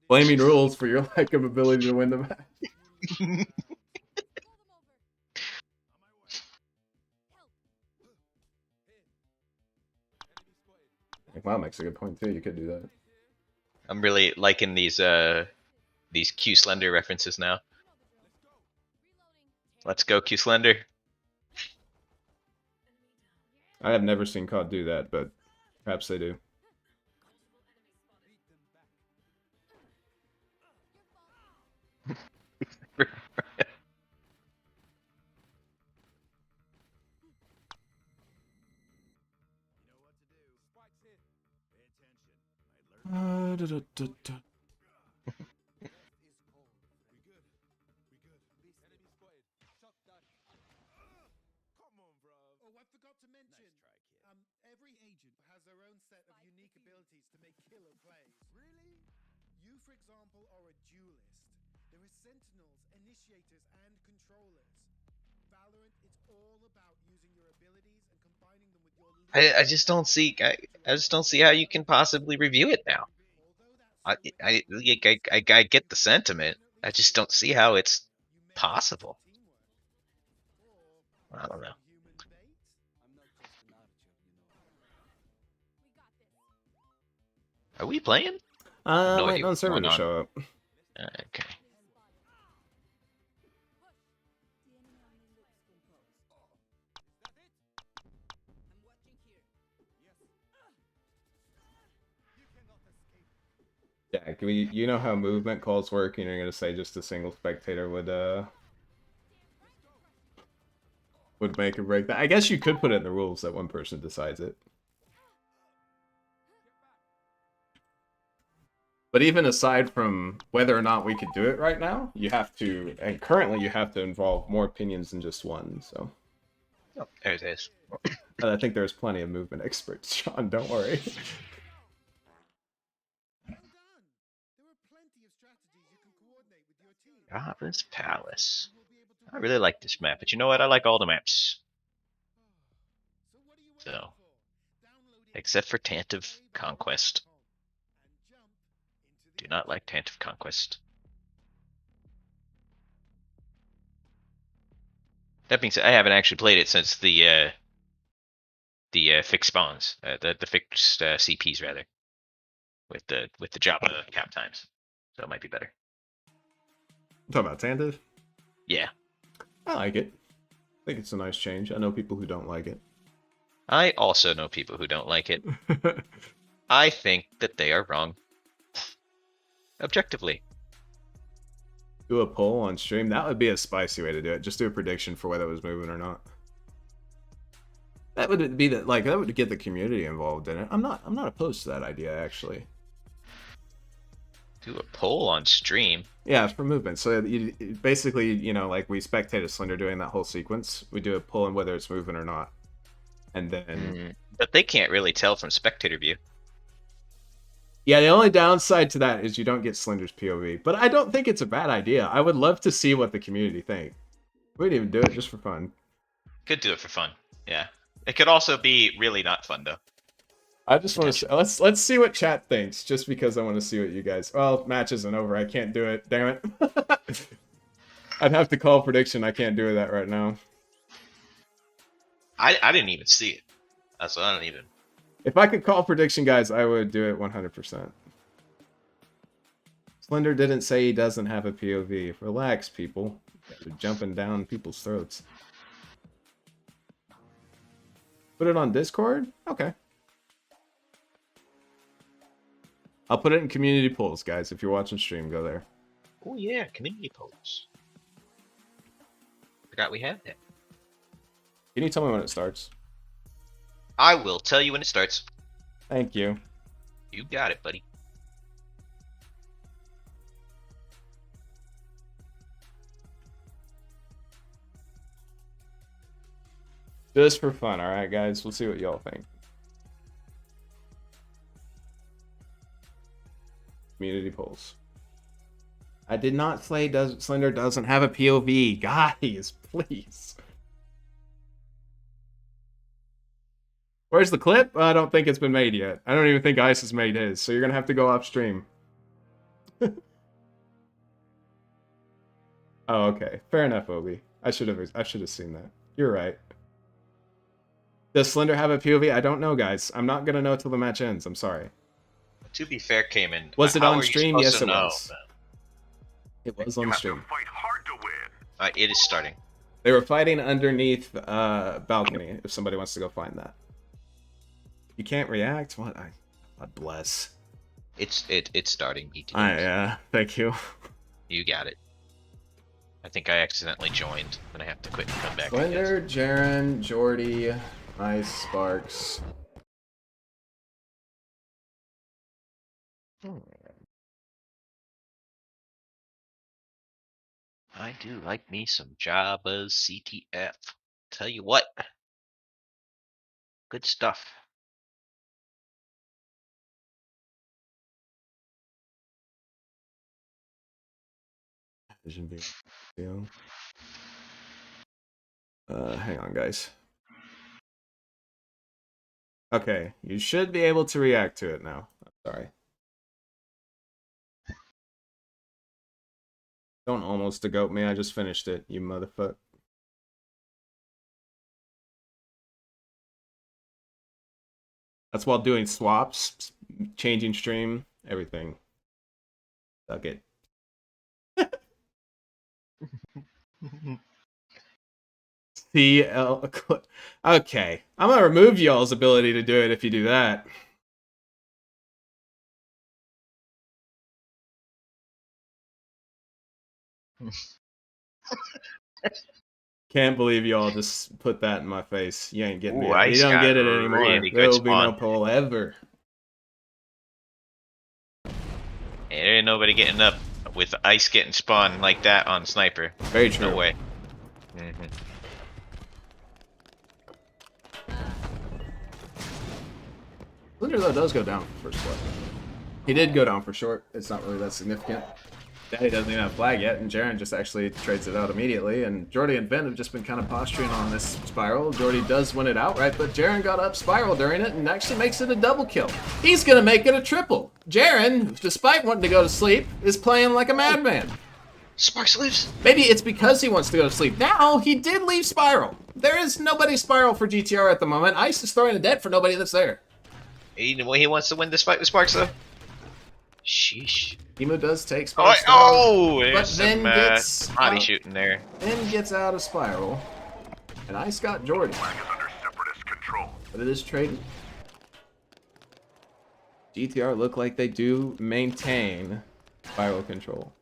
Blaming rules for your lack of ability to win the match. Wow, makes a good point too. You could do that. I'm really liking these Q Slender references now. Let's go Q Slender. I have never seen COD do that, but perhaps they do. Come on, bro. Oh, I forgot to mention. Every agent has their own set of unique abilities to make killer plays. Really? You, for example, are a duelist. There are sentinels, initiators, and controllers. Valorant, it's all about using your abilities and combining them with your. I just don't see I just don't see how you can possibly review it now. I get the sentiment. I just don't see how it's possible. I don't know. Are we playing? No Waiting idea on what's server going to on. show up. Okay. Yeah, can we? You know how movement calls work, and you're gonna say just a single spectator would make or break that. I guess you could put it in the rules that one person decides it. But even aside from whether or not we could do it right now, you have to, and currently you have to involve more opinions than just one. So Oh, there it is. and I think there's plenty of movement experts, Sean. Don't worry. Robin's Palace. I really like this map, but you know what? I like all the maps. So, except for Tantive Conquest. Do not like Tantive Conquest. That being said, I haven't actually played it since the fixed spawns, the fixed CPs rather, with the Java cap times. So it might be better. Talking about Tantive? Yeah, I like it. I think it's a nice change. I know people who don't like it. I also know people who don't like it. I think that they are wrong. Objectively. Do a poll on stream. That would be a spicy way to do it. Just do a prediction for whether it was moving or not. That would be that would get the community involved in it. I'm not opposed to that idea actually. Do a poll on stream. Yeah, for movement. So you basically, like we spectate a Slender doing that whole sequence. We do a poll on whether it's moving or not, and then. But they can't really tell from spectator view. Yeah, the only downside to that is you don't get Slender's POV. But I don't think it's a bad idea. I would love to see what the community think. We'd even do it just for fun. Could do it for fun. Yeah. It could also be really not fun though. I just want to let's see what chat thinks, just because I want to see what you guys. Well, match isn't over. I can't do it. Damn it. I'd have to call prediction. I can't do that right now. I didn't even see it. That's what I don't even. If I could call prediction, guys, I would do it 100%. Slender didn't say he doesn't have a POV. Relax, people. You're jumping down people's throats. Put it on Discord? Okay. I'll put it in community polls, guys. If you're watching stream, go there. Oh yeah, community polls. Forgot we had that. Can you tell me when it starts? I will tell you when it starts. Thank you. You got it, buddy. Just for fun, alright, guys? We'll see what y'all think. Community polls. I did not say Slender doesn't have a POV. Guys, please. Where's the clip? I don't think it's been made yet. I don't even think Ice has made his, so you're gonna have to go off stream. Oh, okay. Fair enough, Obi. I should have seen that. You're right. Does Slender have a POV? I don't know, guys. I'm not gonna know till the match ends. I'm sorry. To be fair, Cayman. Was it how on are you stream? supposed Yes, to it know? was. It was on stream. It is starting. They were fighting underneath balcony. If somebody wants to go find that, you can't react. What? God bless. It's starting. Yeah. Thank you. You got it. I think I accidentally joined. I'm gonna have to quit and come back. Slender, Jaren, Jordy, Ice, Sparks. I do like me some Jabba's CTF. Tell you what. Good stuff. Vision video. Hang on, guys. Okay, you should be able to react to it now. I'm sorry. Don't almost degoat me. I just finished it, you motherfucker. That's while doing swaps, changing stream, everything. Suck it. CL. Okay, I'm gonna remove y'all's ability to do it if you do that. Can't believe y'all just put that in my face. You ain't getting me. You don't get it anymore. Really There will good be no spawn. poll ever. Hey, there ain't nobody getting up with ice getting spawned like that on sniper. Very true. No way. Slender, though, does go down for first blood. He did go down for short. It's not really that significant. Daddy doesn't even have flag yet, and Jaren just actually trades it out immediately. And Jordy and Ben have just been kind of posturing on this spiral. Jordy does win it outright, but Jaren got up spiral during it and actually makes it a double kill. He's going to make it a triple. Jaren, despite wanting to go to sleep, is playing like a madman. Sparks lives. Maybe it's because he wants to go to sleep. Now, he did leave spiral. There is nobody spiral for GTR at the moment. Ice is throwing a debt for nobody that's there. He wants to win this fight with Sparks, though. Sheesh. Emo does take Sparks down, but but then gets body shooting there. Then gets out of spiral. And Ice got Jordy. But it is trading. GTR look like they do maintain spiral control.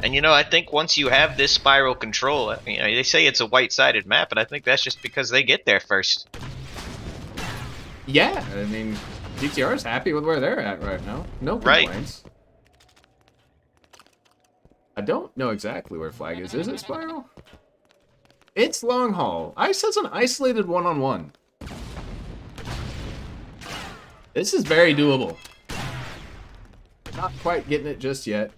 And you know, I think once you have this spiral control, you know, they say it's a white-sided map, but I think that's just because they get there first. Yeah, I mean, GTR is happy with where they're at right now. No complaints. Right. I don't know exactly where flag is. Is it spiral? It's long haul. Ice has an isolated one-on-one. This is very doable. Not quite getting it just yet.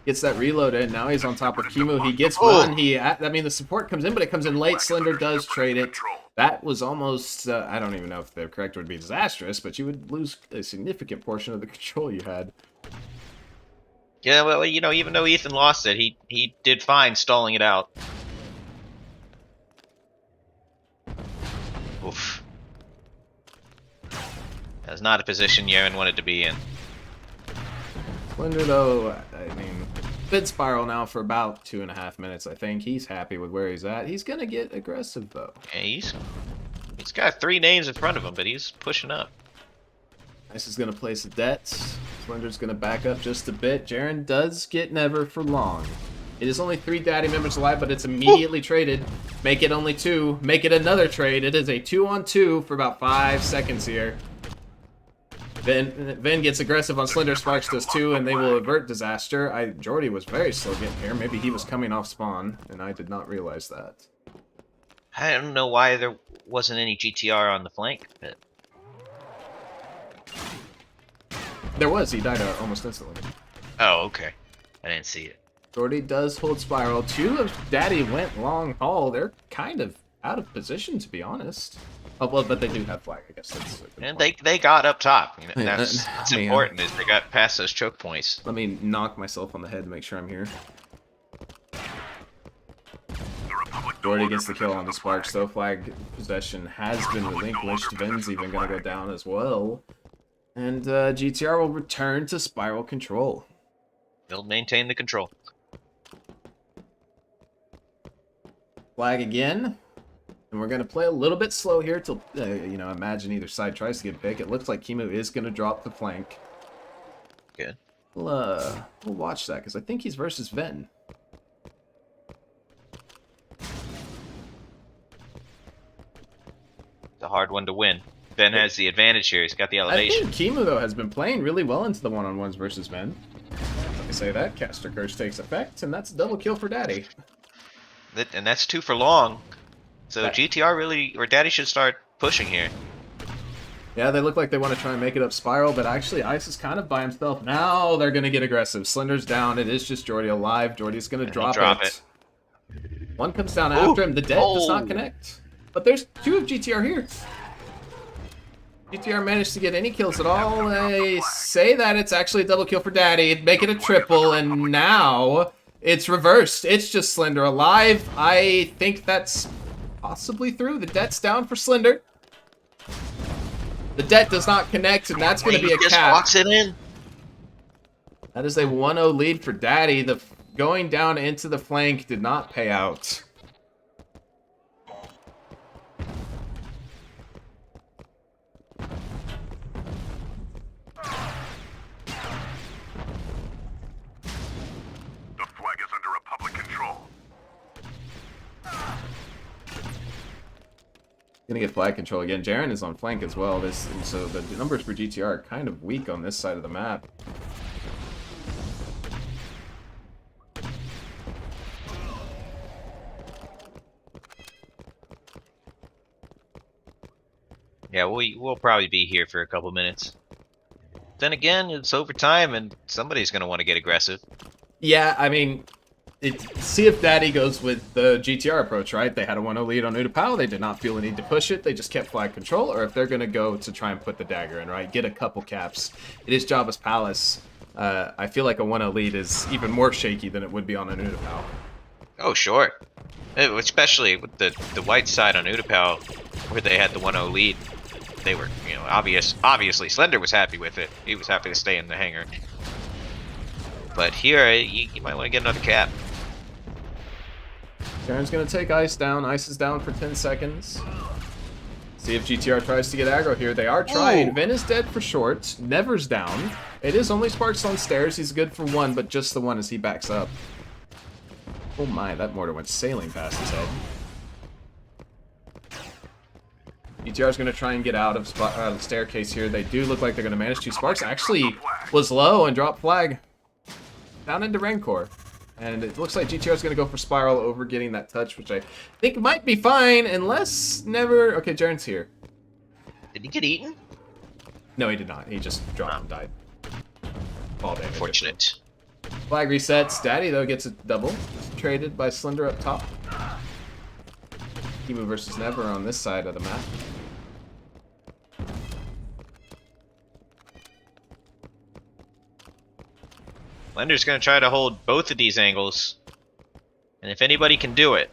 Gets that reload in. Now he's on top of Kimu. He gets one. I mean, the support comes in, but it comes in late. Slender does trade it. That was almost, I don't even know if the correct would be disastrous, but you would lose a significant portion of the control you had. Yeah, well, you know, even though Ethan lost it, he did fine stalling it out. Oof. That's not a position Yaren wanted to be in. Slender, though, I mean, been spiral now for about 2.5 minutes, I think. He's happy with where he's at. He's going to get aggressive, though. Yeah, he's got 3 names in front of him, but he's pushing up. Ice is going to place a debt. Slender's going to back up just a bit. Jaren does get never for long. It is only 3 daddy members alive, but it's immediately traded. Make it only 2. Make it another trade. It is a 2-on-2 for about 5 seconds here. Vin gets aggressive on Slender, Sparks does too, and they will avert disaster. Jordy was very slow getting here. Maybe he was coming off spawn, and I did not realize that. I don't know why there wasn't any GTR on the flank. But... There was. He died almost instantly. Oh, okay. I didn't see it. Jordy does hold spiral. 2 of daddy went long haul. They're kind of out of position, to be honest. Oh, well, but they do have flag, I guess. That's and they got up top. You know, that's important, is they got past those choke points. Let me knock myself on the head to make sure I'm here. Jordy gets the kill on the Sparks, though. Flag possession has been relinquished. Ven's even going to go down as well. And GTR will return to Spiral control. They'll maintain the control. Flag again. And we're going to play a little bit slow here till, imagine either side tries to get a pick. It looks like Kimu is going to drop the flank. Good. We'll watch that, because I think he's versus Ven. It's a hard one to win. Ben has the advantage here. He's got the elevation. I think Kimu, though, has been playing really well into the one-on-ones versus Ven. Let me say that. Caster Curse takes effect, and that's a double kill for Daddy. And that's 2 for long. So GTR really, or Daddy should start pushing here. Yeah, they look like they want to try and make it up Spiral, but actually Ice is kind of by himself. Now they're going to get aggressive. Slender's down. It is just Jordy alive. Jordy's going to drop it. One comes down after him. The dead does not connect. But there's 2 of GTR here. GTR managed to get any kills at all. They say that it's actually a double kill for Daddy. Make it a triple, and now it's reversed. It's just Slender alive. I think that's possibly through. The death's down for Slender. The debt does not connect, and that's going to be a cap. Walks it in. That is a 1-0 lead for Daddy. The going down into the flank did not pay out. Gonna get flag control again. Jaren is on flank as well. So the numbers for GTR are kind of weak on this side of the map. Yeah, we'll probably be here for a couple minutes. Then again, it's overtime, and somebody's gonna want to get aggressive. Yeah, I mean, see if Daddy goes with the GTR approach, right? They had a 1-0 lead on Utapau. They did not feel the need to push it. They just kept flag control. Or if they're going to go to try and put the dagger in, right? Get a couple caps. It is Jabba's Palace. I feel like a 1-0 lead is even more shaky than it would be on an Utapau. Oh, sure. Especially with the white side on Utapau, where they had the 1-0 lead. They were, obviously Slender was happy with it. He was happy to stay in the hangar. But here, you might want to get another cap. Jaren's going to take Ice down. Ice is down for 10 seconds. See if GTR tries to get aggro here. They are trying. Ven is dead for short. Never's down. It is only Sparks on stairs. He's good for 1, but just the 1 as he backs up. Oh my, that mortar went sailing past his head. GTR is going to try and get out of the staircase here. They do look like they're going to manage to. Sparks actually was low and dropped flag down into Rancor. And it looks like GTR is going to go for Spiral over getting that touch, which I think might be fine, unless never... Okay, Jaren's here. Did he get eaten? No, he did not. He just dropped and died. Fall damage. Unfortunate. Flag resets. Daddy, though, gets a double. Just traded by Slender up top. Kimu versus Never on this side of the map. Slender's going to try to hold both of these angles. And if anybody can do it,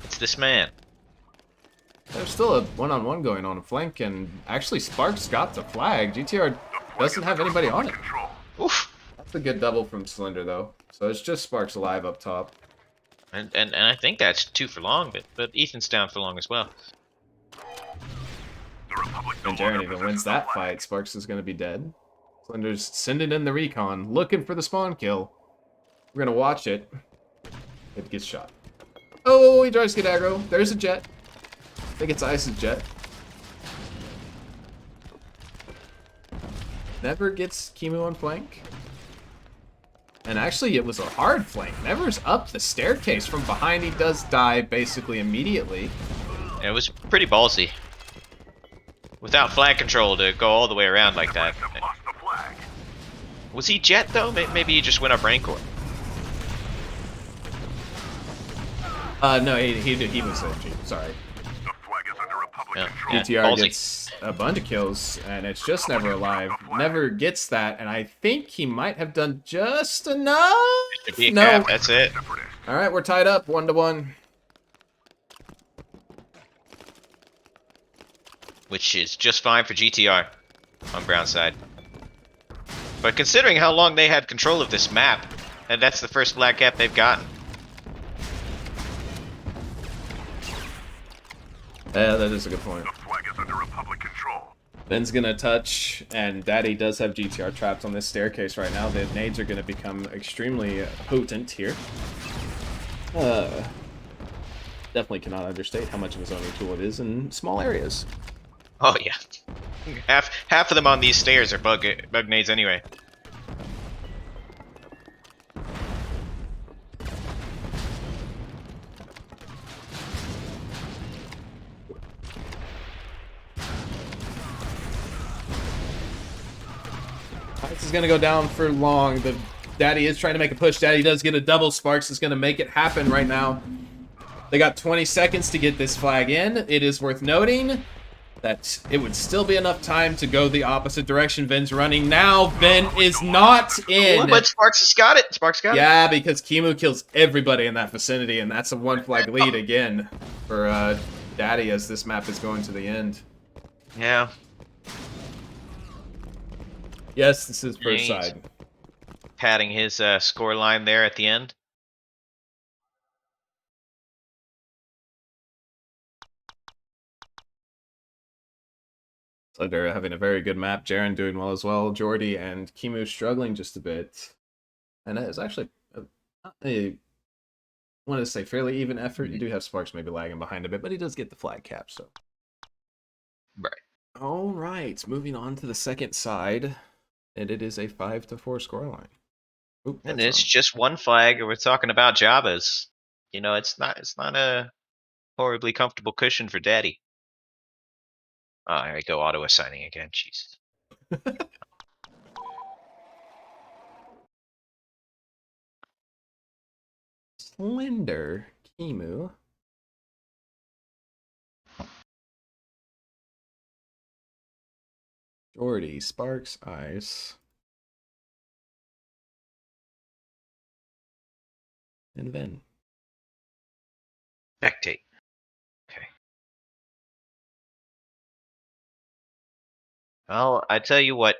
it's this man. There's still a one-on-one going on flank, and actually Sparks got the flag. GTR doesn't have anybody on it. Oof. That's a good double from Slender, though. So it's just Sparks alive up top. And I think that's 2 for long, but Ethan's down for long as well. And Jaren even wins that fight. Sparks is going to be dead. Slender's sending in the recon, looking for the spawn kill. We're going to watch it. It gets shot. Oh, he tries to get aggro. There's a jet. I think it's Ice's jet. Never gets Kimu on flank. And actually, it was a hard flank. Never's up the staircase from behind. He does die basically immediately. It was pretty ballsy. Without flag control to go all the way around like that. Was he jet though? Maybe he just went up Rancor. No, he was a G. Sorry. Yeah. GTR Ballsy. gets a bunch of kills, and it's just Never alive. Never gets that, and I think he might have done just enough. Should be a cap, that's it. All right, we're tied up 1-1. which is just fine for GTR on brown side. But considering how long they had control of this map, and that's the first flag cap they've gotten. Yeah, that is a good point. The flag is under Republic control. Ben's gonna touch, and Daddy does have GTR trapped on this staircase right now. The nades are gonna become extremely potent here. Definitely cannot understate how much of a zoning tool it is in small areas. Oh yeah, half of them on these stairs are bug nades anyway. This is gonna go down for long. The Daddy is trying to make a push. Daddy does get a double. Sparks is gonna make it happen right now. They got 20 seconds to get this flag in. It is worth noting that it would still be enough time to go the opposite direction. Ven's running now. Ven is not in. But Sparks has got it. Sparks got it. Yeah, because Kimu kills everybody in that vicinity, and that's a one flag lead again for Daddy as this map is going to the end. Yeah. Yes, this is first side. Padding his score line there at the end. Slender having a very good map. Jaren doing well as well. Jordy and Kimu struggling just a bit. And that is actually I want to say fairly even effort. You do have Sparks maybe lagging behind a bit, but he does get the flag cap, so. Right. All right, moving on to the second side. And it is a 5-4 scoreline. And it's just one flag. We're talking about Jabba's. You know, it's not a horribly comfortable cushion for Daddy. Oh, here I go auto assigning again. Jesus. Slender Kimu. Jordy, Sparks, Ice. And Ven. Spectate. Okay. Well, I tell you what,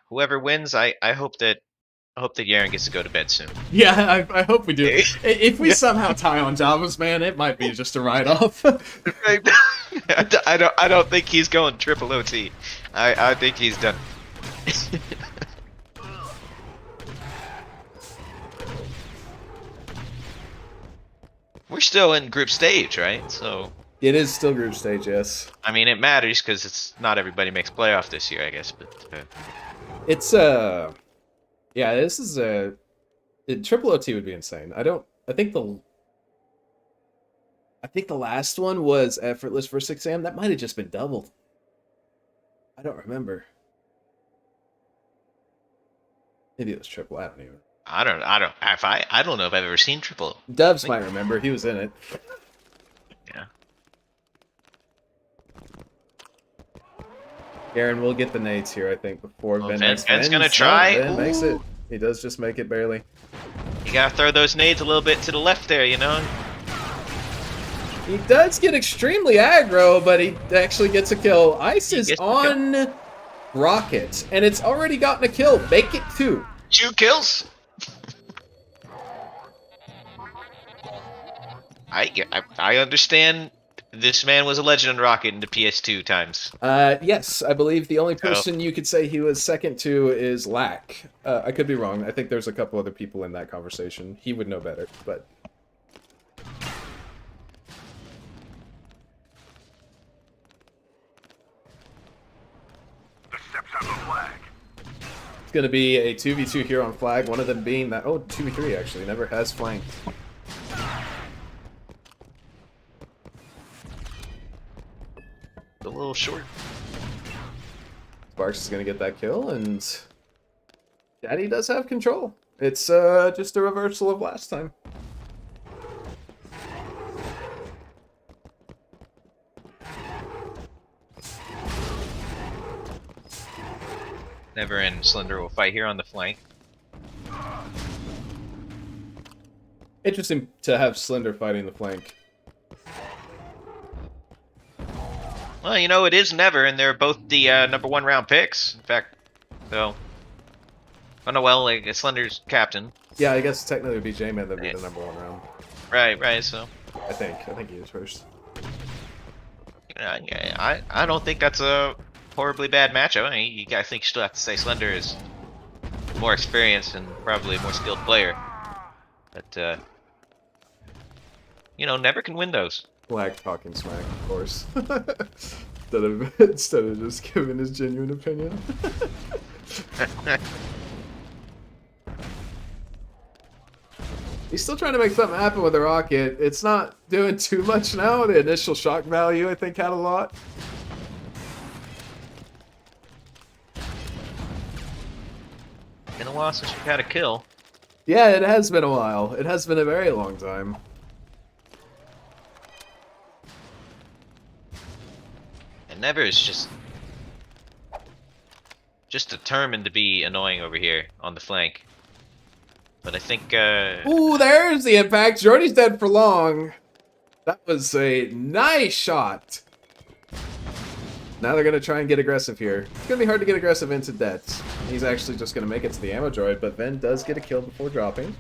whoever wins, I hope that Yaren gets to go to bed soon. Yeah, I hope we do. If we somehow tie on Java's, man, it might be just a write-off. I don't think he's going triple OT. I think he's done. We're still in group stage, right? So It is still group stage, yes. I mean, it matters because it's not everybody makes playoff this year, I guess. But It's yeah, this is triple OT would be insane. I think the last one was effortless for 6 a.m. That might have just been doubled. I don't remember. Maybe it was triple. I don't even. I don't know if I've ever seen triple. Dubs might remember. He was in it. Yeah. Aaron will get the nades here, I think, before Well, Ben Ven's makes Ven's gonna try. No, Ben makes Ooh. it. He does just make it barely. You gotta throw those nades a little bit to the left there, you know? He does get extremely aggro, but he actually gets a kill. Ice He is gets the on Rocket, and it's already gotten a kill. Make it 2. 2 kills. I understand. This man was a legend on Rocket in the PS2 times. Yes, I believe the only person you could say he was second to is Lack. I could be wrong. I think there's a couple other people in that conversation. He would know better, but... The steps have the flag. It's going to be a 2v2 here on flag, one of them being that... Oh, 2v3 actually, never has flanked. A little short. Sparks is going to get that kill, and Daddy does have control. It's just a reversal of last time. Never and Slender will fight here on the flank. Interesting to have Slender fighting the flank. Well, you know, it is Never, and they're both the #1 round picks. In fact, so. Oh no, well, like Slender's captain. Yeah, I guess technically it would be J-Man that'd be the #1 round. Right. So. I think he is first. I don't think that's a horribly bad matchup. I mean, I think you still have to say Slender is more experienced and probably a more skilled player. But you know, Never can win those. Flag talking smack, of course. instead of just giving his genuine opinion. He's still trying to make something happen with the rocket. It's not doing too much now. The initial shock value, I think, had a lot. Been a while since you've had a kill. Yeah, it has been a while. It has been a very long time. And Never is just determined to be annoying over here on the flank. But I think Ooh, there's the impact. Jordy's dead for long. That was a nice shot. Now they're gonna try and get aggressive here. It's gonna be hard to get aggressive into Debts. He's actually just gonna make it to the ammo droid, but Ven does get a kill before dropping.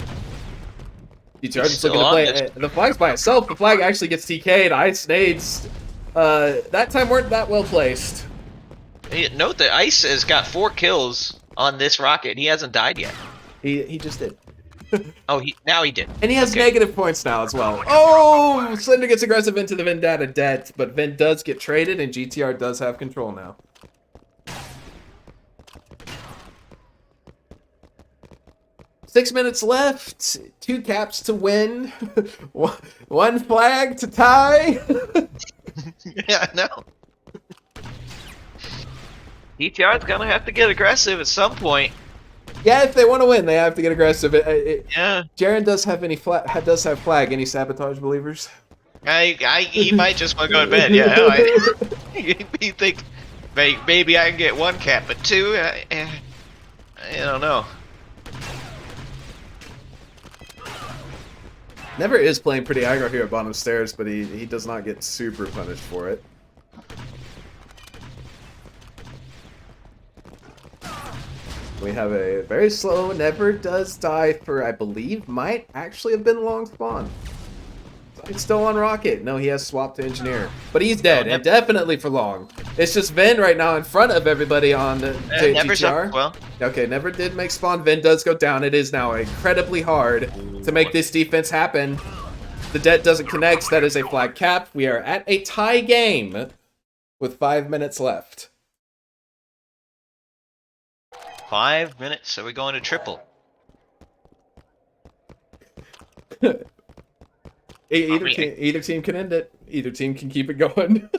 GTR just looking to play. The flag's by itself. The flag actually gets TK'd. Ice nades. That time weren't that well placed. Note that Ice has got 4 kills on this rocket. He hasn't died yet. He just did. Oh, now he did. And he has negative points now as well. Oh, Slender gets aggressive into the Vendetta debt, but Ven does get traded, and GTR does have control now. Six minutes left. 2 caps to win. 1 flag to tie. Yeah, I know. DTR's gonna have to get aggressive at some point. Yeah, if they want to win, they have to get aggressive. Yeah. Jaren does have flag. Any sabotage believers? He might just want to go to bed. Yeah. You think maybe I can get 1 cap, but 2? I don't know. Never is playing pretty aggro here at bottom stairs, but he does not get super punished for it. We have a very slow, Never does die for, I believe, might actually have been long spawn. It's still on rocket. No, he has swapped to engineer. But he's dead, and definitely for long. It's just Ven right now in front of everybody on the GTR. Well. Okay, Never did make spawn. Ven does go down. It is now incredibly hard to make this defense happen. The debt doesn't connect. That is a flag cap. We are at a tie game with 5 minutes left. 5 minutes, so we're going to triple. Either team can end it. Either team can keep it going.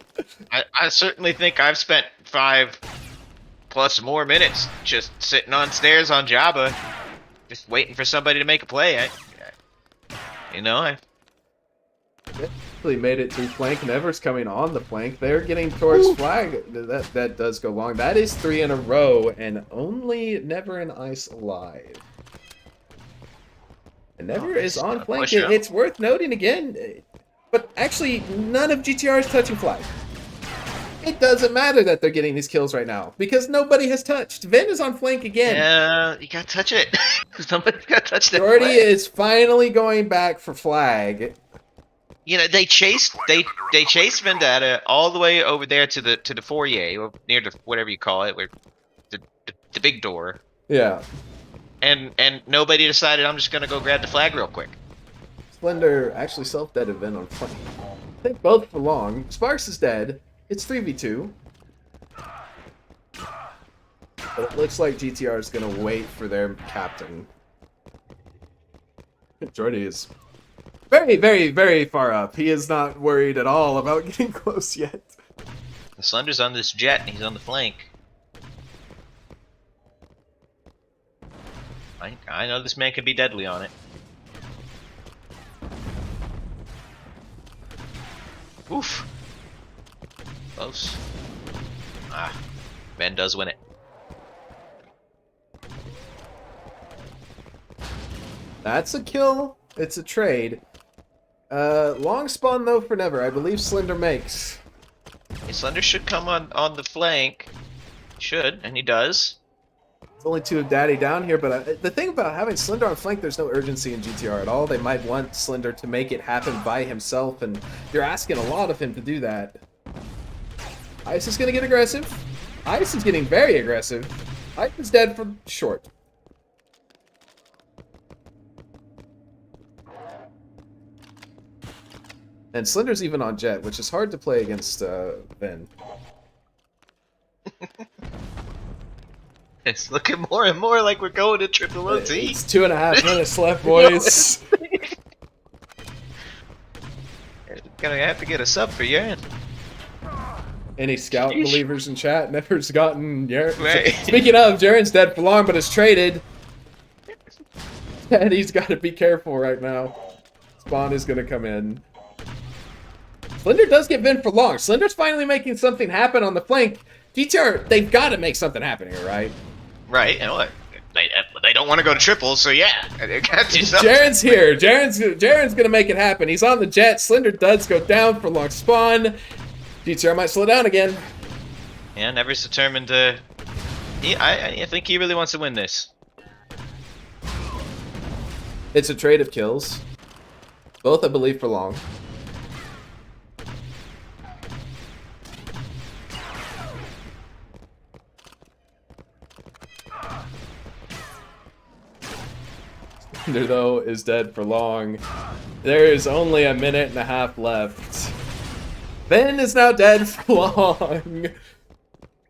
I certainly think I've spent 5+ more minutes just sitting on stairs on Jabba, just waiting for somebody to make a play. I Really made it through flank. Never's coming on the flank. They're getting towards flag. That does go long. That is 3 in a row, and only Never and Ice alive. And Never is on flank. It's worth noting again, but actually none of GTR is touching flag. It doesn't matter that they're getting these kills right now because nobody has touched. Ven is on flank again. Yeah, you gotta touch it. Somebody's gotta touch that. Jordy is finally going back for flag. You know, they chased Vendetta all the way over there to the foyer, or near to whatever you call it, where the big door. Yeah. And nobody decided I'm just gonna go grab the flag real quick. Splendor actually self-dead event on flank. I think both for long. Sparks is dead. It's 3v2. But it looks like GTR is gonna wait for their captain. Jordy is very, very, very far up. He is not worried at all about getting close yet. The Slender's on this jet, and he's on the flank. I know this man can be deadly on it. Oof. Close. Ven does win it. That's a kill. It's a trade. Long spawn though for Never. I believe Slender makes. Slender should come on the flank. Should, and he does. There's only 2 of Daddy down here, but the thing about having Slender on flank, there's no urgency in GTR at all. They might want Slender to make it happen by himself, and you're asking a lot of him to do that. Ice is going to get aggressive. Ice is getting very aggressive. Ice is dead for short. And Slender's even on Jet, which is hard to play against Ben. It's looking more and more like we're going to triple OT. It's 2.5 minutes left, boys. Gonna have to get a sub for Yaren. Any Scout Sheesh. believers in chat never's gotten Yaren. Right. Speaking of, Jaren's dead for long, but is traded. And he's got to be careful right now. Spawn is going to come in. Slender does get Vin for long. Slender's finally making something happen on the flank. GTR, they've got to make something happen here, right? Right, and what? They don't want to go to triple, so yeah, they got to do something. Jaren's here. Jaren's gonna make it happen. He's on the Jet. Slender does go down for long spawn. GTR might slow down again. Yeah, Never's determined to. I think he really wants to win this. It's a trade of kills. Both, I believe, for long. Slender, though, is dead for long. There is only 1.5 minutes left. Ben is now dead for long.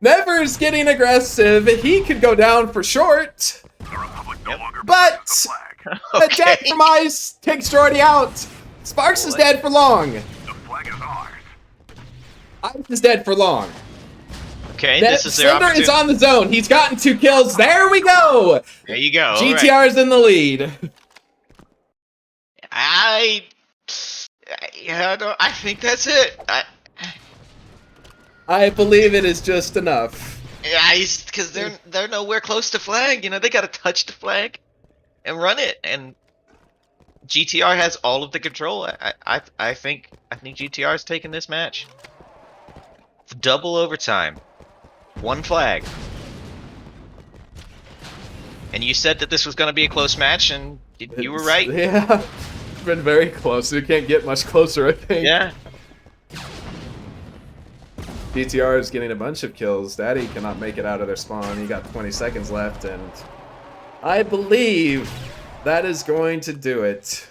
Never's getting aggressive. He could go down for short. The Republic no longer But possesses the flag. the Jet from Ice takes Jordy out. Sparks is dead for long. The flag is ours. Ice is dead for long. Okay, this is their Slender opportunity. is on the zone. He's gotten 2 kills. There we go. There you go. GTR is in the lead. I think that's it. I believe it is just enough. Because they're nowhere close to flag. You know, they got to touch the flag and run it, and GTR has all of the control. I think GTR is taking this match. It's double overtime, 1 flag. And you said that this was going to be a close match, and you were right. Yeah, it's been very close. It can't get much closer, I think. Yeah. GTR is getting a bunch of kills. Daddy cannot make it out of their spawn. He got 20 seconds left, and I believe that is going to do it.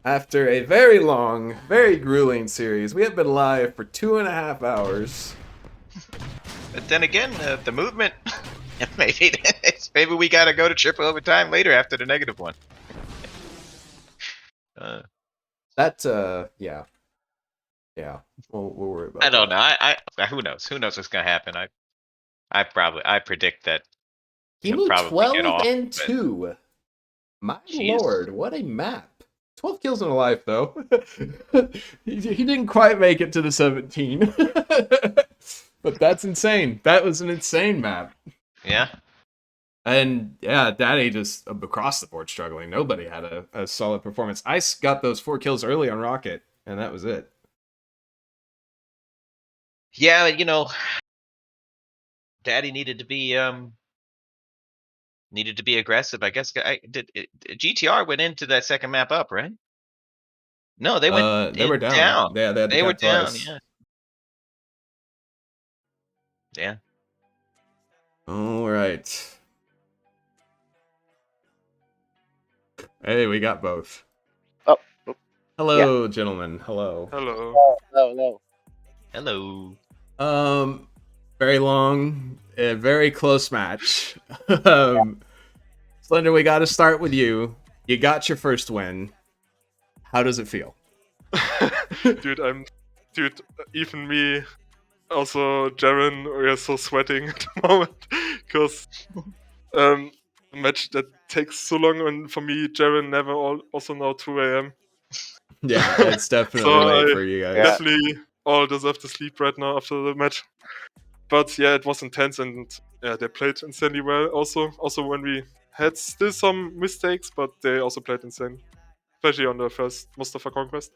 After a very long, very grueling series, we have been live for 2.5 hours. But then again, the movement, maybe we gotta go to triple overtime later after the negative one. Yeah. Yeah, we'll worry about I don't that. know. Who knows? Who knows what's gonna happen? I predict that He he'll moved probably 12 get off, and but- 2. My Jeez. lord, what a map. 12 kills in a life, though. he didn't quite make it to the 17. But that's insane. That was an insane map. Yeah. And yeah, Daddy just across the board struggling. Nobody had a solid performance. Ice got those 4 kills early on Rocket, and that was it. Yeah, you know, Daddy needed to be aggressive. I guess GTR went into that second map up, right? No, they went. They were down. Yeah, they were down. twice. Yeah. Yeah. All right. Hey, we got both. Oh. Hello, gentlemen. Hello. Hello. No. Hello. Very long, very close match. Slender, we got to start with you. You got your first win. How does it feel? Dude, even me, also Jaren, we are so sweating at the moment because a match that takes so long, and for me, Jaren never also now 2 a.m. Yeah, it's definitely So late I for you guys. definitely all deserve to sleep right now after the match. But yeah, it was intense, and yeah, they played insanely well. Also when we had still some mistakes, but they also played insane, especially on the first Mustafa Conquest.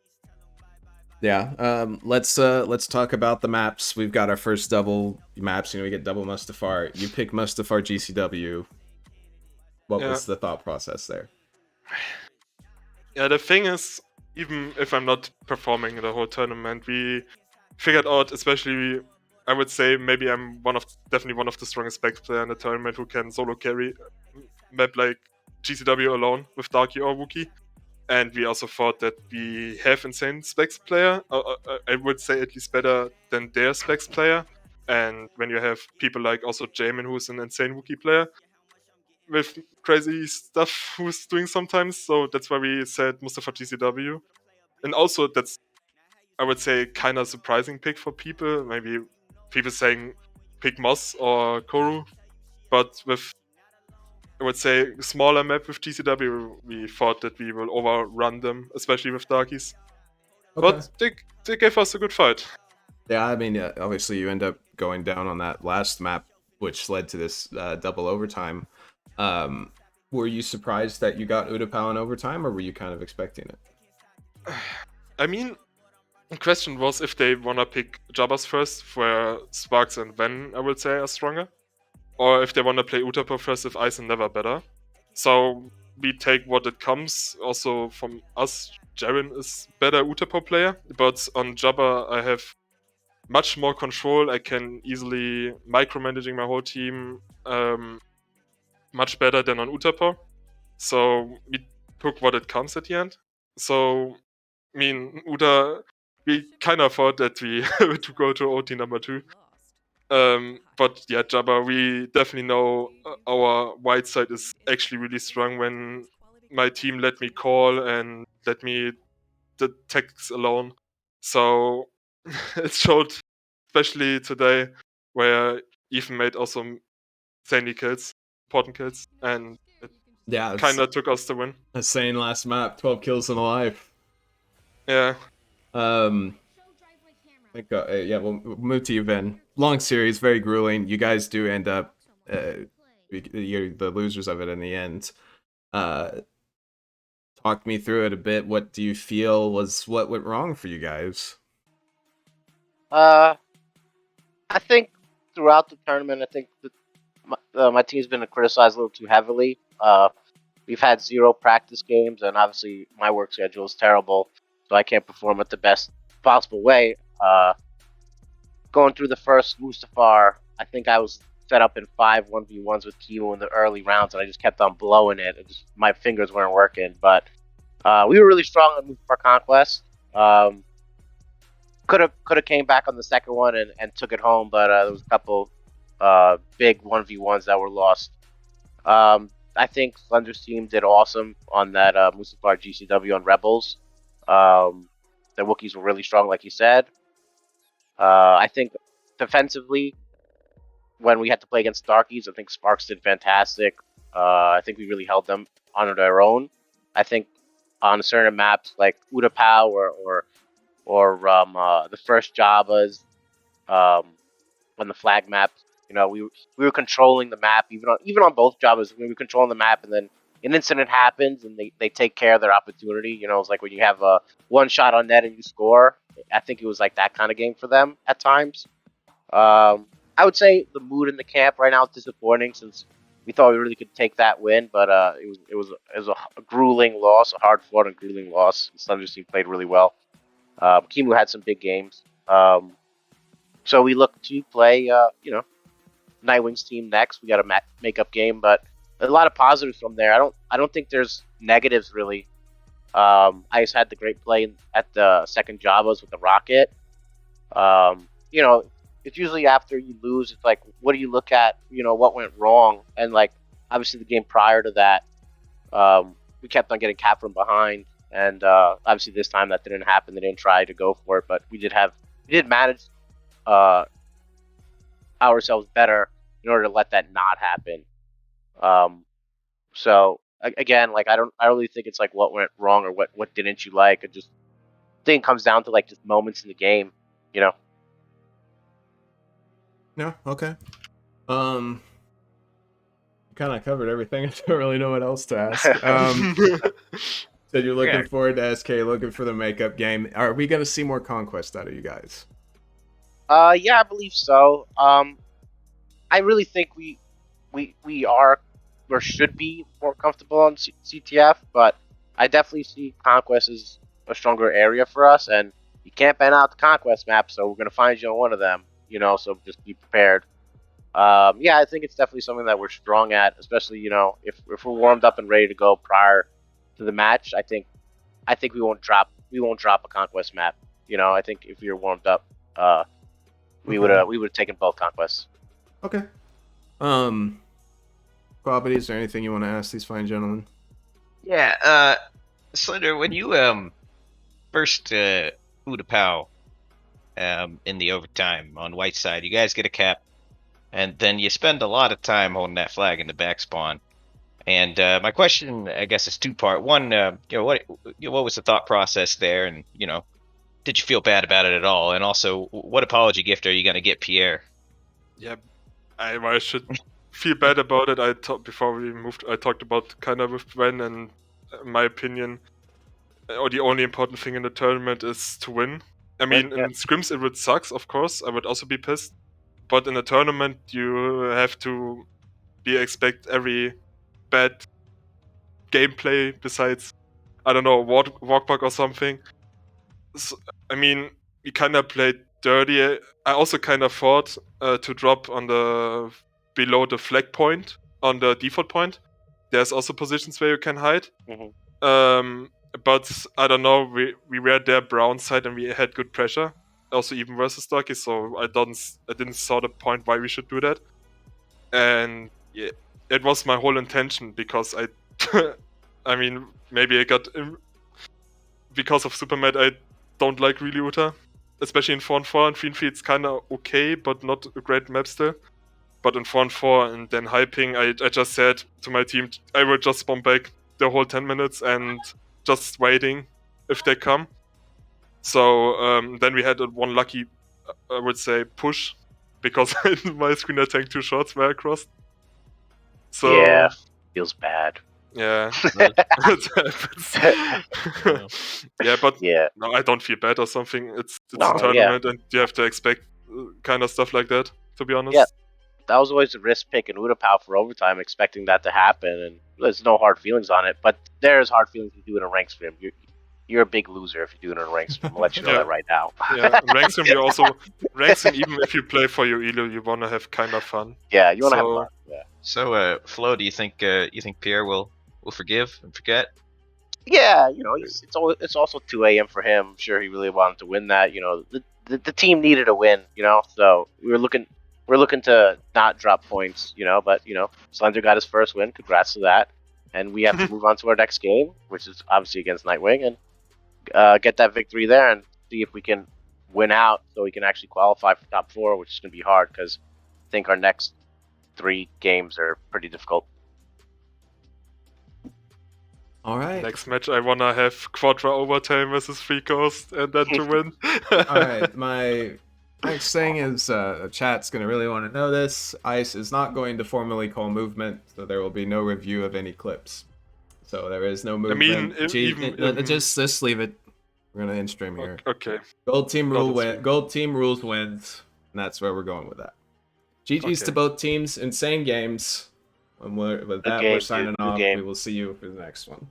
Yeah. Let's talk about the maps. We've got our first double maps. We get double Mustafar. You pick Mustafar GCW. What Yeah. was the thought process there? Yeah, the thing is, even if I'm not performing the whole tournament, we figured out, especially, I would say maybe I'm definitely one of the strongest specs player in the tournament who can solo carry map like GCW alone with Darky or Wookie. And we also thought that we have insane specs player. I would say at least better than their specs player. And when you have people like also Jamin, who's an insane Wookie player with crazy stuff who's doing sometimes. So that's why we said Mustafa GCW. And also that's, I would say, kind of surprising pick for people. Maybe people saying pick Moss or Koru. But with, I would say, smaller map with GCW, we thought that we will overrun them, especially with Darkies. Okay. But they gave us a good fight. Yeah, I mean, obviously you end up going down on that last map, which led to this double overtime. Were you surprised that you got Utapau in overtime, or were you kind of expecting it? I mean, the question was if they wanna pick Jabbas first, where Sparks and Ven, I would say, are stronger. Or if they wanna play Utapau first if Ice and Never better. So we take what it comes. Also from us, Jaren is better Utapau player, but on Jabba I have much more control. I can easily micromanaging my whole team much better than on Utapau. So we took what it comes at the end. So, I mean, Uta, we kind of thought that we to go to OT number 2. But yeah, Jabba, we definitely know our white side is actually really strong when my team let me call and let me the techs alone. So it showed, especially today, where Ethan made also insanely kills, important kills, and it Yeah, kind of took us the win. a sane last map, 12 kills in a life. Yeah. I think, yeah, we'll move to you, Ben. Long series, very grueling. You guys do end up, you're the losers of it in the end. Talk me through it a bit. What do you feel was what went wrong for you guys? I think throughout the tournament, I think my team's been criticized a little too heavily. We've had 0 practice games, and obviously my work schedule is terrible, so I can't perform at the best possible way. Going through the first Mustafar, I think I was set up in 5 1v1s with Kimu in the early rounds, and I just kept on blowing it. My fingers weren't working, but we were really strong on Mustafar Conquest. Could have came back on the second one and took it home, but there was a couple big 1v1s that were lost. I think Slender's team did awesome on that Mustafar GCW on Rebels. The Wookiees were really strong, like you said. I think defensively, when we had to play against Darkies, I think Sparks did fantastic. I think we really held them on their own. I think on certain maps like Utapau or the first Javas, on the flag map, we were controlling the map even on both Javas. We were controlling the map, and then an incident happens and they take care of their opportunity. It's like when you have a one shot on net and you score. I think it was like that kind of game for them at times. I would say the mood in the camp right now is disappointing since we thought we really could take that win, but it was a grueling loss, a hard fought and grueling loss. The Thunder's team played really well. Kimu had some big games, so we look to play Nightwing's team next. We got a makeup game, but a lot of positives from there. I don't think there's negatives really. Ice had the great play at the second Javas with the rocket. It's usually after you lose, it's like, what do you look at? What went wrong? And like, obviously the game prior to that, we kept on getting capped from behind, and obviously this time that didn't happen. They didn't try to go for it, but we did manage ourselves better in order to let that not happen. So again, like I don't really think it's like what went wrong or what didn't you like. It just thing comes down to like just moments in the game. Yeah, okay. Kind of covered everything. I don't really know what else to ask. Said you're looking Yeah. forward to SK, looking for the makeup game. Are we gonna see more conquest out of you guys? Yeah, I believe so. I really think we are or should be more comfortable on CTF, but I definitely see Conquest as a stronger area for us, and you can't ban out the Conquest map, so we're gonna find you on one of them. So just be prepared. Yeah, I think it's definitely something that we're strong at, especially if we're warmed up and ready to go prior to the match. I think we won't drop a Conquest map. I think if we were warmed up, we would have taken both Conquests. Okay. Quabity, is there anything you want to ask these fine gentlemen? Yeah, Slender, when you first Udapau in the overtime on white side, you guys get a cap, and then you spend a lot of time holding that flag in the back spawn. And my question, I guess, is two-part. One, what was the thought process there, and did you feel bad about it at all? And also, what apology gift are you gonna get Pierre? Yeah, I should feel bad about it. Before we moved, I talked about kind of with Gwen, and in my opinion, or the only important thing in the tournament is to win. I mean, Yeah. in scrims it would suck, of course. I would also be pissed. But in a tournament, you have to expect every bad gameplay besides, I don't know, walk bug or something. So, I mean, we kind of played dirty. I also kind of thought to drop on the below the flag point on the default point. There's also positions where you can hide. But I don't know. We were their brown side and we had good pressure. Also even versus Stocky, so I didn't saw the point why we should do that. And yeah, it was my whole intention because I mean, maybe I got because of Supermat, I don't like really Uta, especially in 4-4 and 3-3. It's kind of okay, but not a great map still. But in 4-4 and then hyping, I just said to my team, I will just spawn back the whole 10 minutes and just waiting if they come. So then we had one lucky, I would say, push because in my screen I tanked 2 shots where I crossed. So Yeah, feels bad. yeah, it happens. Yeah, but Yeah. no, I don't feel bad or something. It's No, a tournament, and you have to expect kind of stuff like that. To be honest. Yeah. That was always a risk pick in Udapau for overtime, expecting that to happen, and there's no hard feelings on it. But there's hard feelings if you do it in rank scrim. You're a big loser if you do it in rank scrim. I'll let you know that right now. Yeah, rank sim. You also rank sim. Even if you play for your elo, you wanna have kind of fun. Yeah, you want to have fun. Yeah. So, Flo, do you think Pierre will forgive and forget? Yeah, it's also 2 a.m. for him. I'm sure he really wanted to win that. The team needed a win. So we're looking to not drop points. But Slender got his first win. Congrats to that. And we have to move on to our next game, which is obviously against Nightwing, and get that victory there and see if we can win out, so we can actually qualify for top 4, which is going to be hard because I think our next 3 games are pretty difficult. All right. Next match, I wanna have Quadra overtime versus Free Coast, and then to win. All right. My next thing is chat's gonna really want to know this. Ice is not going to formally call movement, so there will be no review of any clips. So there is no movement. Just leave it. We're gonna end stream here. Okay. Gold team rules wins, and that's where we're going with that. GG's to both teams. Insane games. And with that, we're signing off. We will see you for the next one.